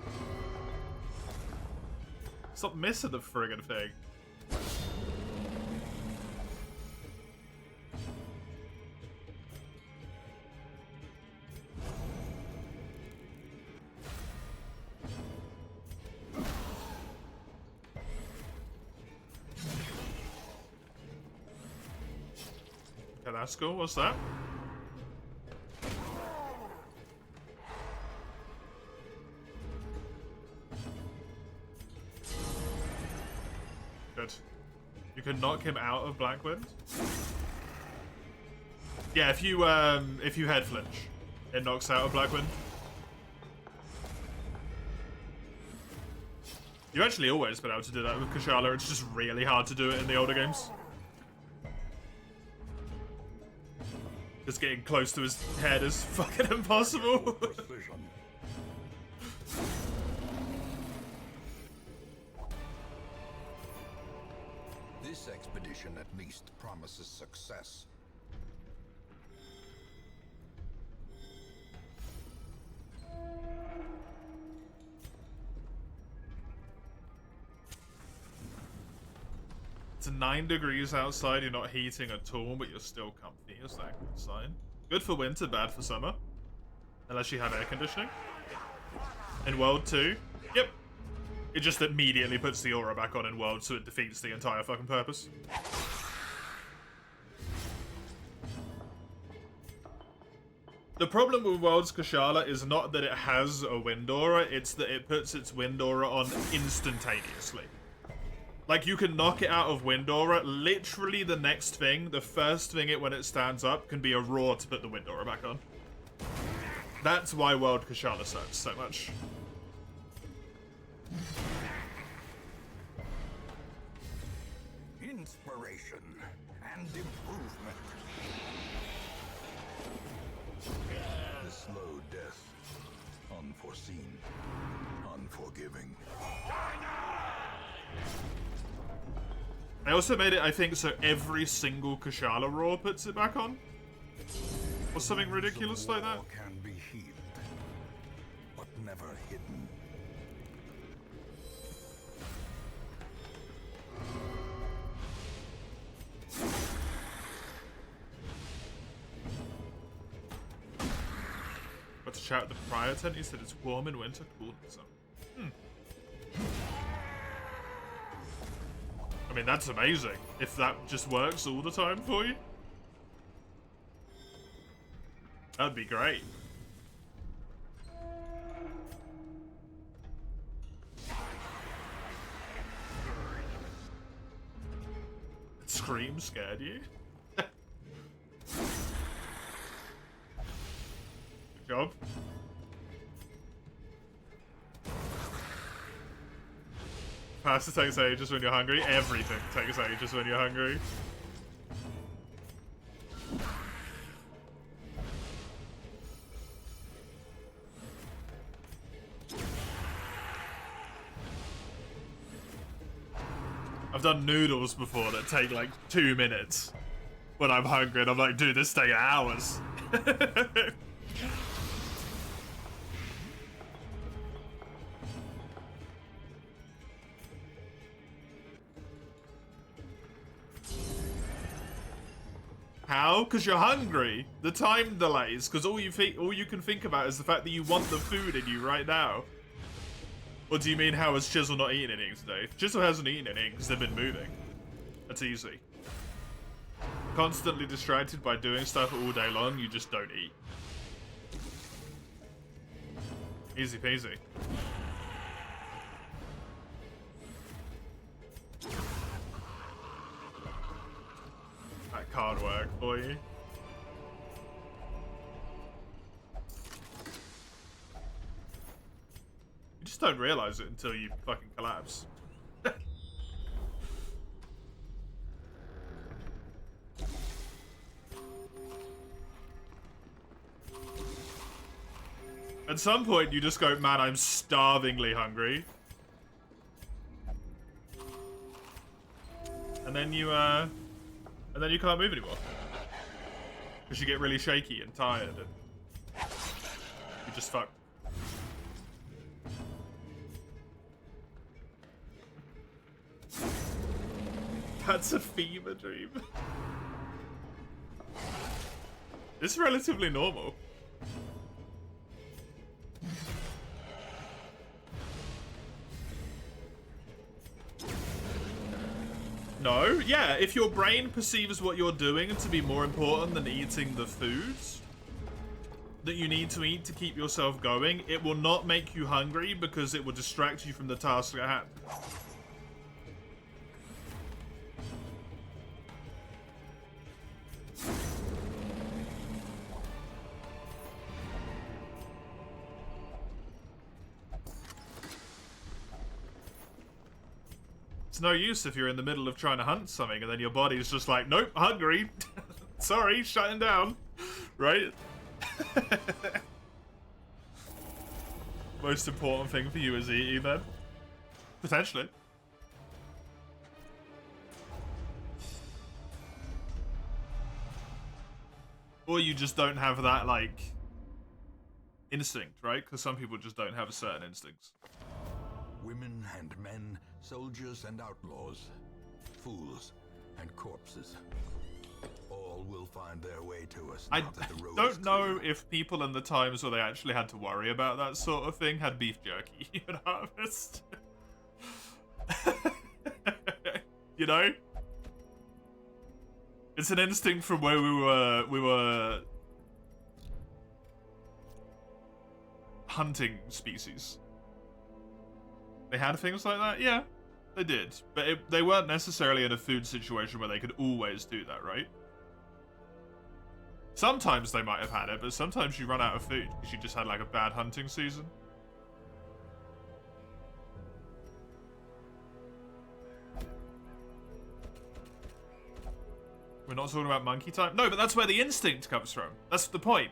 Speaker 1: Stop missing the friggin' thing. Okay, that's cool. What's that? Good. You can knock him out of Blackwind. Yeah, if you head flinch, it knocks out of Blackwind. You've actually always been able to do that with Kushala. It's just really hard to do it in the older games. Just getting close to his head is fucking impossible.
Speaker 2: This expedition at least promises success.
Speaker 1: It's 9 degrees outside, you're not heating at all, but you're still comfy. Is that a good sign? Good for winter, bad for summer. Unless you have air conditioning. In World 2, yep. It just immediately puts the aura back on in World, so it defeats the entire fucking purpose. The problem with World's Kushala is not that it has a wind aura, it's that it puts its wind aura on instantaneously. Like, you can knock it out of wind aura, literally the next thing, the first thing when it stands up, can be a roar to put the wind aura back on. That's why World Kushala sucks so much.
Speaker 2: Inspiration and improvement. The slow death. Unforeseen. Unforgiving.
Speaker 1: I also made it, I think, so every single Kushala roar puts it back on. Or something ridiculous like that.
Speaker 2: Can be healed, but never hidden.
Speaker 1: But to shout at the prior tent, he said it's warm in winter, cool in summer. I mean, that's amazing. If that just works all the time for you. That'd be great. Scream scared you? Good job. Pasta takes ages when you're hungry. Everything takes ages when you're hungry. I've done noodles before that take like 2 minutes when I'm hungry, and I'm like, dude, this take hours. How? Because you're hungry. The time delays. Because all you can think about is the fact that you want the food in you right now. Or do you mean how has Chisel not eaten anything today? Chisel hasn't eaten anything because they've been moving. That's easy. Constantly distracted by doing stuff all day long, you just don't eat. Easy peasy. That card work for you. You just don't realize it until you fucking collapse. At some point, you just go, man, I'm starvingly hungry. And then you can't move anymore. Because you get really shaky and tired and you just fucked. That's a fever dream. It's relatively normal. No, yeah, if your brain perceives what you're doing to be more important than eating the foods that you need to eat to keep yourself going, it will not make you hungry because it will distract you from the task at hand. It's no use if you're in the middle of trying to hunt something and then your body's just like, nope, hungry. Sorry, shutting down. Right? Most important thing for you is eating then? Potentially. Or you just don't have that, like, instinct, right? Because some people just don't have a certain instincts.
Speaker 2: Women and men, soldiers and outlaws, fools and corpses. All will find their way to us.
Speaker 1: I
Speaker 2: now that the road
Speaker 1: don't
Speaker 2: is
Speaker 1: know
Speaker 2: clear.
Speaker 1: if people in the times where they actually had to worry about that sort of thing had beef jerky at harvest. You know? It's an instinct from where we were hunting species. They had things like that? Yeah, they did. But they weren't necessarily in a food situation where they could always do that, right? Sometimes they might have had it, but sometimes you run out of food because you just had like a bad hunting season. We're not talking about monkey time? No, but that's where the instinct comes from. That's the point.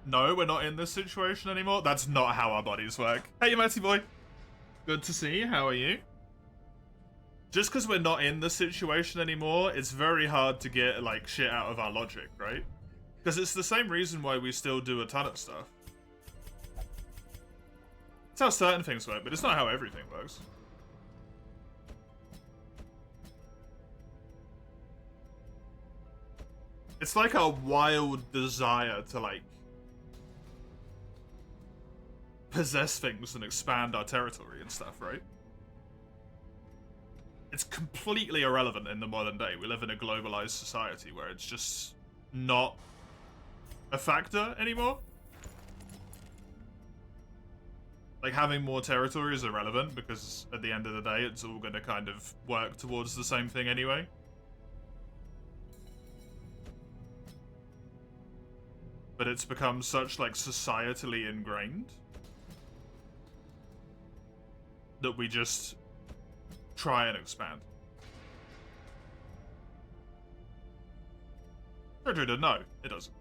Speaker 1: No, we're not in this situation anymore. That's not how our bodies work. Hey, Matty boy. Good to see you. How are you? Just because we're not in the situation anymore, it's very hard to get, like, shit out of our logic, right? Because it's the same reason why we still do a ton of stuff. It's how certain things work, but it's not how everything works. It's like a wild desire to, like, possess things and expand our territory and stuff, right? It's completely irrelevant in the modern day. We live in a globalized society where it's just not a factor anymore. Like, having more territory is irrelevant because at the end of the day, it's all going to kind of work towards the same thing anyway. But it's become such, like, societally ingrained that we just try and expand. Gertrude, no, it doesn't.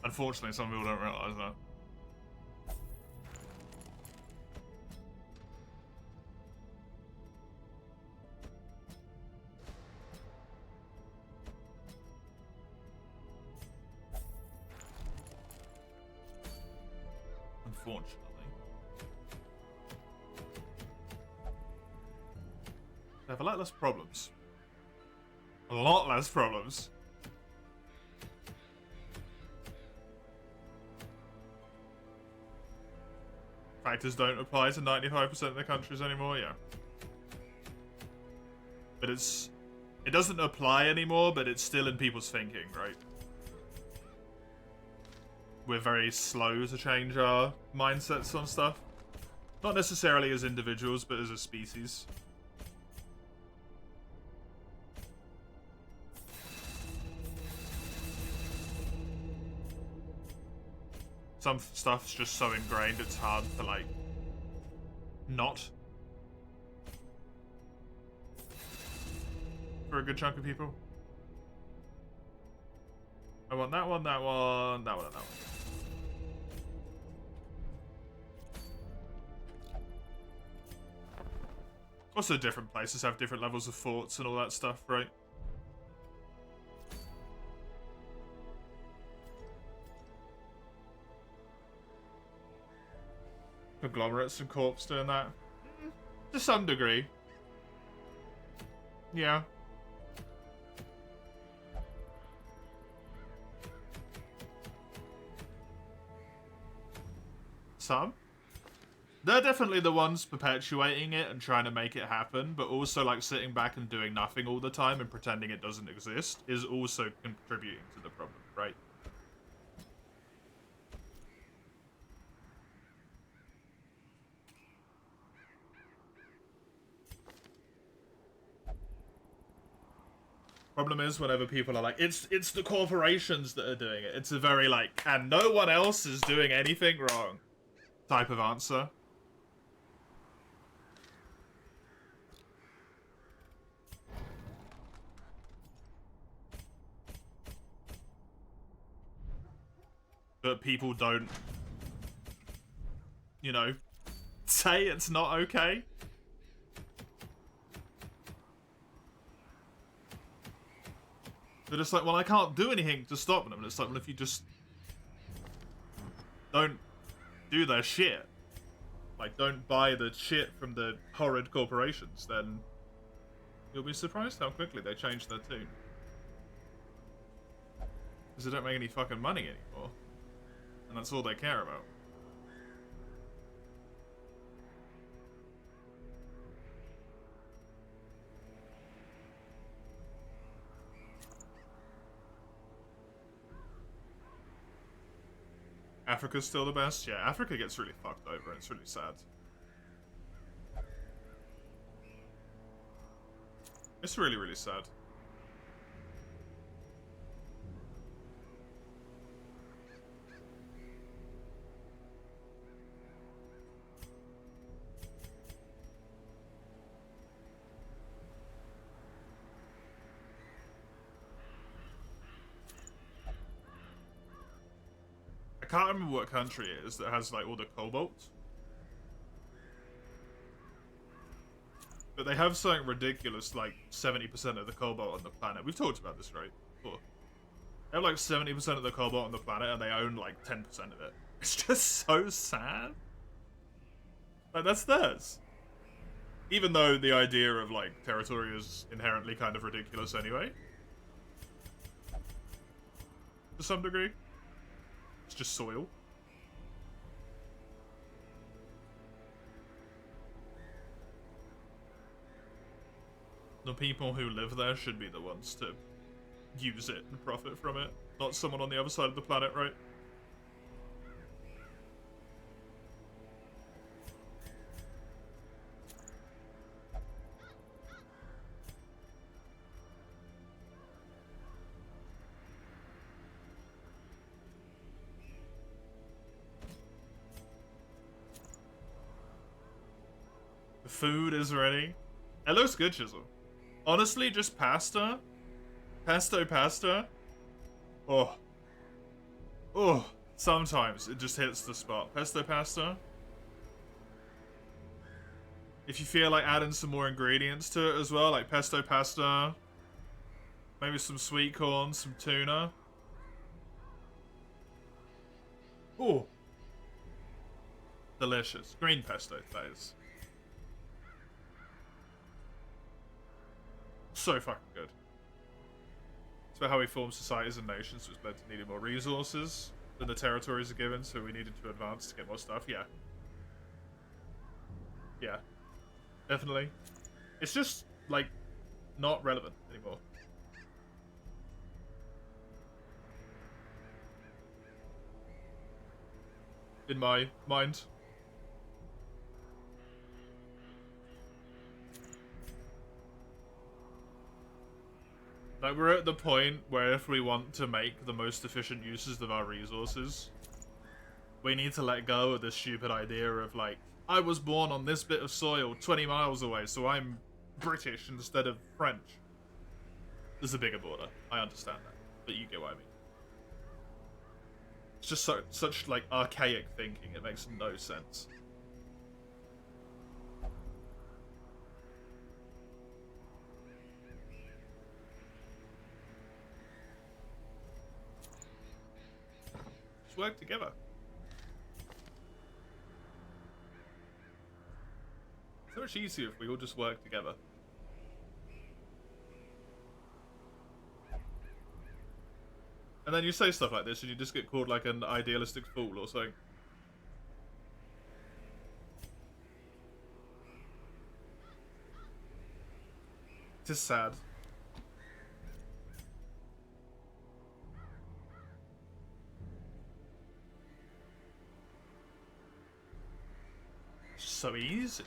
Speaker 1: Unfortunately, some people don't realize that. Unfortunately. They have a lot less problems. A lot less problems. Factors don't apply to 95% of the countries anymore, yeah. But it doesn't apply anymore, but it's still in people's thinking, right? We're very slow to change our mindsets on stuff. Not necessarily as individuals, but as a species. Some stuff's just so ingrained it's hard to, like, not. For a good chunk of people. I want that one, that one, that one, and that one. Also, different places have different levels of forts and all that stuff, right? Conglomerates and corps doing that? To some degree. Yeah. Some? They're definitely the ones perpetuating it and trying to make it happen, but also, like, sitting back and doing nothing all the time and pretending it doesn't exist is also contributing to the problem, right? Problem is, whenever people are like, it's the corporations that are doing it, it's a very, like, and no one else is doing anything wrong type of answer. But people don't, you know, say it's not okay. They're just like, well, I can't do anything to stop them. And it's like, well, if you just don't do their shit, like, don't buy the shit from the horrid corporations, then you'll be surprised how quickly they change their tune. Because they don't make any fucking money anymore. And that's all they care about. Africa's still the best? Yeah, Africa gets really fucked over and it's really sad. It's really, really sad. I can't remember what country it is that has, like, all the cobalt. But they have something ridiculous, like 70% of the cobalt on the planet. We've talked about this, right? Before. They have like 70% of the cobalt on the planet and they own like 10% of it. It's just so sad. Like, that's theirs. Even though the idea of, like, territory is inherently kind of ridiculous anyway. To some degree. It's just soil. The people who live there should be the ones to use it and profit from it, not someone on the other side of the planet, right? The food is ready. It looks good, Chisel. Honestly, just pasta. Pesto pasta. Oh. Oh. Sometimes it just hits the spot. Pesto pasta. If you feel like adding some more ingredients to it as well, like pesto pasta. Maybe some sweet corn, some tuna. Oh. Delicious. Green pesto, that is. So fucking good. It's about how we form societies and nations, which led to needing more resources than the territories are given, so we needed to advance to get more stuff. Yeah. Yeah. Definitely. It's just, like, not relevant anymore. In my mind. Like, we're at the point where if we want to make the most efficient uses of our resources, We need to let go of this stupid idea of like, I was born on this bit of soil 20 miles away, so I'm British instead of French. There's a bigger border. I understand that, but you get what I mean. It's just such like archaic thinking. It makes no sense. Just work together. So much easier if we all just work together. And then you say stuff like this and you just get called like an idealistic fool or something. It is sad. So easy.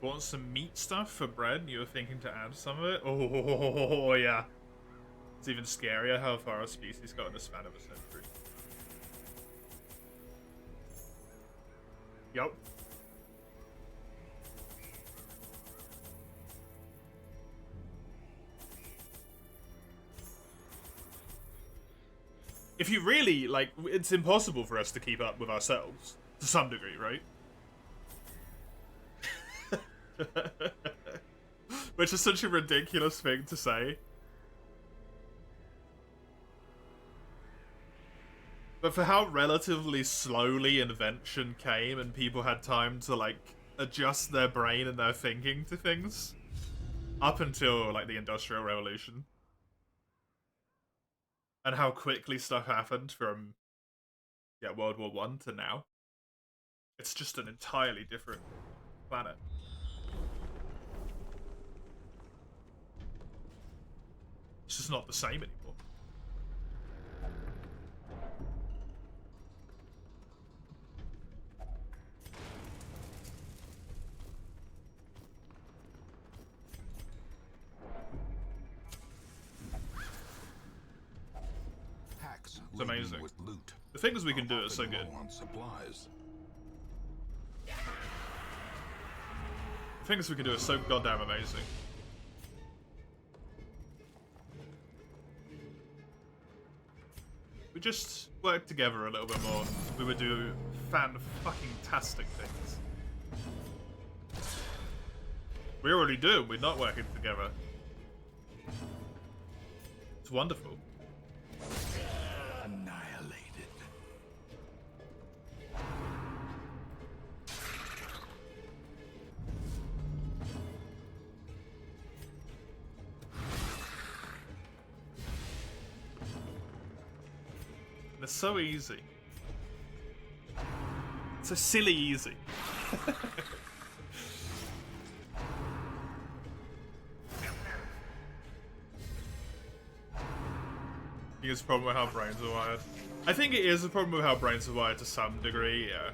Speaker 1: Want some meat stuff for bread? You were thinking to add some of it? Oh, yeah. It's even scarier how far our species got in the span of a century. Yup. If you really, like, it's impossible for us to keep up with ourselves. To some degree, right? Which is such a ridiculous thing to say. But for how relatively slowly invention came and people had time to, like, adjust their brain and their thinking to things, up until, like, the Industrial Revolution. And how quickly stuff happened from, yeah, World War I to now. It's just an entirely different planet. It's just not the same anymore. It's amazing.
Speaker 2: With loot.
Speaker 1: The things we can do are so good.
Speaker 2: On supplies.
Speaker 1: The things we can do are so goddamn amazing. We just work together a little bit more, we would do fan-fucking-tastic things. We already do, we're not working together. It's wonderful.
Speaker 2: Annihilated.
Speaker 1: It's so easy. It's so silly easy. I think it's a problem with how brains are wired. I think it is a problem with how brains are wired to some degree, yeah.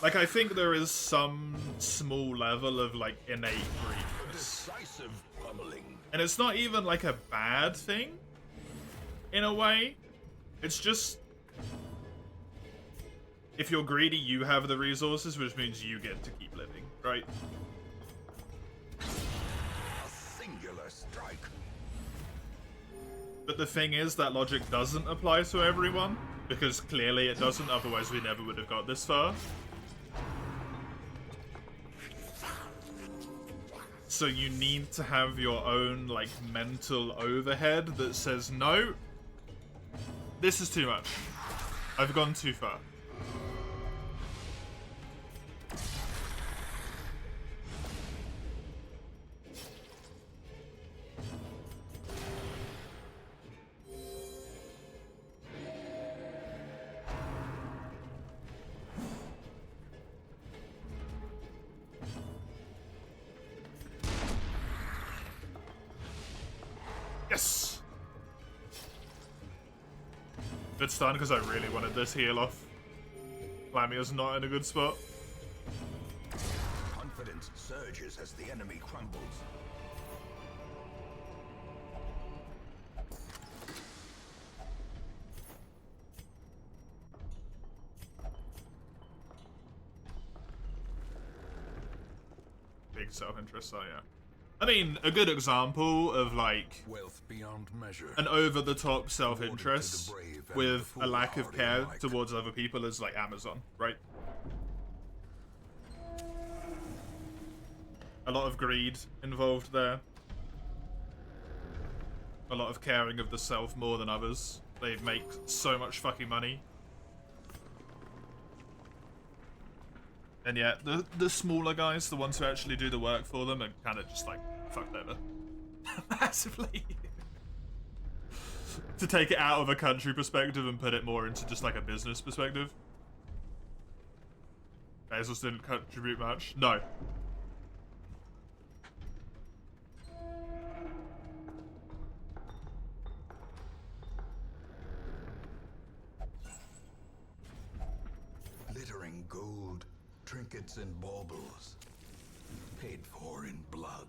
Speaker 1: Like, I think there is some small level of, like, innate greediness.
Speaker 2: Decisive pummeling.
Speaker 1: And it's not even, like, a bad thing, in a way. It's just, if you're greedy, you have the resources, which means you get to keep living, right?
Speaker 2: A singular strike.
Speaker 1: But the thing is, that logic doesn't apply to everyone, because clearly it doesn't, otherwise we never would have got this far. So you need to have your own, like, mental overhead that says, no, this is too much. I've gone too far. Bit stunned because I really wanted this heal off. Lamia's not in a good spot.
Speaker 2: Confidence surges as the enemy crumbles.
Speaker 1: Big self-interest, so yeah. I mean, a good example of like
Speaker 2: Wealth beyond measure.
Speaker 1: an over-the-top self-interest with a lack of care towards other people is like Amazon, right? A lot of greed involved there. A lot of caring of the self more than others. They make so much fucking money. And yet, the smaller guys, the ones who actually do the work for them, are kind of just like fucked over. Massively. To take it out of a country perspective and put it more into just like a business perspective. Bezos didn't contribute much. No.
Speaker 2: Glittering gold, trinkets and baubles, paid for in blood.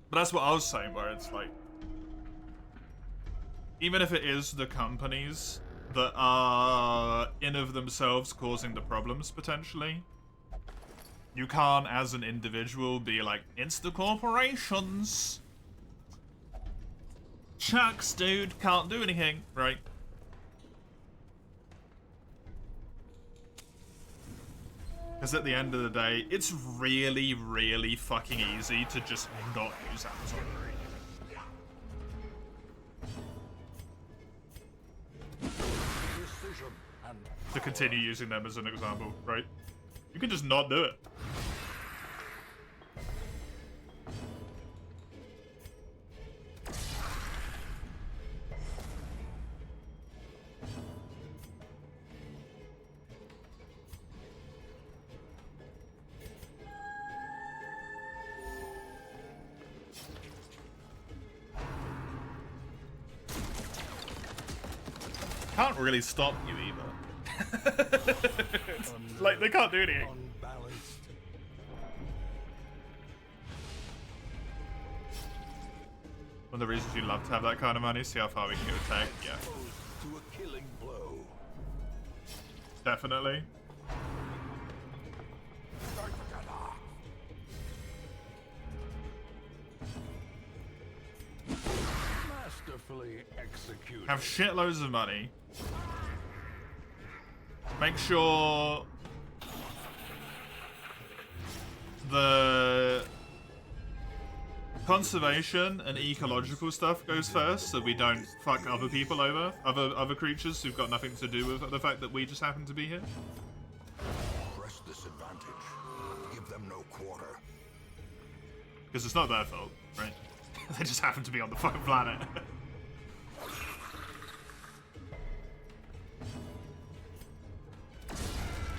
Speaker 1: But that's what I was saying, where it's like, even if it is the companies that are in of themselves causing the problems potentially, you can't as an individual be like, it's the corporations. Shucks, dude, can't do anything, right? Because at the end of the day, it's really, really fucking easy to just not use Amazon.
Speaker 2: Precision and
Speaker 1: To continue using them as an example, right? You can just not do it. Can't really stop you either. Like, they can't do anything.
Speaker 2: unbalanced.
Speaker 1: One of the reasons you love to have that kind of money, see how far we can go tech. Yeah,
Speaker 2: Exposed to a killing blow.
Speaker 1: definitely.
Speaker 2: Masterfully executed.
Speaker 1: Have shitloads of money. Make sure the conservation and ecological stuff goes first, so we don't fuck other people over, other creatures who've got nothing to do with the fact that we just happen to be here.
Speaker 2: Press this advantage. Give them no quarter.
Speaker 1: Because it's not their fault, right? They just happen to be on the fucking planet.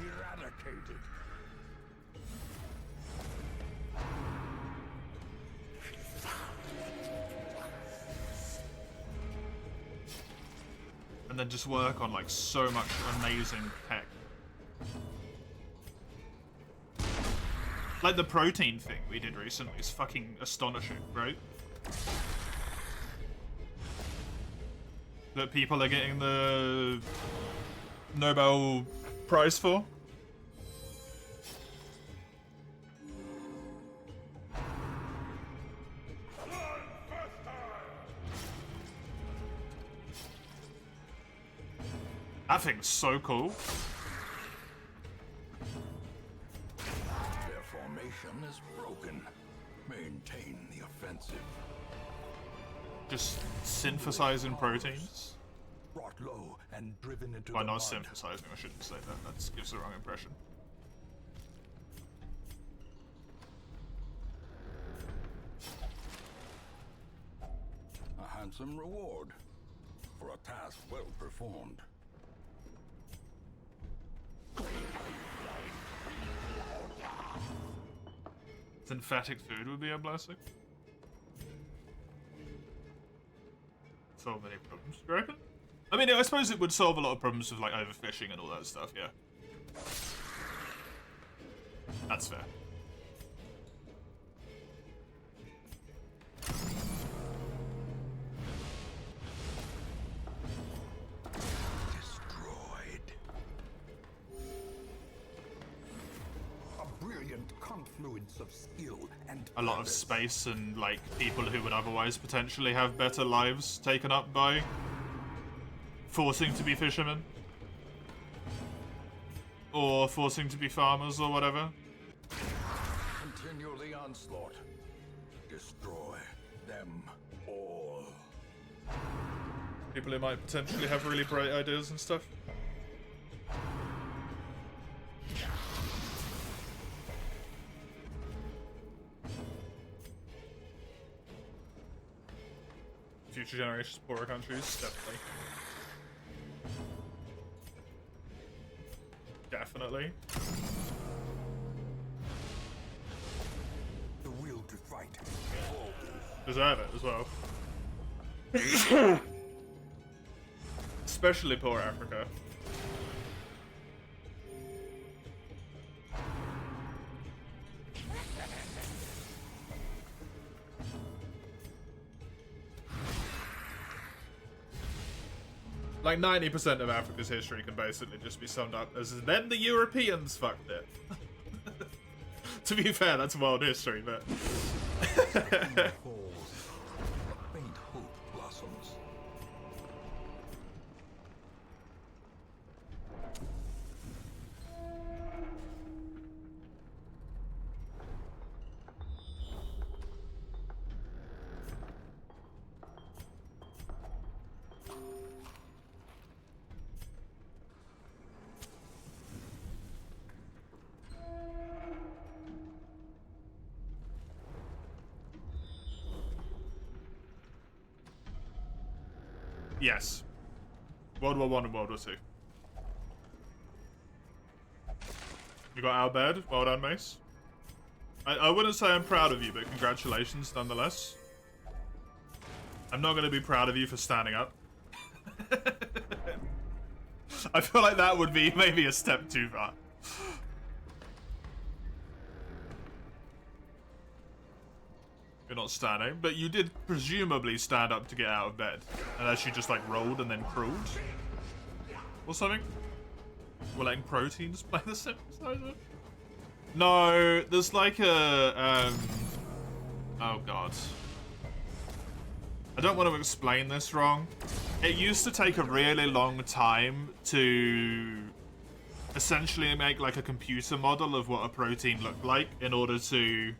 Speaker 2: Eradicated.
Speaker 1: And then just work on like so much amazing tech. Like the protein thing we did recently is fucking astonishing, right? That people are getting the Nobel Prize for. That thing's so cool.
Speaker 2: Their formation is broken. Maintain the offensive.
Speaker 1: Just synthesizing proteins.
Speaker 2: Brought low and driven into
Speaker 1: Well,
Speaker 2: the
Speaker 1: not
Speaker 2: mud.
Speaker 1: synthesizing, I shouldn't say that. That gives the wrong impression.
Speaker 2: A handsome reward for a task well performed.
Speaker 1: Synthetic food would be a blessing. Solve many problems, do you reckon? I I mean, I suppose it would solve a lot of problems with like overfishing and all that stuff, yeah. That's fair.
Speaker 2: Destroyed. A brilliant confluence of skill and
Speaker 1: A lot of
Speaker 2: purpose.
Speaker 1: space and like people who would otherwise potentially have better lives taken up by forcing to be fishermen. Or forcing to be farmers or whatever.
Speaker 2: Continue the onslaught. Destroy them all.
Speaker 1: People who might potentially have really bright ideas and stuff. Future generations, poorer countries, definitely. Definitely.
Speaker 2: The will to fight.
Speaker 1: Deserve it as well. Especially poor Africa. Like 90% of Africa's history can basically just be summed up as then the Europeans fucked it. To be fair, that's world history, but
Speaker 2: Falls. A faint hope blossoms.
Speaker 1: yes. World War I and World War II. You got Albed. Well done, Mace. I wouldn't say I'm proud of you, but congratulations nonetheless. I'm not going to be proud of you for standing up. I feel like that would be maybe a step too far. You're not standing, but you did presumably stand up to get out of bed. Unless you just like rolled and then crawled. Or something. We're letting proteins play the synthesizer? No, there's like a, oh god. I don't want to explain this wrong. It used to take a really long time to essentially make like a computer model of what a protein looked like in order to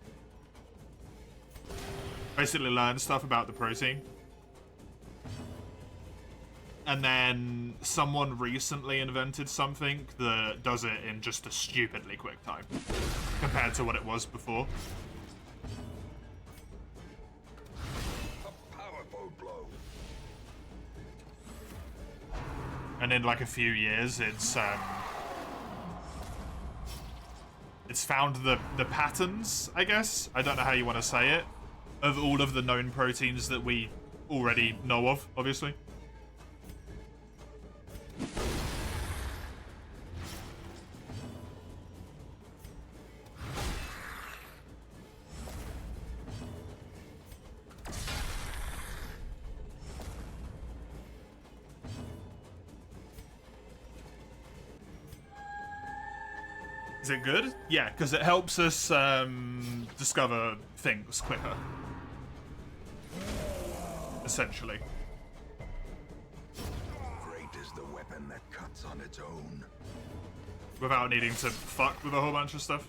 Speaker 1: basically learn stuff about the protein. And then someone recently invented something that does it in just a stupidly quick time compared to what it was before.
Speaker 2: A powerful blow.
Speaker 1: And in like a few years, it's found the patterns, I guess. I don't know how you want to say it, of all of the known proteins that we already know of, obviously. Is it good? Yeah, because it helps us discover things quicker. Essentially.
Speaker 2: Great is the weapon that cuts on its own.
Speaker 1: Without needing to fuck with a whole bunch of stuff.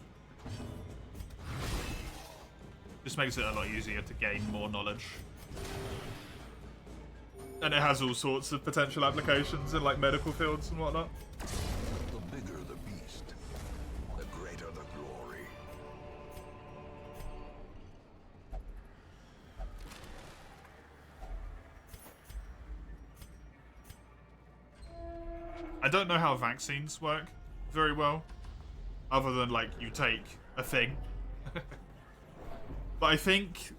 Speaker 1: Just makes it a lot easier to gain more knowledge. And it has all sorts of potential applications in like medical fields and whatnot.
Speaker 2: The bigger the beast, the greater the glory.
Speaker 1: I don't know how vaccines work very well, other than like you take a thing. But I think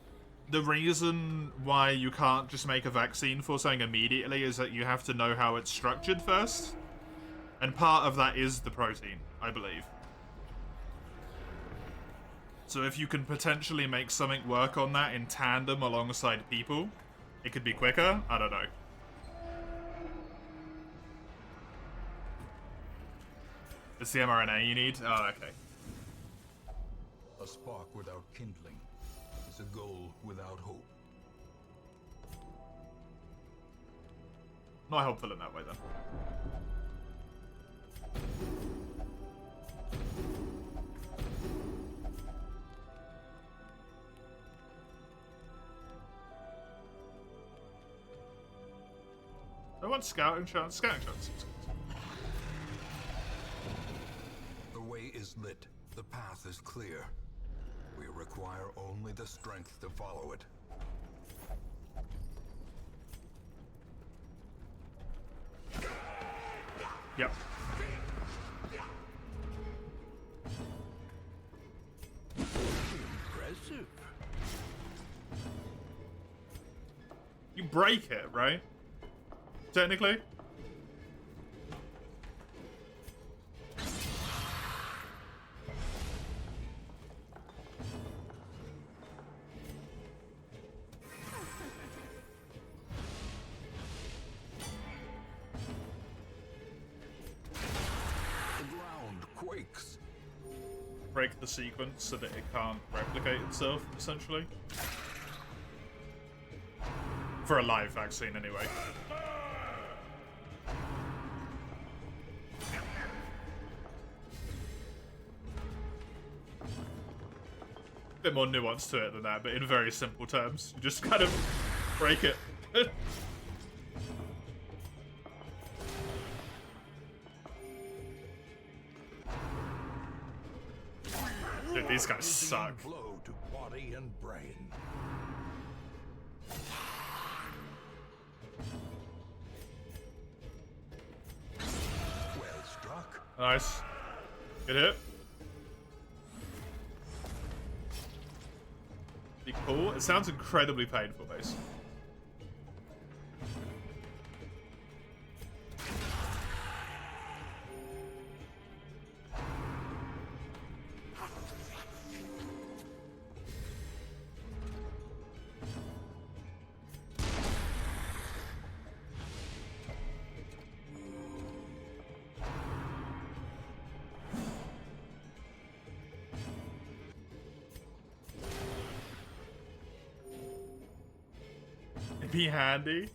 Speaker 1: the reason why you can't just make a vaccine for something immediately is that you have to know how it's structured first. And part of that is the protein, I believe. So if you can potentially make something work on that in tandem alongside people, it could be quicker. I don't know. It's the mRNA you need? Oh, okay.
Speaker 2: A spark without kindling is a goal without hope.
Speaker 1: Not helpful in that way, then. I want scouting chance. Scouting chance.
Speaker 2: The way is lit. The path is clear. We require only the strength to follow it.
Speaker 1: Yep.
Speaker 2: Impressive.
Speaker 1: You break it, right? Technically.
Speaker 2: The ground quakes.
Speaker 1: Break the sequence so that it can't replicate itself, essentially. For a live vaccine, anyway. Bit more nuance to it than that, but in very simple terms. You just kind of break it. Dude, these guys suck.
Speaker 2: Blow to body and brain. Well struck.
Speaker 1: Nice. Good hit. Be cool. It sounds incredibly painful, Mace. It'd be handy.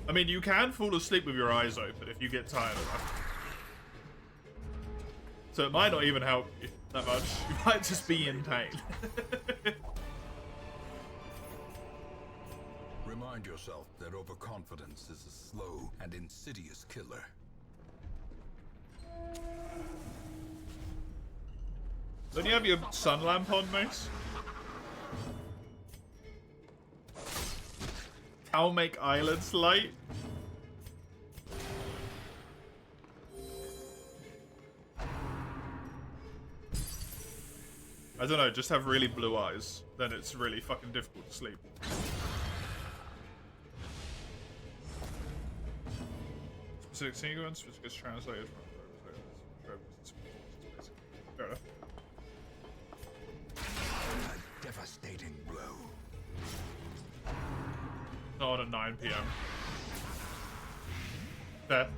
Speaker 1: I mean, you can fall asleep with your eyes open if you get tired enough. So it might not even help you that much. You might just be in pain.
Speaker 2: Remind yourself that overconfidence is a slow and insidious killer.
Speaker 1: Don't you have your sun lamp on, Mace? Cow make eyelids light? I don't know, just have really blue eyes. Then it's really fucking difficult to sleep. Specific sequence, which gets translated from... Fair enough.
Speaker 2: A devastating blow.
Speaker 1: Not at 9 PM. Fair.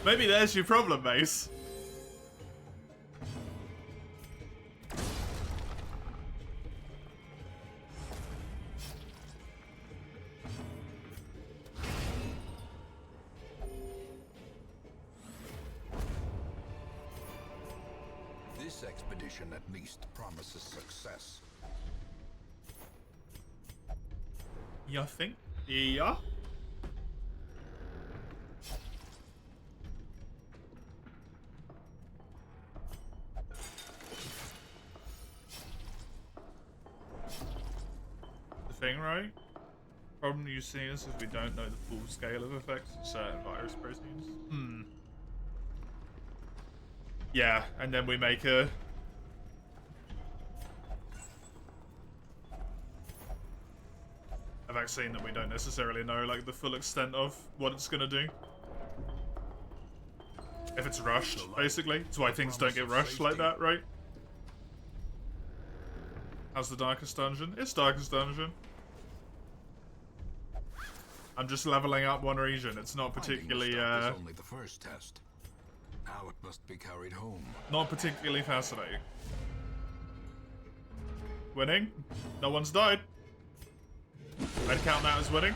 Speaker 1: Maybe there's your problem, Mace.
Speaker 2: This expedition at least promises success.
Speaker 1: You think? Yeah? The thing, right? Problem you see is we don't know the full scale of effects of certain virus proteins. Yeah, and then we make a vaccine that we don't necessarily know like the full extent of what it's gonna do. If it's rushed, basically. That's why things don't get rushed like that, right? How's the Darkest Dungeon? It's Darkest Dungeon. I'm just leveling up one region. It's not particularly,
Speaker 2: only the first test. Now it must be carried home.
Speaker 1: Not particularly fascinating. Winning? No one's died. I'd count that as winning.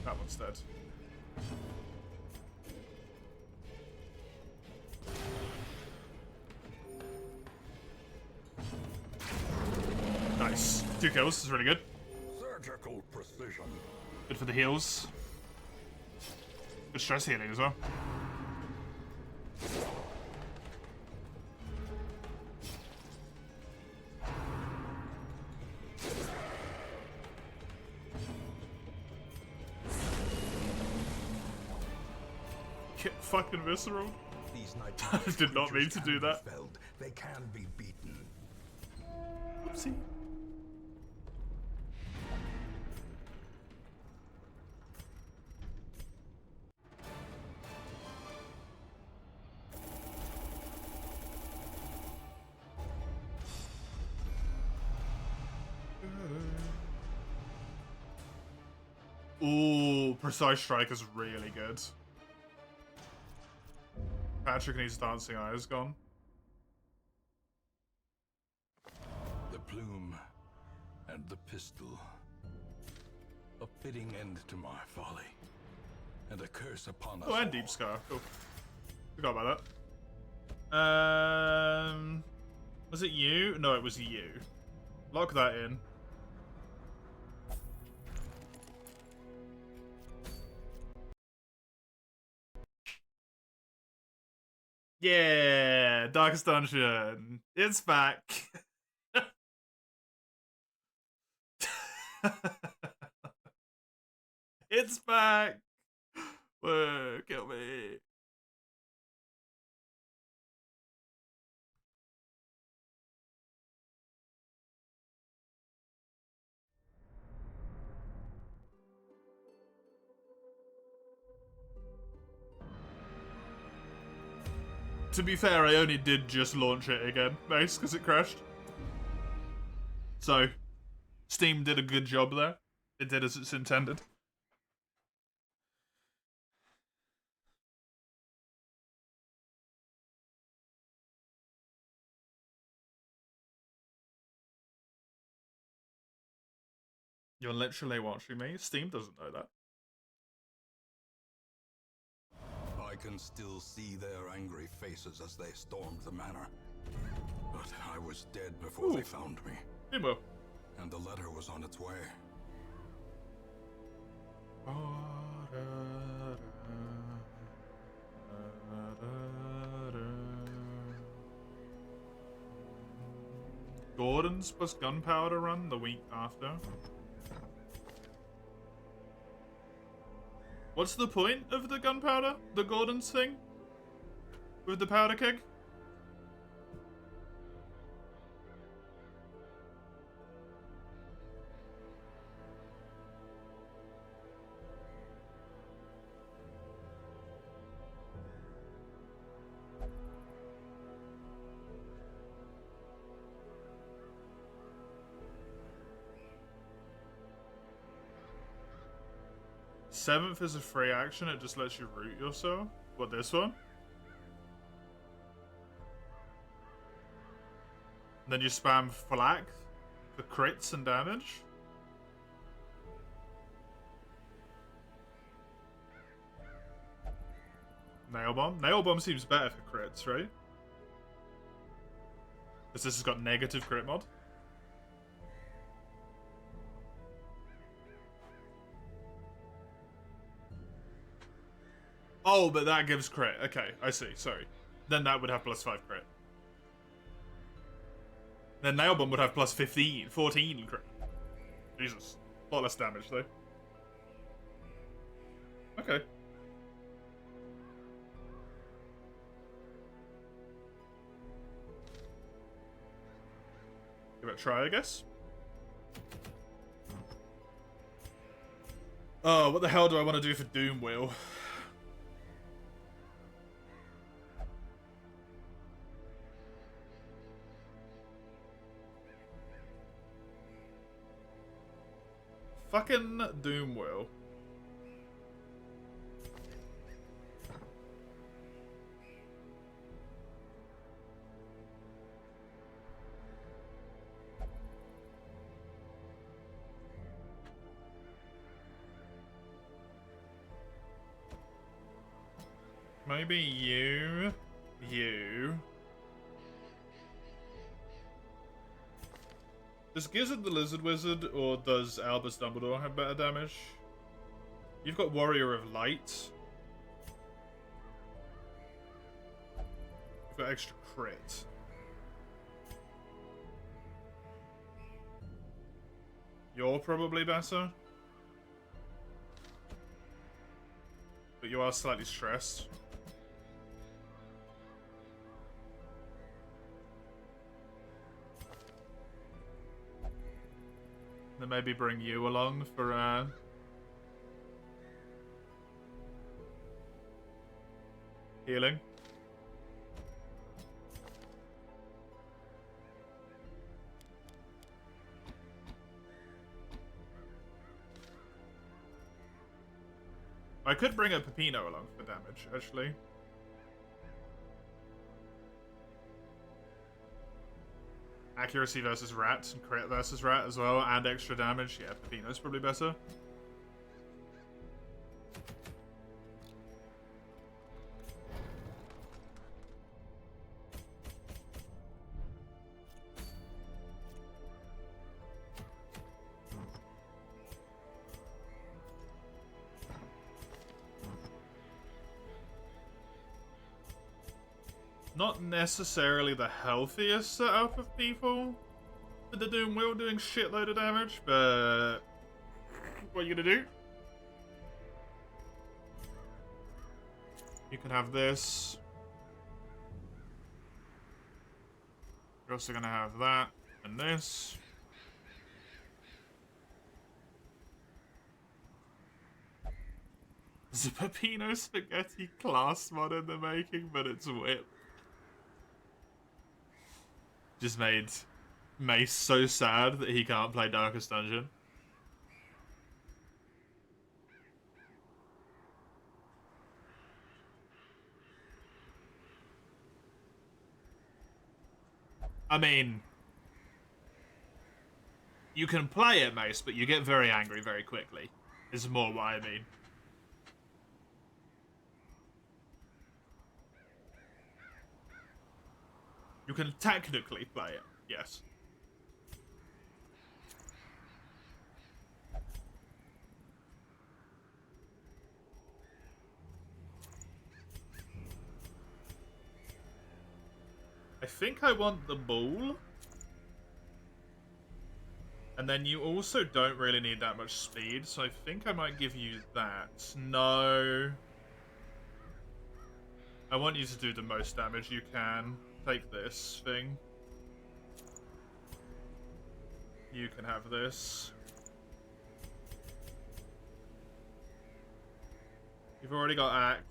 Speaker 1: That one's dead. Nice. 2 kills, this is really good.
Speaker 2: Surgical precision.
Speaker 1: Good for the heals. Good stress healing as well. Get fucking visceral.
Speaker 2: These
Speaker 1: I did not mean to do that.
Speaker 2: They can be beaten.
Speaker 1: Oopsie. Ooh, Precise Strike is really good. Patrick needs Dancing Eyes gone.
Speaker 2: The plume and the pistol. A fitting end to my folly. And a curse upon us.
Speaker 1: Oh, and
Speaker 2: all.
Speaker 1: Deep Scar. Cool. Forgot about that. Was it you? No, it was you. Lock that in. Yeah, Darkest Dungeon. It's back. It's back. Whoa, kill me. To be fair, I only did just launch it again, Mace, because it crashed. So, Steam did a good job there. It did as it's intended. You're literally watching me? Steam doesn't know that.
Speaker 2: I can still see their angry faces as they stormed the manor. But I was dead before they found me.
Speaker 1: Imo.
Speaker 2: And the letter was on its way.
Speaker 1: Gordon's plus gunpowder run the week after. What's the point of the gunpowder? The Gordon's thing? With the powder keg? Seventh is a free action, it just lets you root yourself. What, this one? And then you spam flak for crits and damage. Nail bomb? Nail bomb seems better for crits, right? Because this has got negative crit mod. Oh, but that gives crit. Okay, I see. Sorry. Then that would have +5 crit. Then Nail Bomb would have plus 15, 14 crit. Jesus. A lot less damage, though. Okay. Give it a try, I guess. Oh, what the hell do I want to do for Doom Wheel? Fucking Doom Wheel. Maybe you. Does Gizzard the Lizard Wizard or does Albus Dumbledore have better damage? You've got Warrior of Light. You've got extra crit. You're probably better. But you are slightly stressed. Then maybe bring you along for healing. I could bring a Peppino along for damage, actually. Accuracy versus Rat, and crit versus Rat as well, and extra damage. Yeah, Peppino's probably better. Not necessarily the healthiest setup of people with the Doom Wheel doing shitload of damage, but what are you gonna do? You can have this. You're also gonna have that and this. There's a Peppino Spaghetti class mod in the making, but it's whip. Just made Mace so sad that he can't play Darkest Dungeon. I mean, you can play it, Mace, but you get very angry very quickly. Is more what I mean. You can technically play it, yes. I think I want the ball. And then you also don't really need that much speed, so I think I might give you that. No. I want you to do the most damage you can. Take this thing. You can have this. You've already got Act.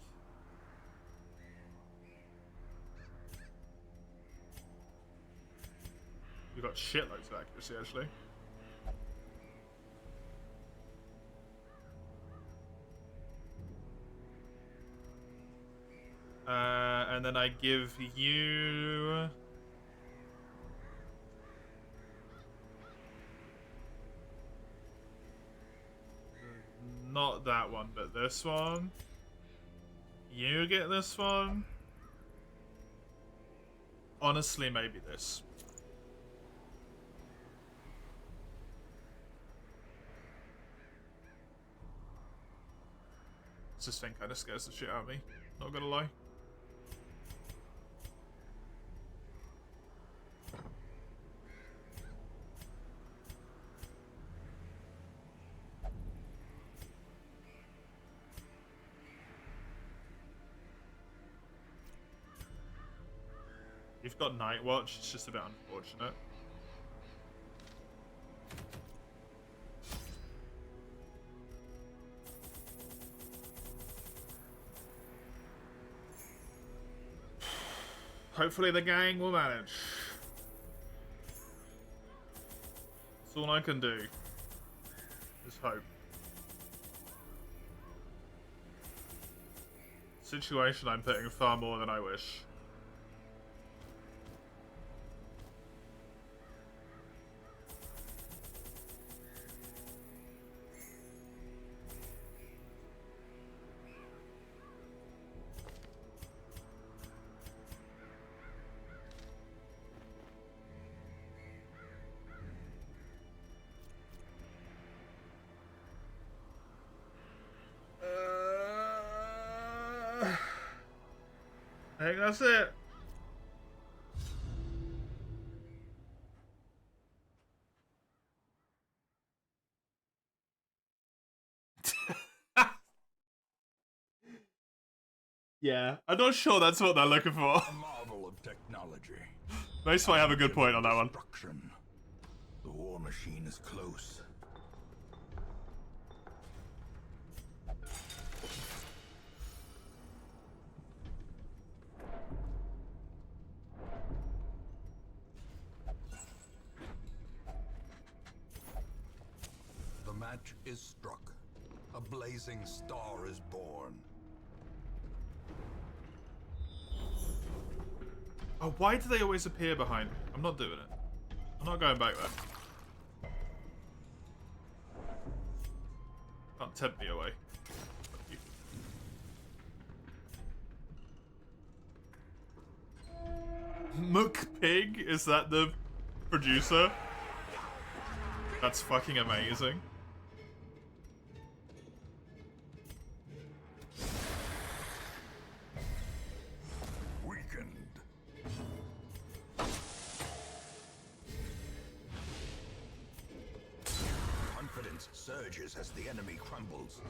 Speaker 1: You've got shitloads of accuracy, actually. And then I give you... Not that one, but this one. You get this one. Honestly, maybe this. This thing kind of scares the shit out of me. Not gonna lie. We've got Night Watch, it's just a bit unfortunate. Hopefully the gang will manage. That's all I can do. Just hope. Situation I'm putting far more than I wish. I think that's it. Yeah, I'm not sure that's what they're looking for.
Speaker 2: A marvel of technology.
Speaker 1: Most might have a good point on that one.
Speaker 2: Destruction. The war machine is close. The match is struck. A blazing star is born.
Speaker 1: Oh, why do they always appear behind me? I'm not doing it. I'm not going back there. Can't tempt me away. Mook Pig? Is that the producer? That's fucking amazing.
Speaker 2: Weakened. Confidence surges as the enemy crumbles.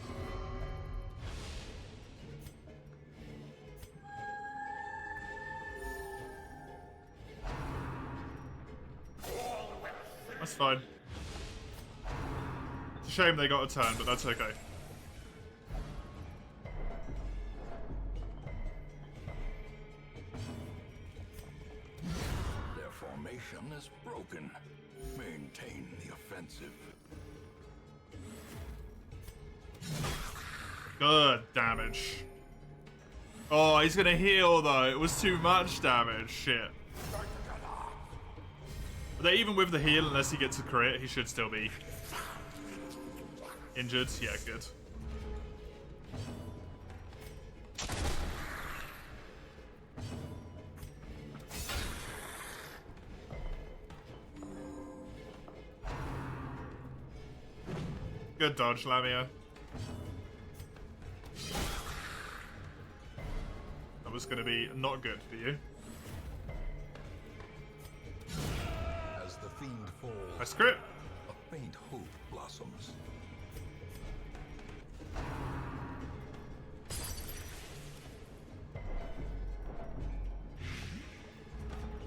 Speaker 1: That's fine. It's a shame they got a turn, but that's okay.
Speaker 2: Their formation is broken. Maintain the offensive.
Speaker 1: Good damage. Oh, he's gonna heal though. It was too much damage. Shit. But even with the heal, unless he gets a crit, he should still be injured. Yeah, good. Good dodge, Lamia. That was gonna be not good for you.
Speaker 2: As the fiend falls,
Speaker 1: Nice crit.
Speaker 2: a faint hope blossoms.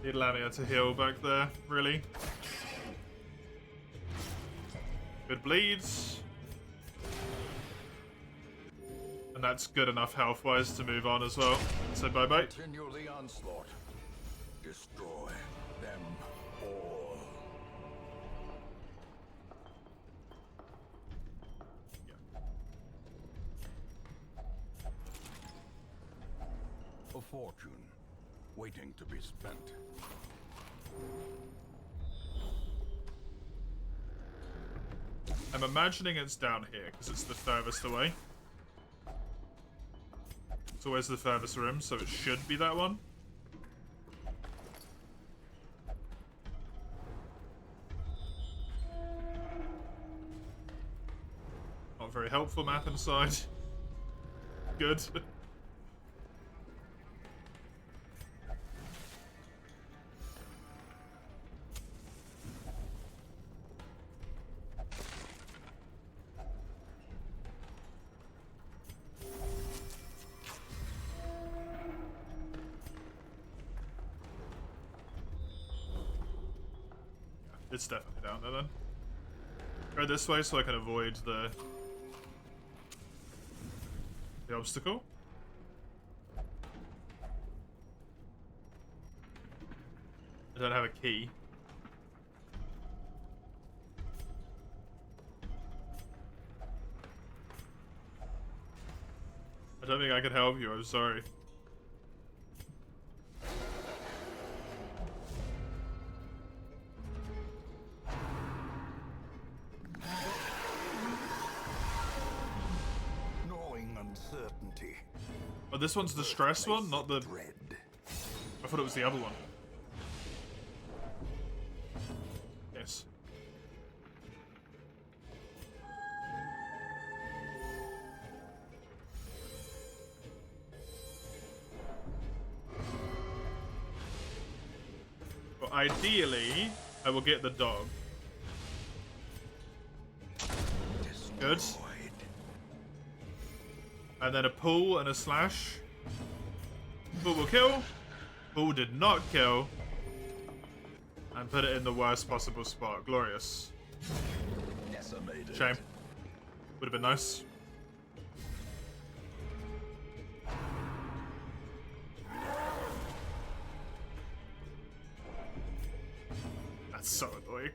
Speaker 1: Need Lamia to heal back there, really. Good bleeds. And that's good enough health-wise to move on as well. So bye-bye.
Speaker 2: Continue the onslaught. Destroy them all. A fortune waiting to be spent.
Speaker 1: I'm imagining it's down here, because it's the furthest away. It's always the furthest room, so it should be that one. Not very helpful map inside. Good. It's definitely down there then. Go this way so I can avoid the obstacle. I don't have a key. I don't think I can help you, I'm sorry.
Speaker 2: Gnawing uncertainty.
Speaker 1: Oh, this one's the stress one, not the...
Speaker 2: Dread.
Speaker 1: I thought it was the other one. Yes. Well, ideally, I will get the dog. Good. And then a pull and a slash. Pull will kill. Pull did not kill. And put it in the worst possible spot. Glorious.
Speaker 2: Decimated.
Speaker 1: Shame. Would have been nice. That's so annoying.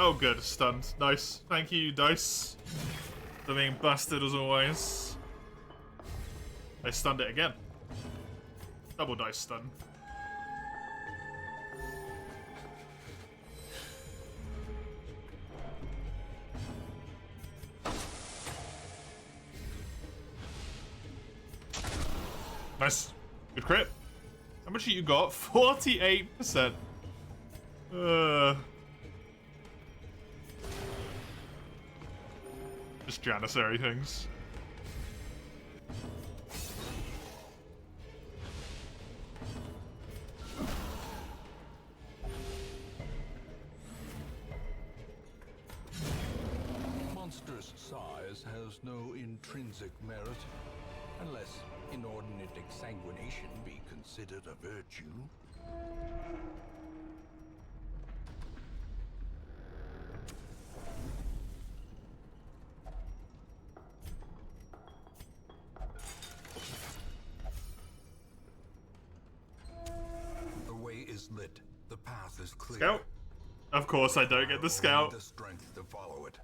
Speaker 1: Oh good, stunned. Nice. Thank you, dice. For being busted as always. I stunned it again. Double dice stun. Nice. Good crit. How much you got? 48%. Just Janissary things.
Speaker 2: Monstrous size has no intrinsic merit, unless inordinate exsanguination be considered a virtue. The way is lit. The path is clear.
Speaker 1: Scout? Of course I don't get the scout.
Speaker 2: The strength to follow it.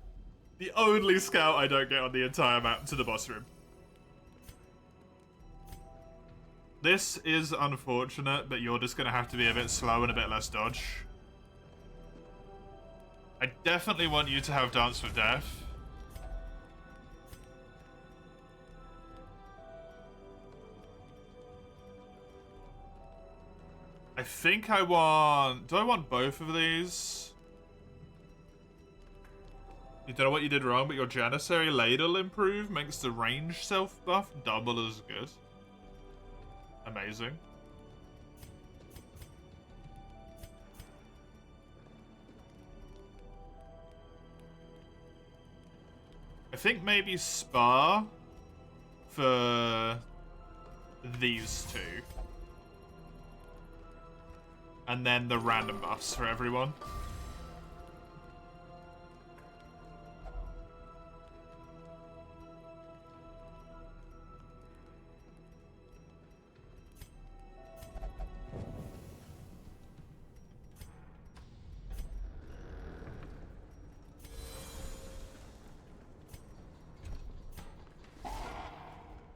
Speaker 1: The only scout I don't get on the entire map to the boss room. This is unfortunate, but you're just gonna have to be a bit slow and a bit less dodge. I definitely want you to have Dance with Death. I think I want... Do I want both of these? You don't know what you did wrong, but your Janissary Ladle improve makes the range self-buff double as good. Amazing. I think maybe Spa for these two. And then the random buffs for everyone.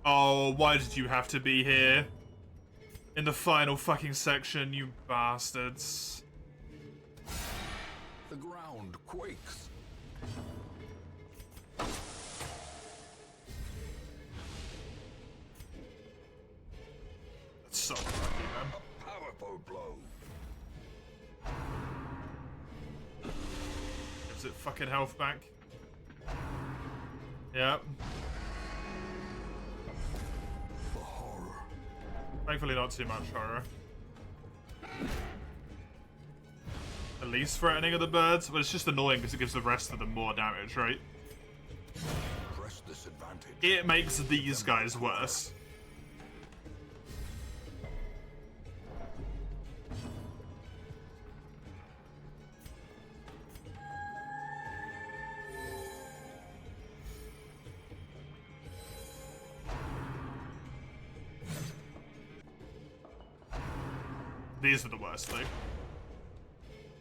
Speaker 1: Oh, why did you have to be here? In the final fucking section, you bastards.
Speaker 2: The ground quakes.
Speaker 1: That's so unlucky, man.
Speaker 2: A powerful blow.
Speaker 1: Gives it fucking health back. Yep.
Speaker 2: The horror.
Speaker 1: Thankfully not too much horror. The least threatening of the birds, but it's just annoying because it gives the rest of them more damage, right?
Speaker 2: Press disadvantage.
Speaker 1: It makes these guys worse. These are the worst, though.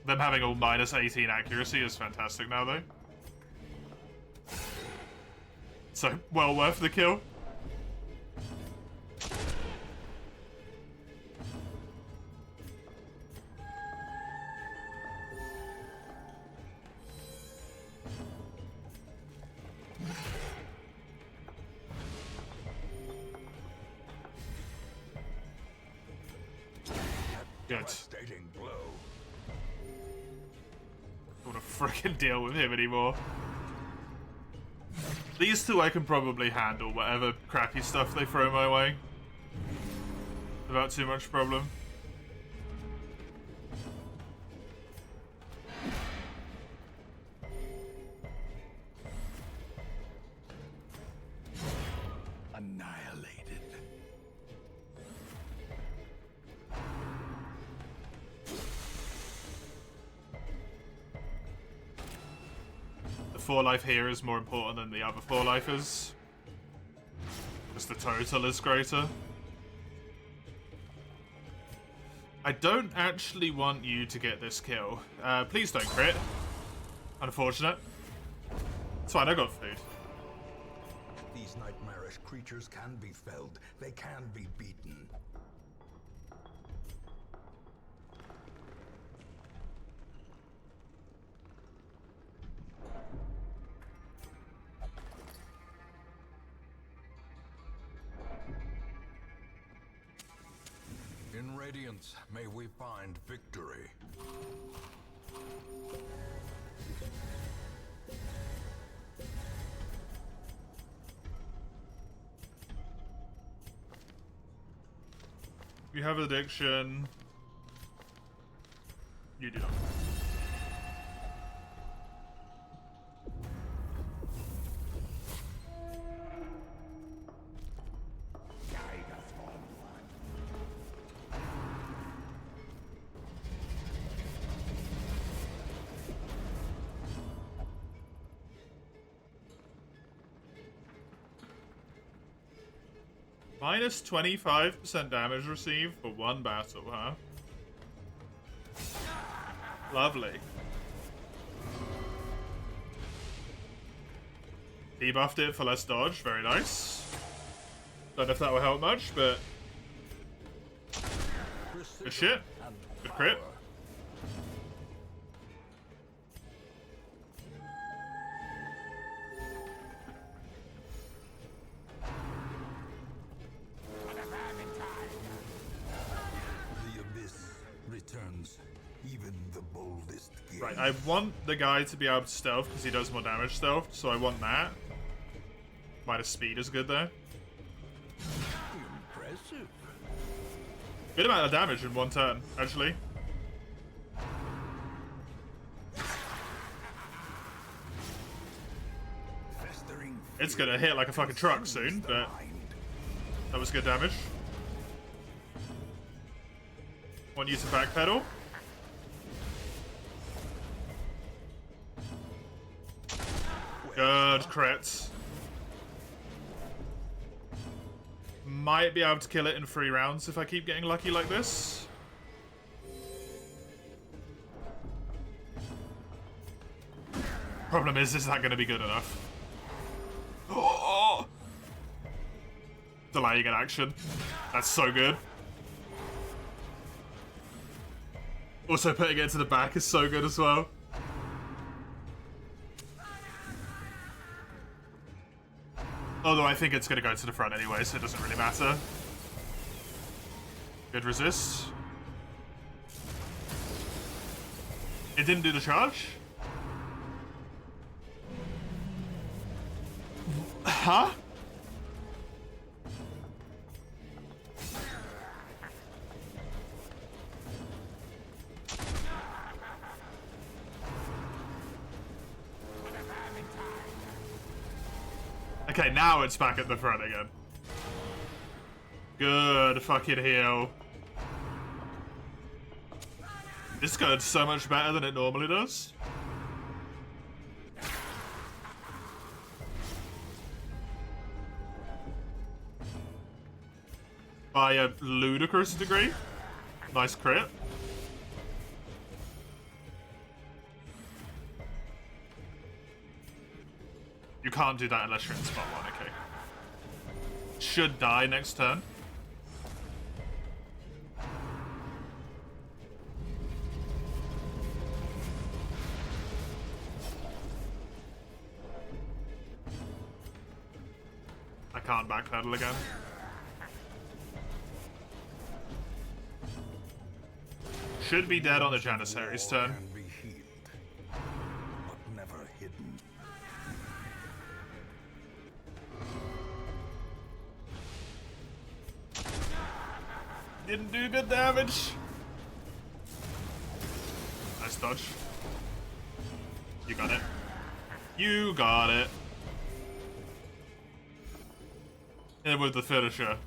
Speaker 1: Them having all minus 18 accuracy is fantastic now, though. So, well worth the kill. Good.
Speaker 2: Devastating blow.
Speaker 1: Don't want to frickin' deal with him anymore. These two I can probably handle, whatever crappy stuff they throw my way. Without too much problem.
Speaker 2: Annihilated.
Speaker 1: The 4 life here is more important than the other 4 lifers. Because the total is greater. I don't actually want you to get this kill. Please don't crit. Unfortunate. It's fine, I got food.
Speaker 2: These nightmarish creatures can be felled. They can be beaten. In Radiance, may we find victory.
Speaker 1: You have addiction. You do not. Minus 25% damage received for one battle, huh? Lovely. Debuffed it for less dodge, very nice. Don't know if that will help much, but... Good shit. Good crit.
Speaker 2: Even the boldest gaze.
Speaker 1: Right, I want the guy to be able to stealth because he does more damage stealth, so I want that. Minus speed is good though.
Speaker 2: Impressive.
Speaker 1: Good amount of damage in one turn, actually. It's gonna hit like a fucking truck soon, but that was good damage. Want you to backpedal. Good crits. Might be able to kill it in 3 rounds if I keep getting lucky like this. Problem is that going to be good enough? Oh! Delaying an action. That's so good. Also putting it to the back is so good as well. Although I think it's going to go to the front anyway, so it doesn't really matter. Good resist. It didn't do the charge? Huh? Okay, now it's back at the front again. Good fucking heal. This goes so much better than it normally does. By a ludicrous degree. Nice crit. You can't do that unless you're in spot one, okay. Should die next turn. I can't backpedal again. Should be dead on the Janissary's turn.
Speaker 2: Can be healed, but never hidden.
Speaker 1: Didn't do good damage. Nice dodge. You got it. You got it. And with the finisher.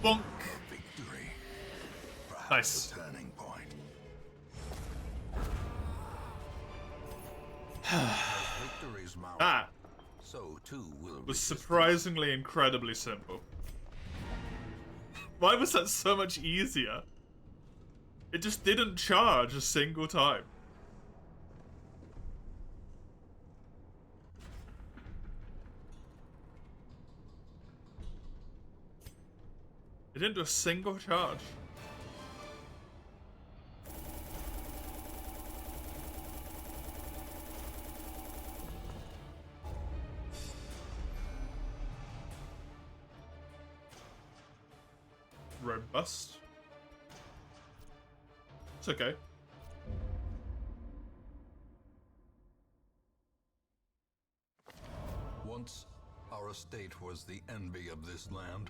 Speaker 1: Bonk.
Speaker 2: Victory.
Speaker 1: Nice.
Speaker 2: The turning point. Victories mount.
Speaker 1: Ah.
Speaker 2: So too will
Speaker 1: Was surprisingly incredibly simple. Why was that so much easier? It just didn't charge a single time. It didn't do a single charge. Robust. It's okay.
Speaker 2: Once, our estate was the envy of this land.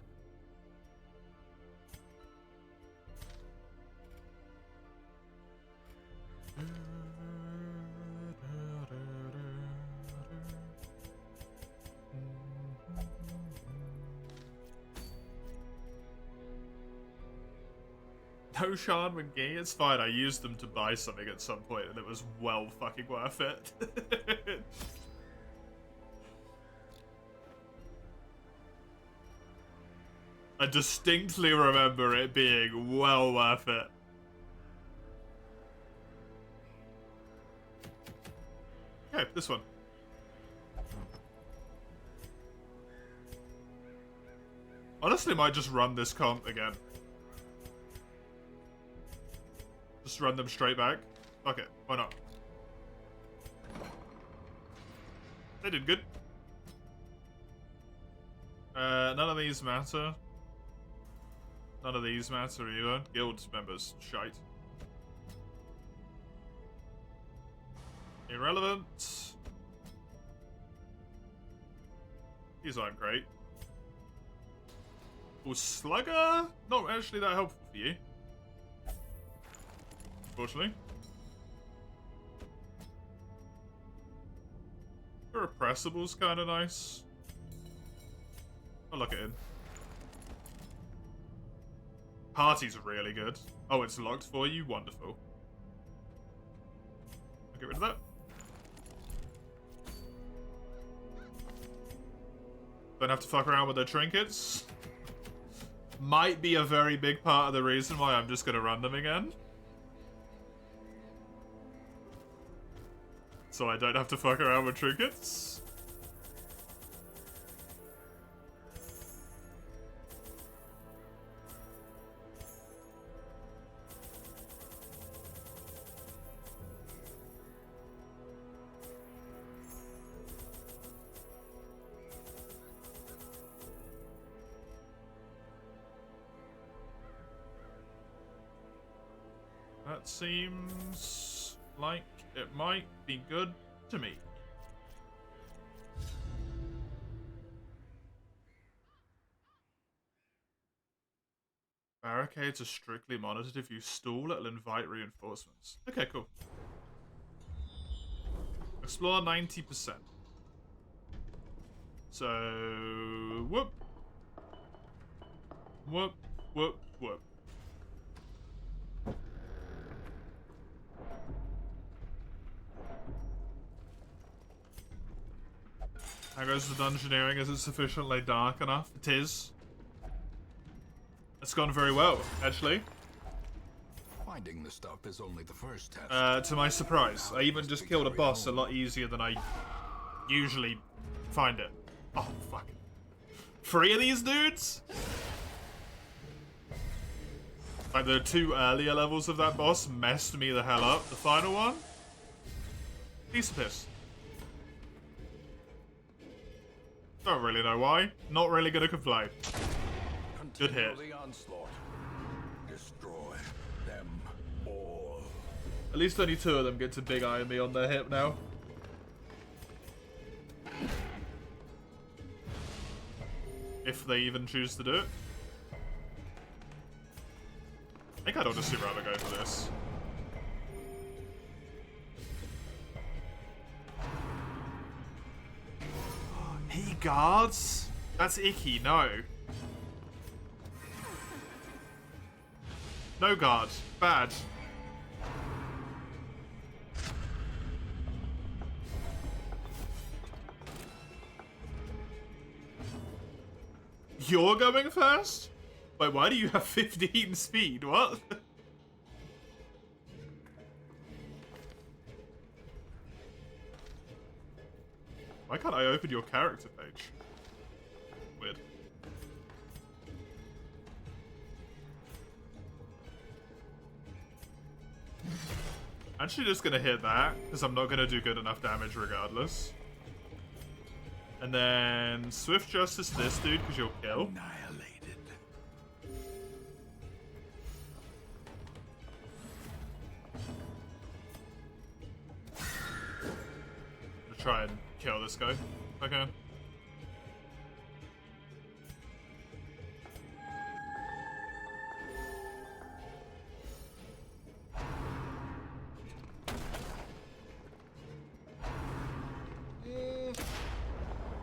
Speaker 1: No, Sean McGee, it's fine. I used them to buy something at some point and it was well fucking worth it. I distinctly remember it being well worth it. Okay, this one. Honestly, might just run this comp again. Just run them straight back. Fuck it, why not? They did good. None of these matter. None of these matter either. Guild members, shite. Irrelevant. These aren't great. Oh, Slugger? Not actually that helpful for you. Unfortunately. Irrepressible's kind of nice. I'll look it in. Party's really good. Oh, it's locked for you? Wonderful. I'll get rid of that. Don't have to fuck around with their trinkets. Might be a very big part of the reason why I'm just gonna run them again. So I don't have to fuck around with trinkets. That seems like it might be good to me. Barricades are strictly monitored. If you stall, it'll invite reinforcements. Okay, cool. Explore 90%. So, whoop. Whoop, whoop, whoop. How goes the dungeoneering? Is it sufficiently dark enough? It is. It's gone very well, actually.
Speaker 2: Finding the stuff is only the first test.
Speaker 1: To my surprise, I even just killed a boss a lot easier than I usually find it. Oh, fuck. 3 of these dudes? Like, the 2 earlier levels of that boss messed me the hell up. The final one? Piece of piss. Don't really know why. Not really gonna complain. Good hit.
Speaker 2: The onslaught. Destroy them all.
Speaker 1: At least only 2 of them get to big eye me on their hip now. If they even choose to do it. I think I'd honestly rather go for this. He guards? That's icky, no. No guard. Bad. You're going first? Wait, why do you have 15 speed? What? Why can't I open your character page? Weird. Actually just gonna hit that, because I'm not gonna do good enough damage regardless. And then Swift Justice this dude, because you'll kill.
Speaker 2: Annihilated.
Speaker 1: I'll try and kill this guy if I can.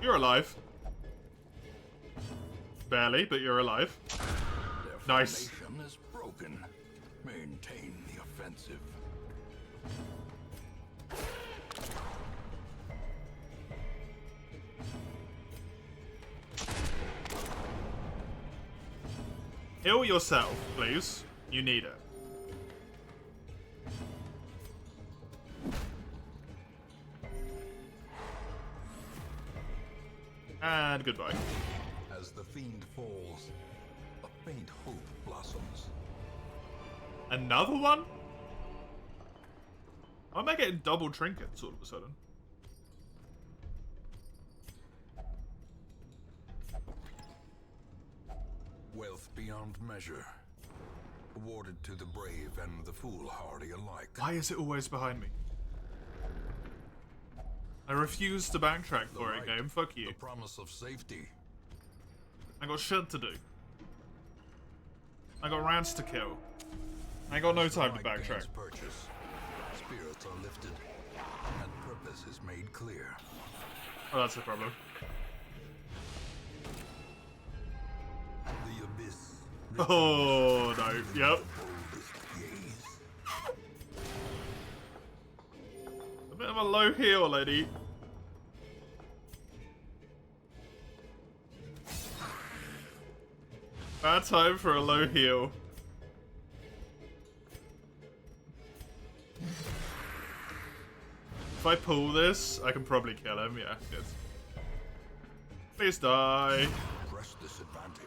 Speaker 1: You're alive. Barely, but you're alive.
Speaker 2: Their
Speaker 1: Nice.
Speaker 2: formation is broken. Maintain the offensive.
Speaker 1: Heal yourself, please. You need it. And goodbye.
Speaker 2: As the fiend falls, a faint hope blossoms.
Speaker 1: Another one? Why am I getting double trinkets all of a sudden?
Speaker 2: Wealth beyond measure. Awarded to the brave and the foolhardy alike.
Speaker 1: Why is it always behind me? I refuse to backtrack for it, game. Fuck you.
Speaker 2: The promise of safety.
Speaker 1: I got shit to do. I got rants to kill. I got no time to
Speaker 2: Like
Speaker 1: backtrack.
Speaker 2: gains purchase. Spirits are lifted, and purpose is made clear.
Speaker 1: Oh, that's the problem.
Speaker 2: The abyss.
Speaker 1: Oh, no. Yep.
Speaker 2: Boldest gaze.
Speaker 1: A bit of a low heal, lady. Bad time for a low heal. If I pull this, I can probably kill him. Yeah, good. Please die.
Speaker 2: Press this advantage.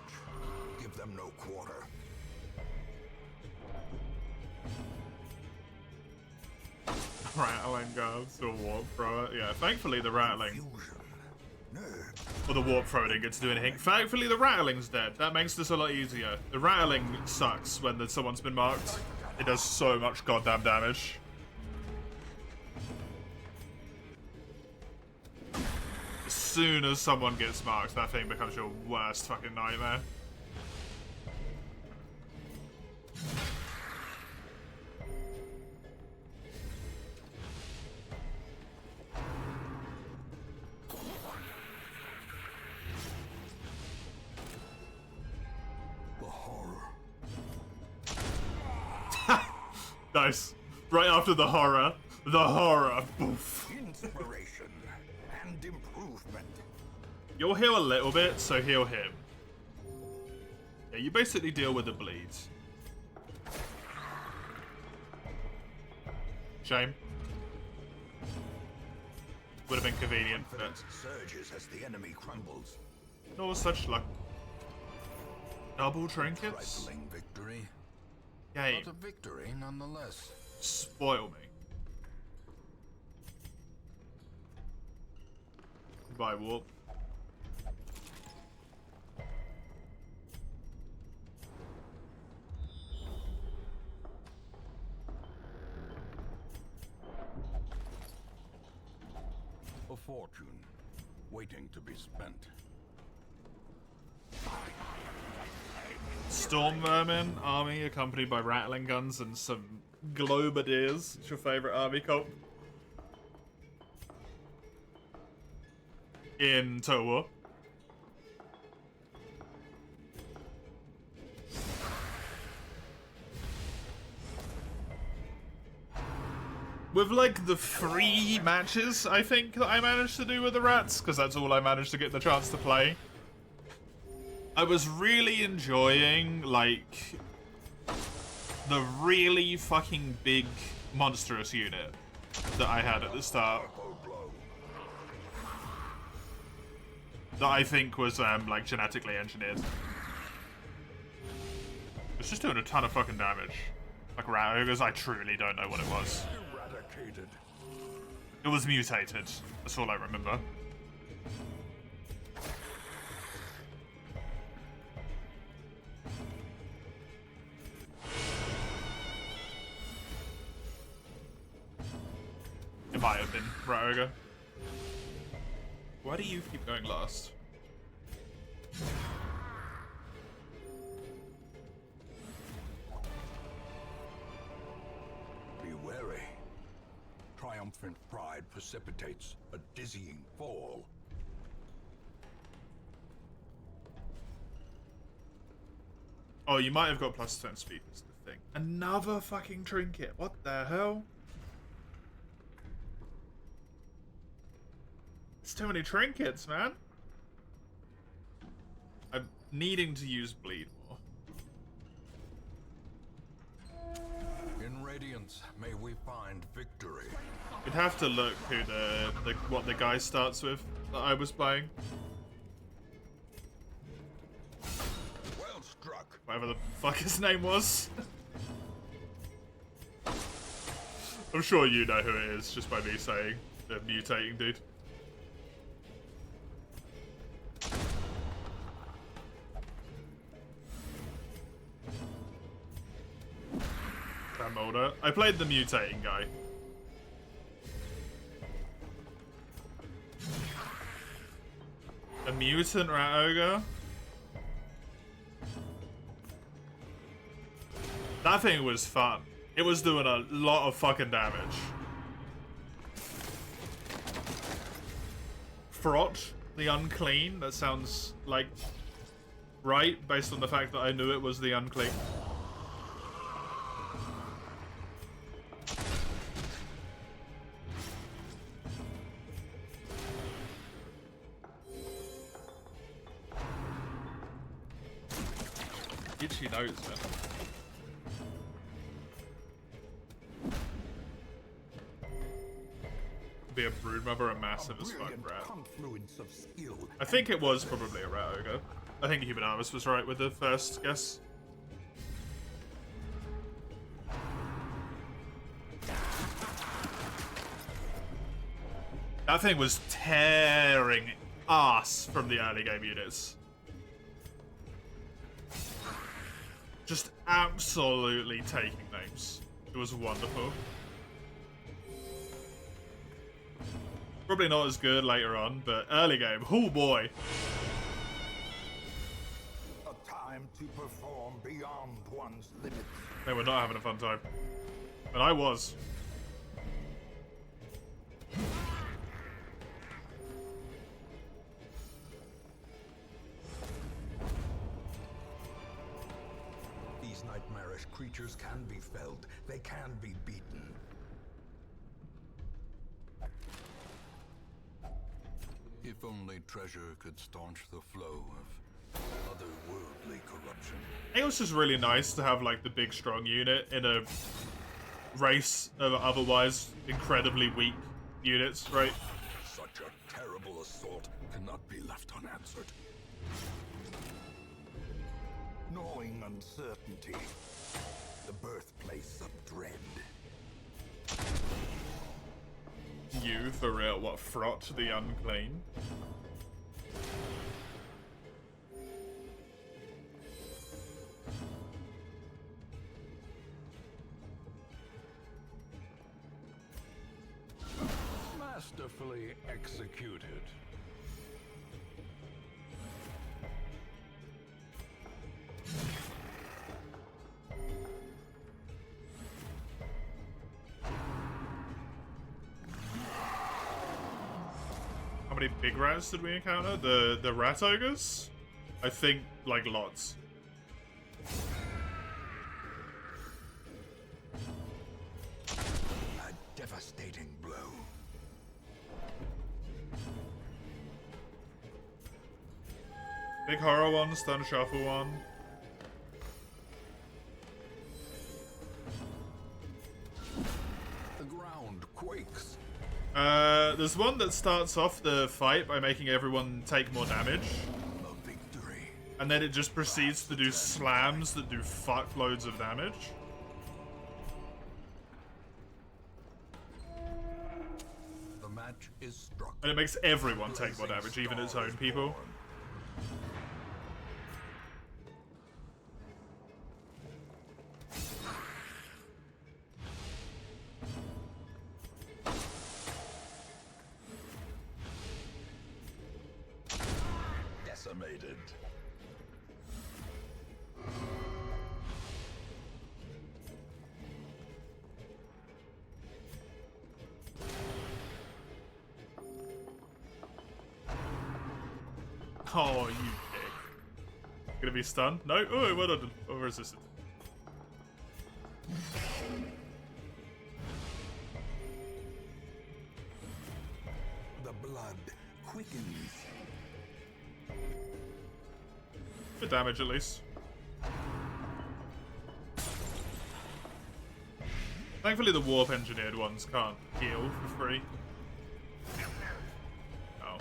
Speaker 2: Give them no quarter.
Speaker 1: Rattling guards or warp thrower. Yeah, thankfully the rattling.
Speaker 2: Fusion. Nerve.
Speaker 1: Or the warp thrower didn't get to do anything. Thankfully the rattling's dead. That makes this a lot easier. The rattling sucks when someone's been marked. It does so much goddamn damage. As soon as someone gets marked, that thing becomes your worst fucking nightmare. Nice. Right after the horror. The horror. Boof.
Speaker 2: Inspiration and improvement.
Speaker 1: You'll heal a little bit, so heal him. Yeah, you basically deal with the bleeds. Shame. Would have been convenient, but
Speaker 2: Surges as the enemy crumbles.
Speaker 1: no such luck. Double trinkets?
Speaker 2: Trifling victory,
Speaker 1: Game.
Speaker 2: but a victory nonetheless.
Speaker 1: Spoil me. Goodbye, Warp.
Speaker 2: A fortune waiting to be spent.
Speaker 1: Storm Vermin army accompanied by rattling guns and some Globadiers. It's your favorite army comp in Total War. With like the 3 matches, I think, that I managed to do with the rats, because that's all I managed to get the chance to play. I was really enjoying, like, the really fucking big monstrous unit that I had at the start. That I think was, like, genetically engineered. It's just doing a ton of fucking damage. Like rat ogres, I truly don't know what it was.
Speaker 2: Eradicated.
Speaker 1: It was mutated. That's all I remember. It might have been rat ogre. Why do you keep going last?
Speaker 2: Be wary. Triumphant pride precipitates a dizzying fall.
Speaker 1: Oh, you might have got plus 10 speed, is the thing. Another fucking trinket. What the hell? It's too many trinkets, man. I'm needing to use bleed more.
Speaker 2: In Radiance, may we find victory.
Speaker 1: You'd have to look who what the guy starts with that I was playing.
Speaker 2: Well struck.
Speaker 1: Whatever the fuck his name was. I'm sure you know who it is just by me saying the mutating dude. Molder. I played the mutating guy. A mutant rat ogre? That thing was fun. It was doing a lot of fucking damage. Frot, the unclean. That sounds like right, based on the fact that I knew it was the unclean. Itchy nose, man. Be a broodmother, a massive as fuck rat.
Speaker 2: Confluence of skill.
Speaker 1: I think it was probably a rat ogre. I think Human Armus was right with the first guess. That thing was tearing ass from the early game units. Just absolutely taking names. It was wonderful. Probably not as good later on, but early game, oh boy.
Speaker 2: A time to perform beyond one's limits.
Speaker 1: They were not having a fun time. And I was.
Speaker 2: These nightmarish creatures can be Feld. They can be beaten. If only treasure could staunch the flow of otherworldly corruption.
Speaker 1: I think it's just really nice to have like the big strong unit in a race of otherwise incredibly weak units, right?
Speaker 2: Such a terrible assault cannot be left unanswered. Gnawing uncertainty, the birthplace of dread.
Speaker 1: You, for real, what, Frot the Unclean?
Speaker 2: Masterfully executed.
Speaker 1: How many big rats did we encounter? The rat ogres? I think, like, lots.
Speaker 2: A devastating blow.
Speaker 1: Big horror one, stun shuffle one.
Speaker 2: The ground quakes.
Speaker 1: There's one that starts off the fight by making everyone take more damage.
Speaker 2: A victory.
Speaker 1: And then it just proceeds to do slams that do fuckloads of damage.
Speaker 2: The match is struck.
Speaker 1: And it makes everyone take more damage, even its own people.
Speaker 2: Decimated.
Speaker 1: Oh, you dick. Gonna be stunned? No? Oh, it went on. Oh, resisted.
Speaker 2: The blood quickens.
Speaker 1: Good damage, at least. Thankfully, the warp engineered ones can't heal for free. Oh. Well,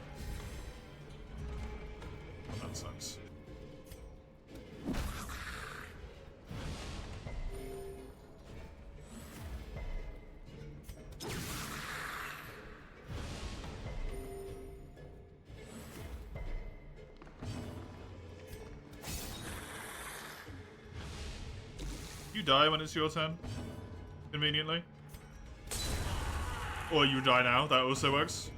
Speaker 1: that sucks. You die when it's your turn, conveniently. Or you die now, that also works.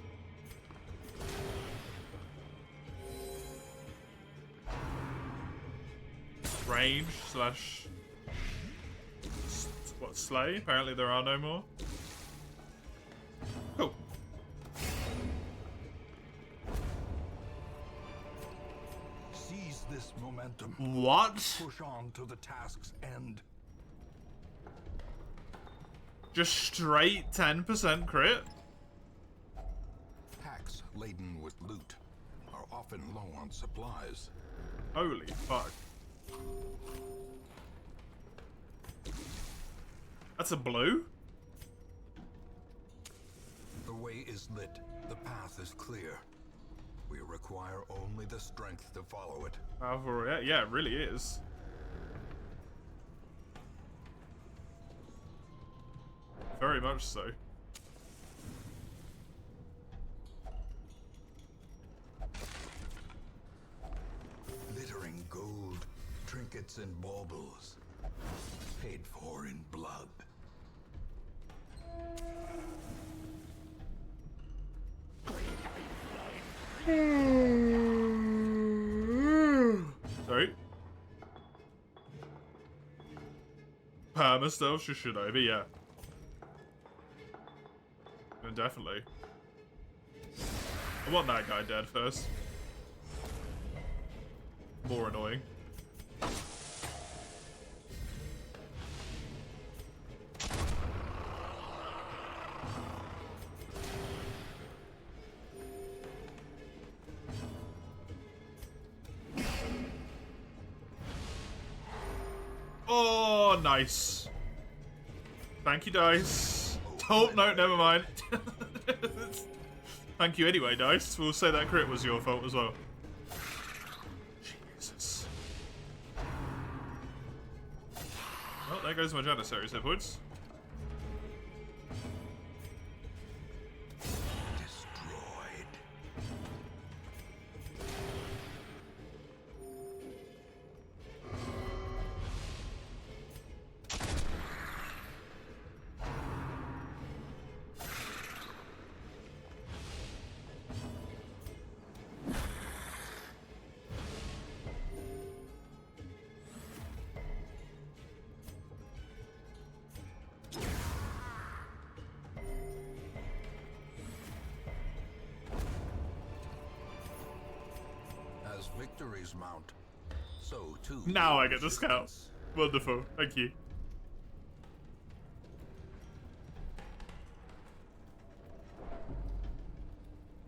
Speaker 1: Range slash... what, slay? Apparently there are no more. Cool.
Speaker 2: Seize this momentum.
Speaker 1: What?
Speaker 2: Push on to the task's end.
Speaker 1: Just straight 10% crit?
Speaker 2: Packs laden with loot are often low on supplies.
Speaker 1: Holy fuck. That's a blue?
Speaker 2: The way is lit. The path is clear. We require only the strength to follow it.
Speaker 1: Powerful, yeah, it really is. Very much so.
Speaker 2: Glittering gold, trinkets and baubles, paid for in blood.
Speaker 1: Sorry? Perma stealth Shishidobi, yeah. Definitely. I want that guy dead first. More annoying. Oh, nice. Thank you, Dice. Oh, no, never mind. Thank you anyway, Dice. We'll say that crit was your fault as well. Jesus. Well, there goes my Janissary's hit points.
Speaker 2: Destroyed. As victories mount, so too.
Speaker 1: Now I get the scout. Wonderful. Thank you.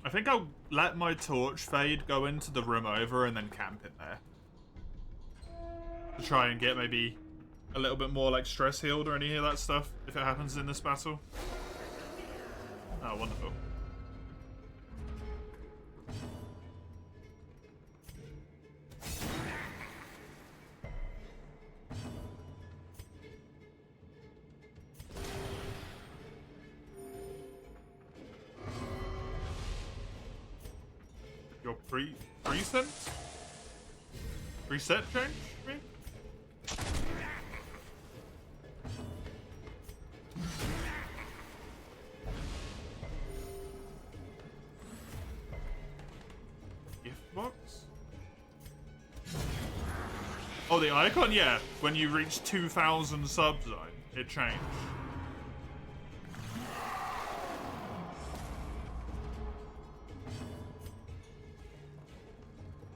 Speaker 1: I think I'll let my torch fade go into the room over and then camp in there. To try and get maybe a little bit more like stress healed or any of that stuff if it happens in this battle. Oh, wonderful. Your preset? Reset change, you mean? Gift box? Oh, the icon? Yeah. When you reach 2,000 subs, it changed.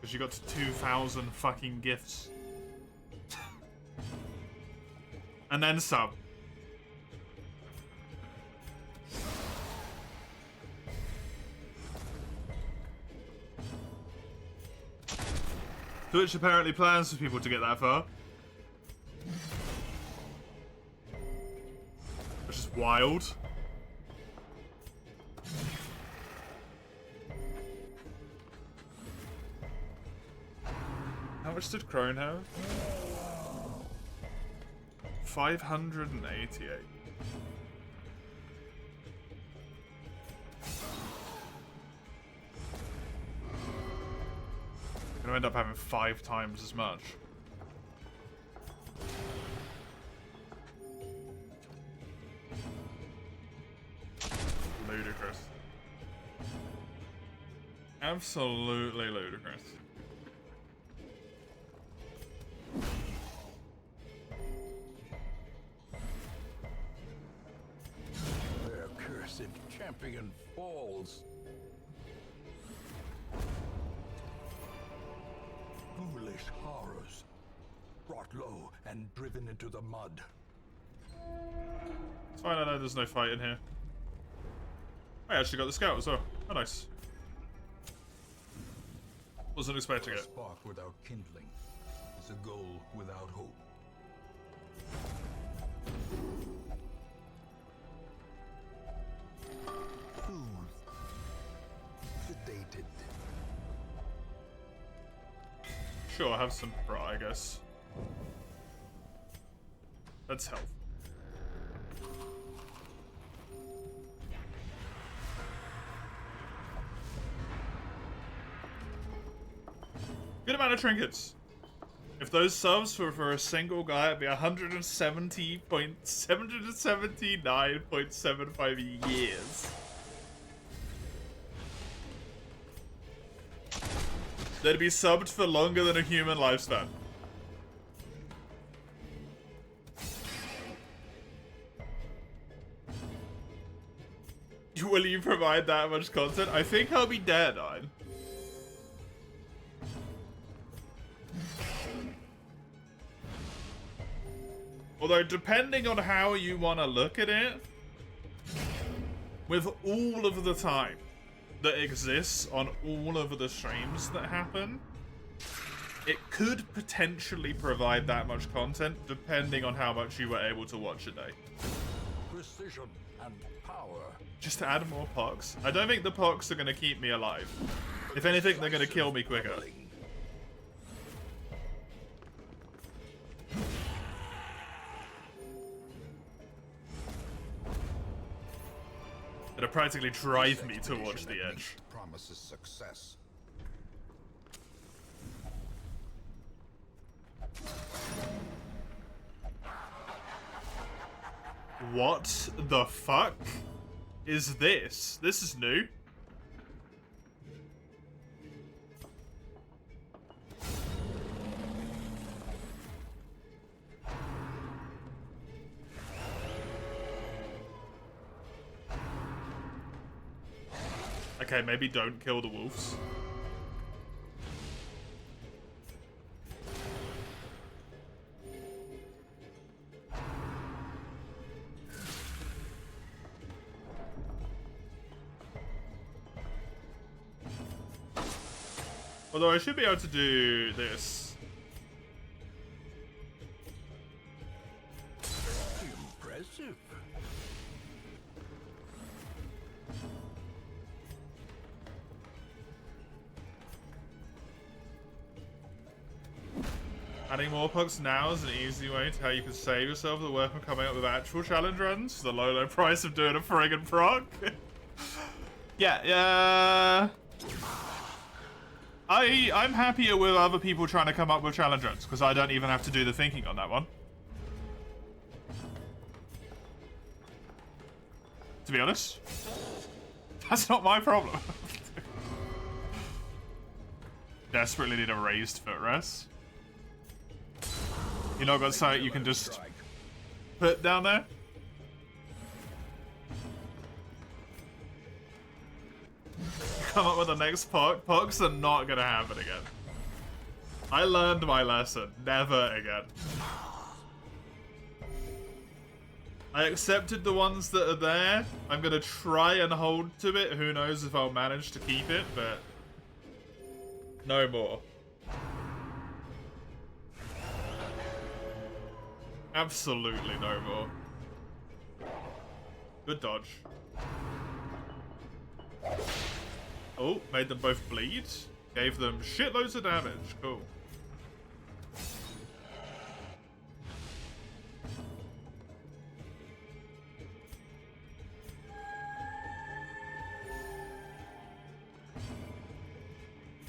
Speaker 1: Because you got to 2,000 fucking gifts. And then sub. Twitch apparently plans for people to get that far. Which is wild. How much did Crone have? 588. Gonna end up having 5 times as much. Ludicrous. Absolutely ludicrous.
Speaker 2: Their cursed champion falls. Ghoulish horrors, brought low and driven into the mud.
Speaker 1: It's fine, I know there's no fight in here. I actually got the scout as well. Oh, nice. Wasn't expecting
Speaker 2: A
Speaker 1: it.
Speaker 2: spark without kindling is a goal without hope. Soothed, sedated.
Speaker 1: Sure, have some bra, I guess. That's health. Good amount of trinkets. If those subs were for a single guy, it'd be 179.75 years. They'd be subbed for longer than a human lifespan. Will you provide that much content? I think I'll be dead, on. Although, depending on how you want to look at it, with all of the time that exists on all of the streams that happen, it could potentially provide that much content, depending on how much you were able to watch a day.
Speaker 2: Precision and power.
Speaker 1: Just to add more pox. I don't think the pox are going to keep me alive. If anything, they're going to kill me quicker. It'll practically drive me towards the edge.
Speaker 2: Promises success.
Speaker 1: What the fuck is this? This is new. Okay, maybe don't kill the wolves. Although I should be able to do this.
Speaker 2: Impressive.
Speaker 1: Adding more pucks now is an easy way to how you can save yourself the work of coming up with actual challenge runs for the low price of doing a friggin' proc. Yeah. I'm happier with other people trying to come up with challenge runs, because I don't even have to do the thinking on that one. To be honest, that's not my problem. Desperately need a raised footrest. You know, got something you can just put down there? Come up with the next puck. Pucks are not gonna happen again. I learned my lesson. Never again. I accepted the ones that are there. I'm gonna try and hold to it. Who knows if I'll manage to keep it, but no more. Absolutely no more. Good dodge. Oh, made them both bleed. Gave them shitloads of damage. Cool.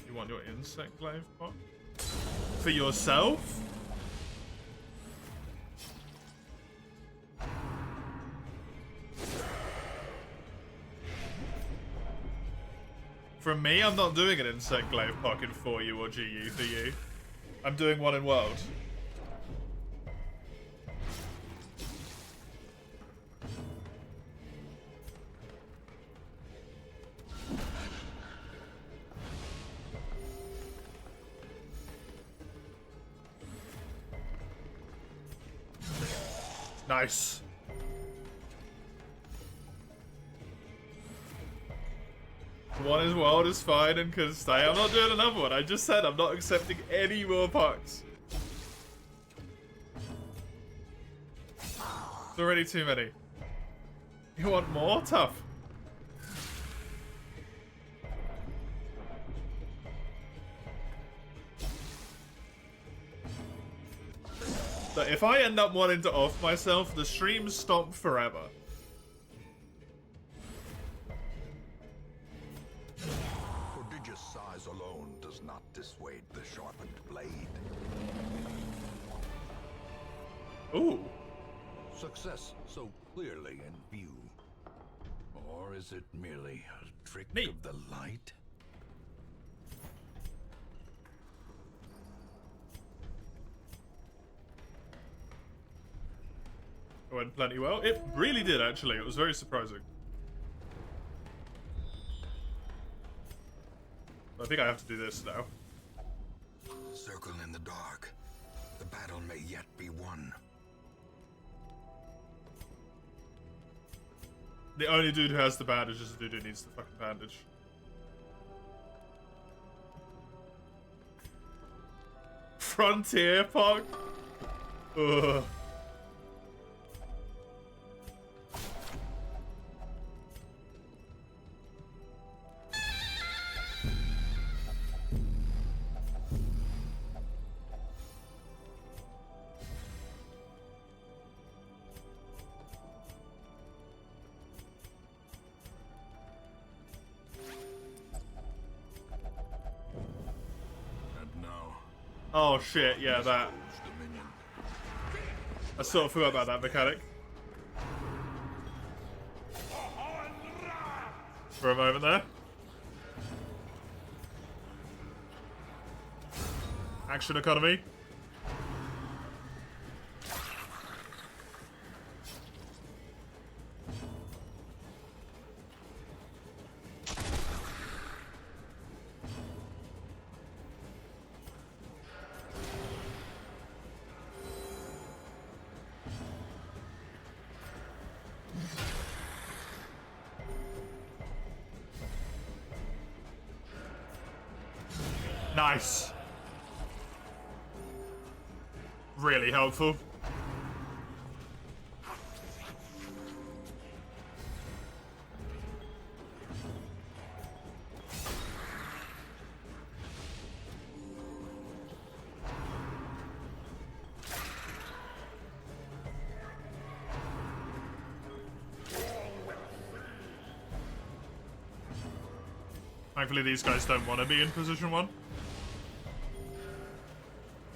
Speaker 1: You want your insect glaive pot? For yourself? From me, I'm not doing an insect glaive pocket for you or GU for you. I'm doing one in world. Nice. One is wild is fine and can stay. I'm not doing another one. I just said I'm not accepting any more pucks. It's already too many. You want more? Tough. But if I end up wanting to off myself, the streams stop forever.
Speaker 2: Prodigious size alone does not dissuade the sharpened blade.
Speaker 1: Ooh.
Speaker 2: Success so clearly in view. Or is it merely a trick
Speaker 1: Neat.
Speaker 2: of the light?
Speaker 1: It went plenty well. It really did, actually. It was very surprising. I think I have to do this now.
Speaker 2: Circle in the dark. The battle may yet be won.
Speaker 1: The only dude who has the bandage is the dude who needs the fucking bandage. Frontier Pog. Ugh. Oh shit, yeah, that. I sort of forgot about that mechanic. For a moment there. Action economy. Nice. Really helpful. Thankfully these guys don't want to be in position 1.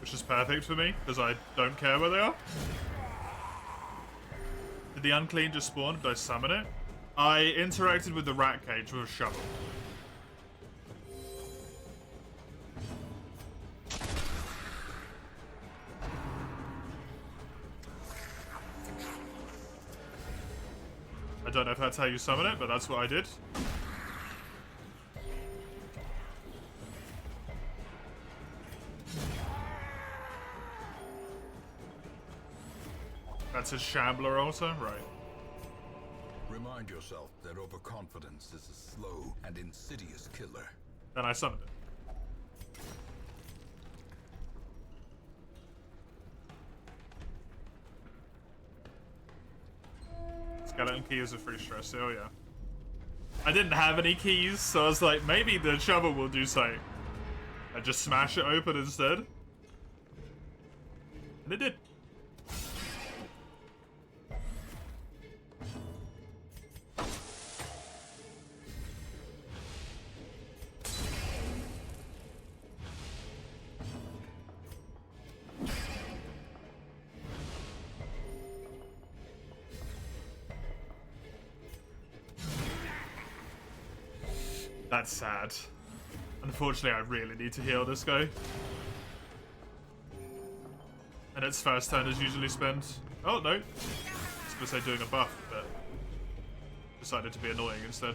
Speaker 1: Which is perfect for me, because I don't care where they are. Did the unclean just spawn? Did I summon it? I interacted with the rat cage with a shovel. I don't know if that's how you summon it, but that's what I did. That's a Shambler also? Right.
Speaker 2: Remind yourself that overconfidence is a slow and insidious killer.
Speaker 1: Then I summoned it. Skeleton key is a free stress, oh yeah. I didn't have any keys, so I was like, maybe the shovel will do something. I just smash it open instead. And it did. That's sad. Unfortunately, I really need to heal this guy. And its first turn is usually spent... Oh, no. I was going to say doing a buff, but decided to be annoying instead.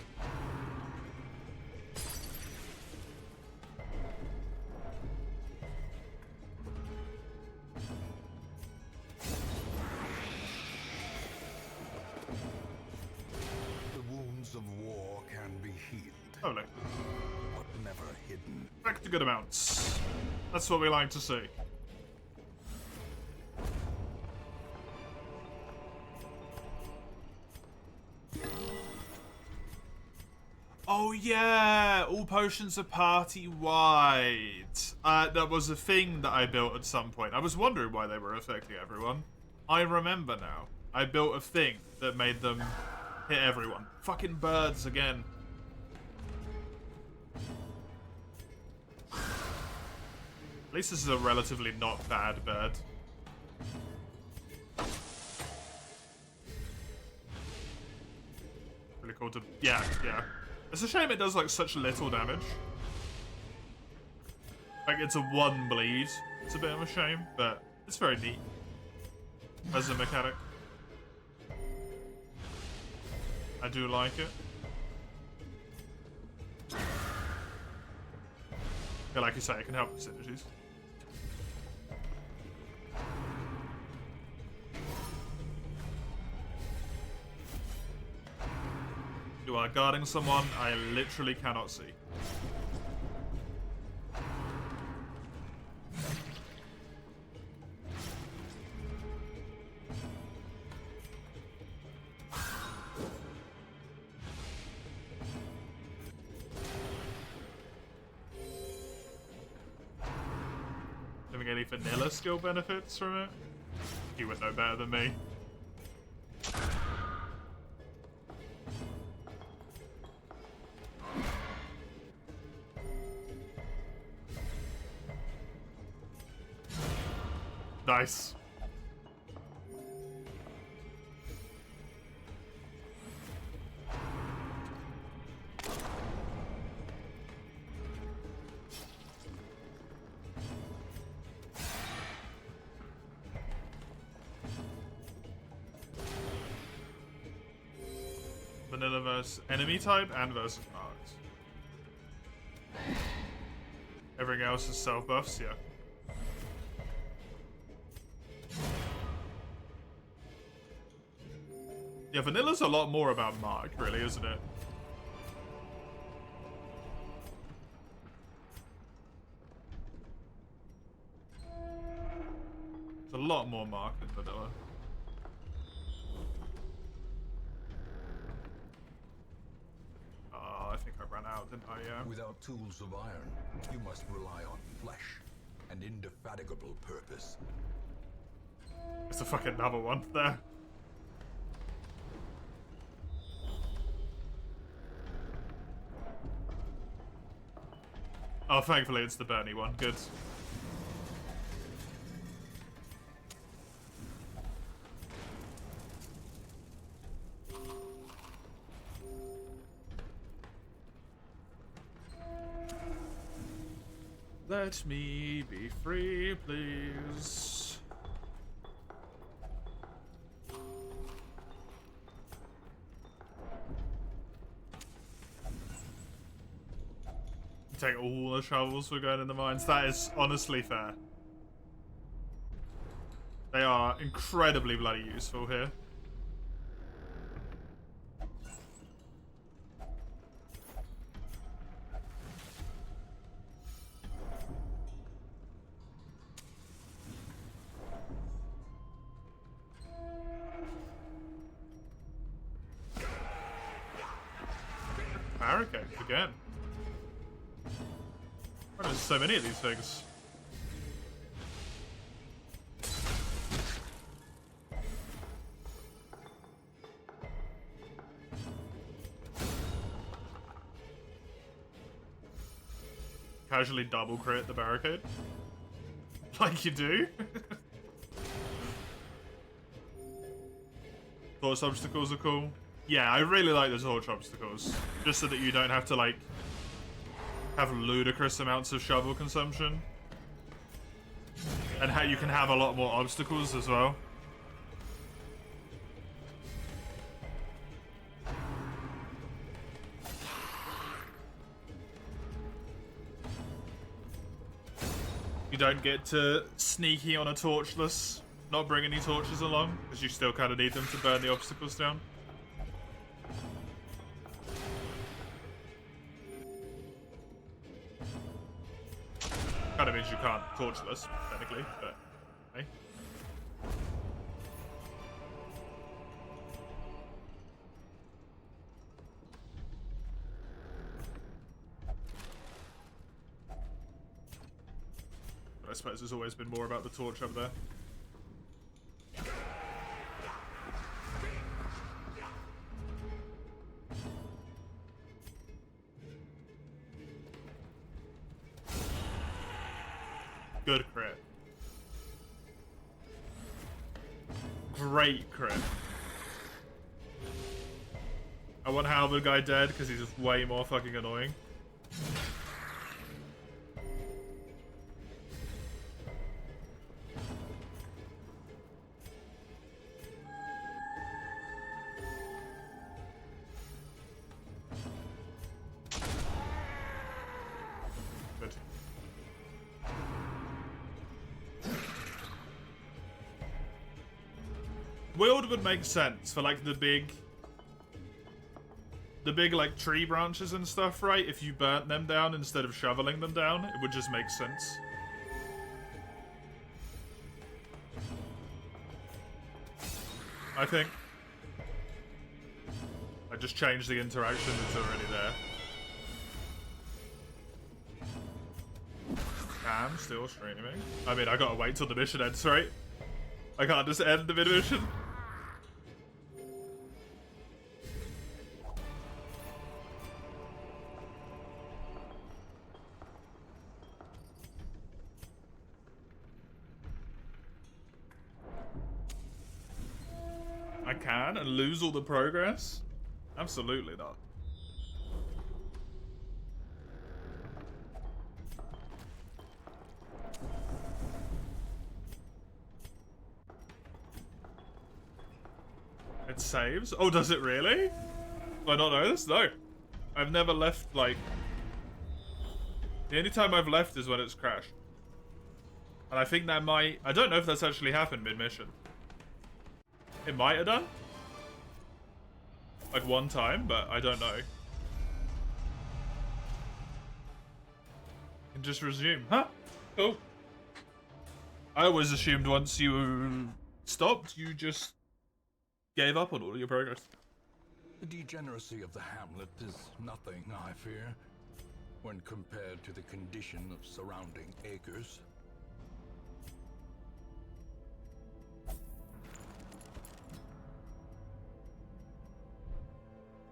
Speaker 2: The wounds of war can be healed.
Speaker 1: Oh, no.
Speaker 2: But never hidden.
Speaker 1: Back to good amounts. That's what we like to see. Oh yeah, all potions are party-wide. That was a thing that I built at some point. I was wondering why they were affecting everyone. I remember now. I built a thing that made them hit everyone. Fucking birds again. At least this is a relatively not bad bird. Really cool to... Yeah, yeah. It's a shame it does, like, such little damage. Like, it's a 1 bleed. It's a bit of a shame, but it's very neat as a mechanic. I do like it. Yeah, like you say, it can help with synergies. You are guarding someone I literally cannot see. any vanilla skill benefits from it? You would know better than me. Nice. Vanilla versus enemy type and versus marks. Everything else is self buffs, yeah. Yeah, Vanilla's a lot more about Mark, really, isn't it? It's a lot more Mark than Vanilla. I think I ran out, didn't I? Yeah.
Speaker 2: Without tools of iron, you must rely on flesh and indefatigable purpose.
Speaker 1: It's a fucking another one there. Oh, thankfully it's the Bernie one. Good. Let me be free, please. Take all the shovels for going in the mines. That is honestly fair. They are incredibly bloody useful here. Barricade again. Why there's so many of these things? Casually double crit the barricade. Like you do. Torch obstacles are cool. Yeah, I really like the torch obstacles. Just so that you don't have to, like, have ludicrous amounts of shovel consumption. And how you can have a lot more obstacles as well. You don't get to sneaky on a torchless, not bring any torches along, because you still kind of need them to burn the obstacles down. Kind of means you can't torchless, technically, but hey. But I suppose there's always been more about the torch up there. Good crit. Great crit. I want Halberd guy dead because he's just way more fucking annoying. Good. Wield would make sense for like the big like tree branches and stuff, right? If you burnt them down instead of shoveling them down, it would just make sense. I think. I just changed the interaction that's already there. Can. am still streaming. I mean, I gotta wait till the mission ends, right? I can't just end the mid-mission. I can and lose all the progress? Absolutely not. It saves? Oh, does it really? Do I not know this? No. I've never left, like... The only time I've left is when it's crashed. And I think that might... I don't know if that's actually happened mid-mission. It might have done. Like one time, but I don't know. And just resume. Huh? Cool. I always assumed once you stopped, you just gave up on all your progress.
Speaker 2: The degeneracy of the hamlet is nothing, I fear, when compared to the condition of surrounding acres.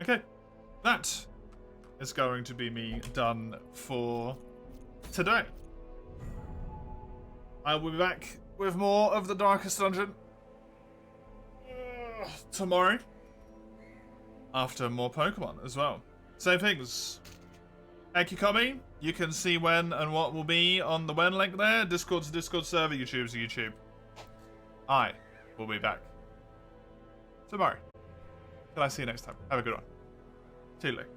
Speaker 1: Okay, that is going to be me done for today. I will be back with more of the Darkest Dungeon tomorrow, after more Pokemon as well. Same things. Thank you, Kami. You can see when and what will be on the when link there. Discord's a Discord server, YouTube's a YouTube. I will be back tomorrow. Till I see you next time. Have a good one. See you later.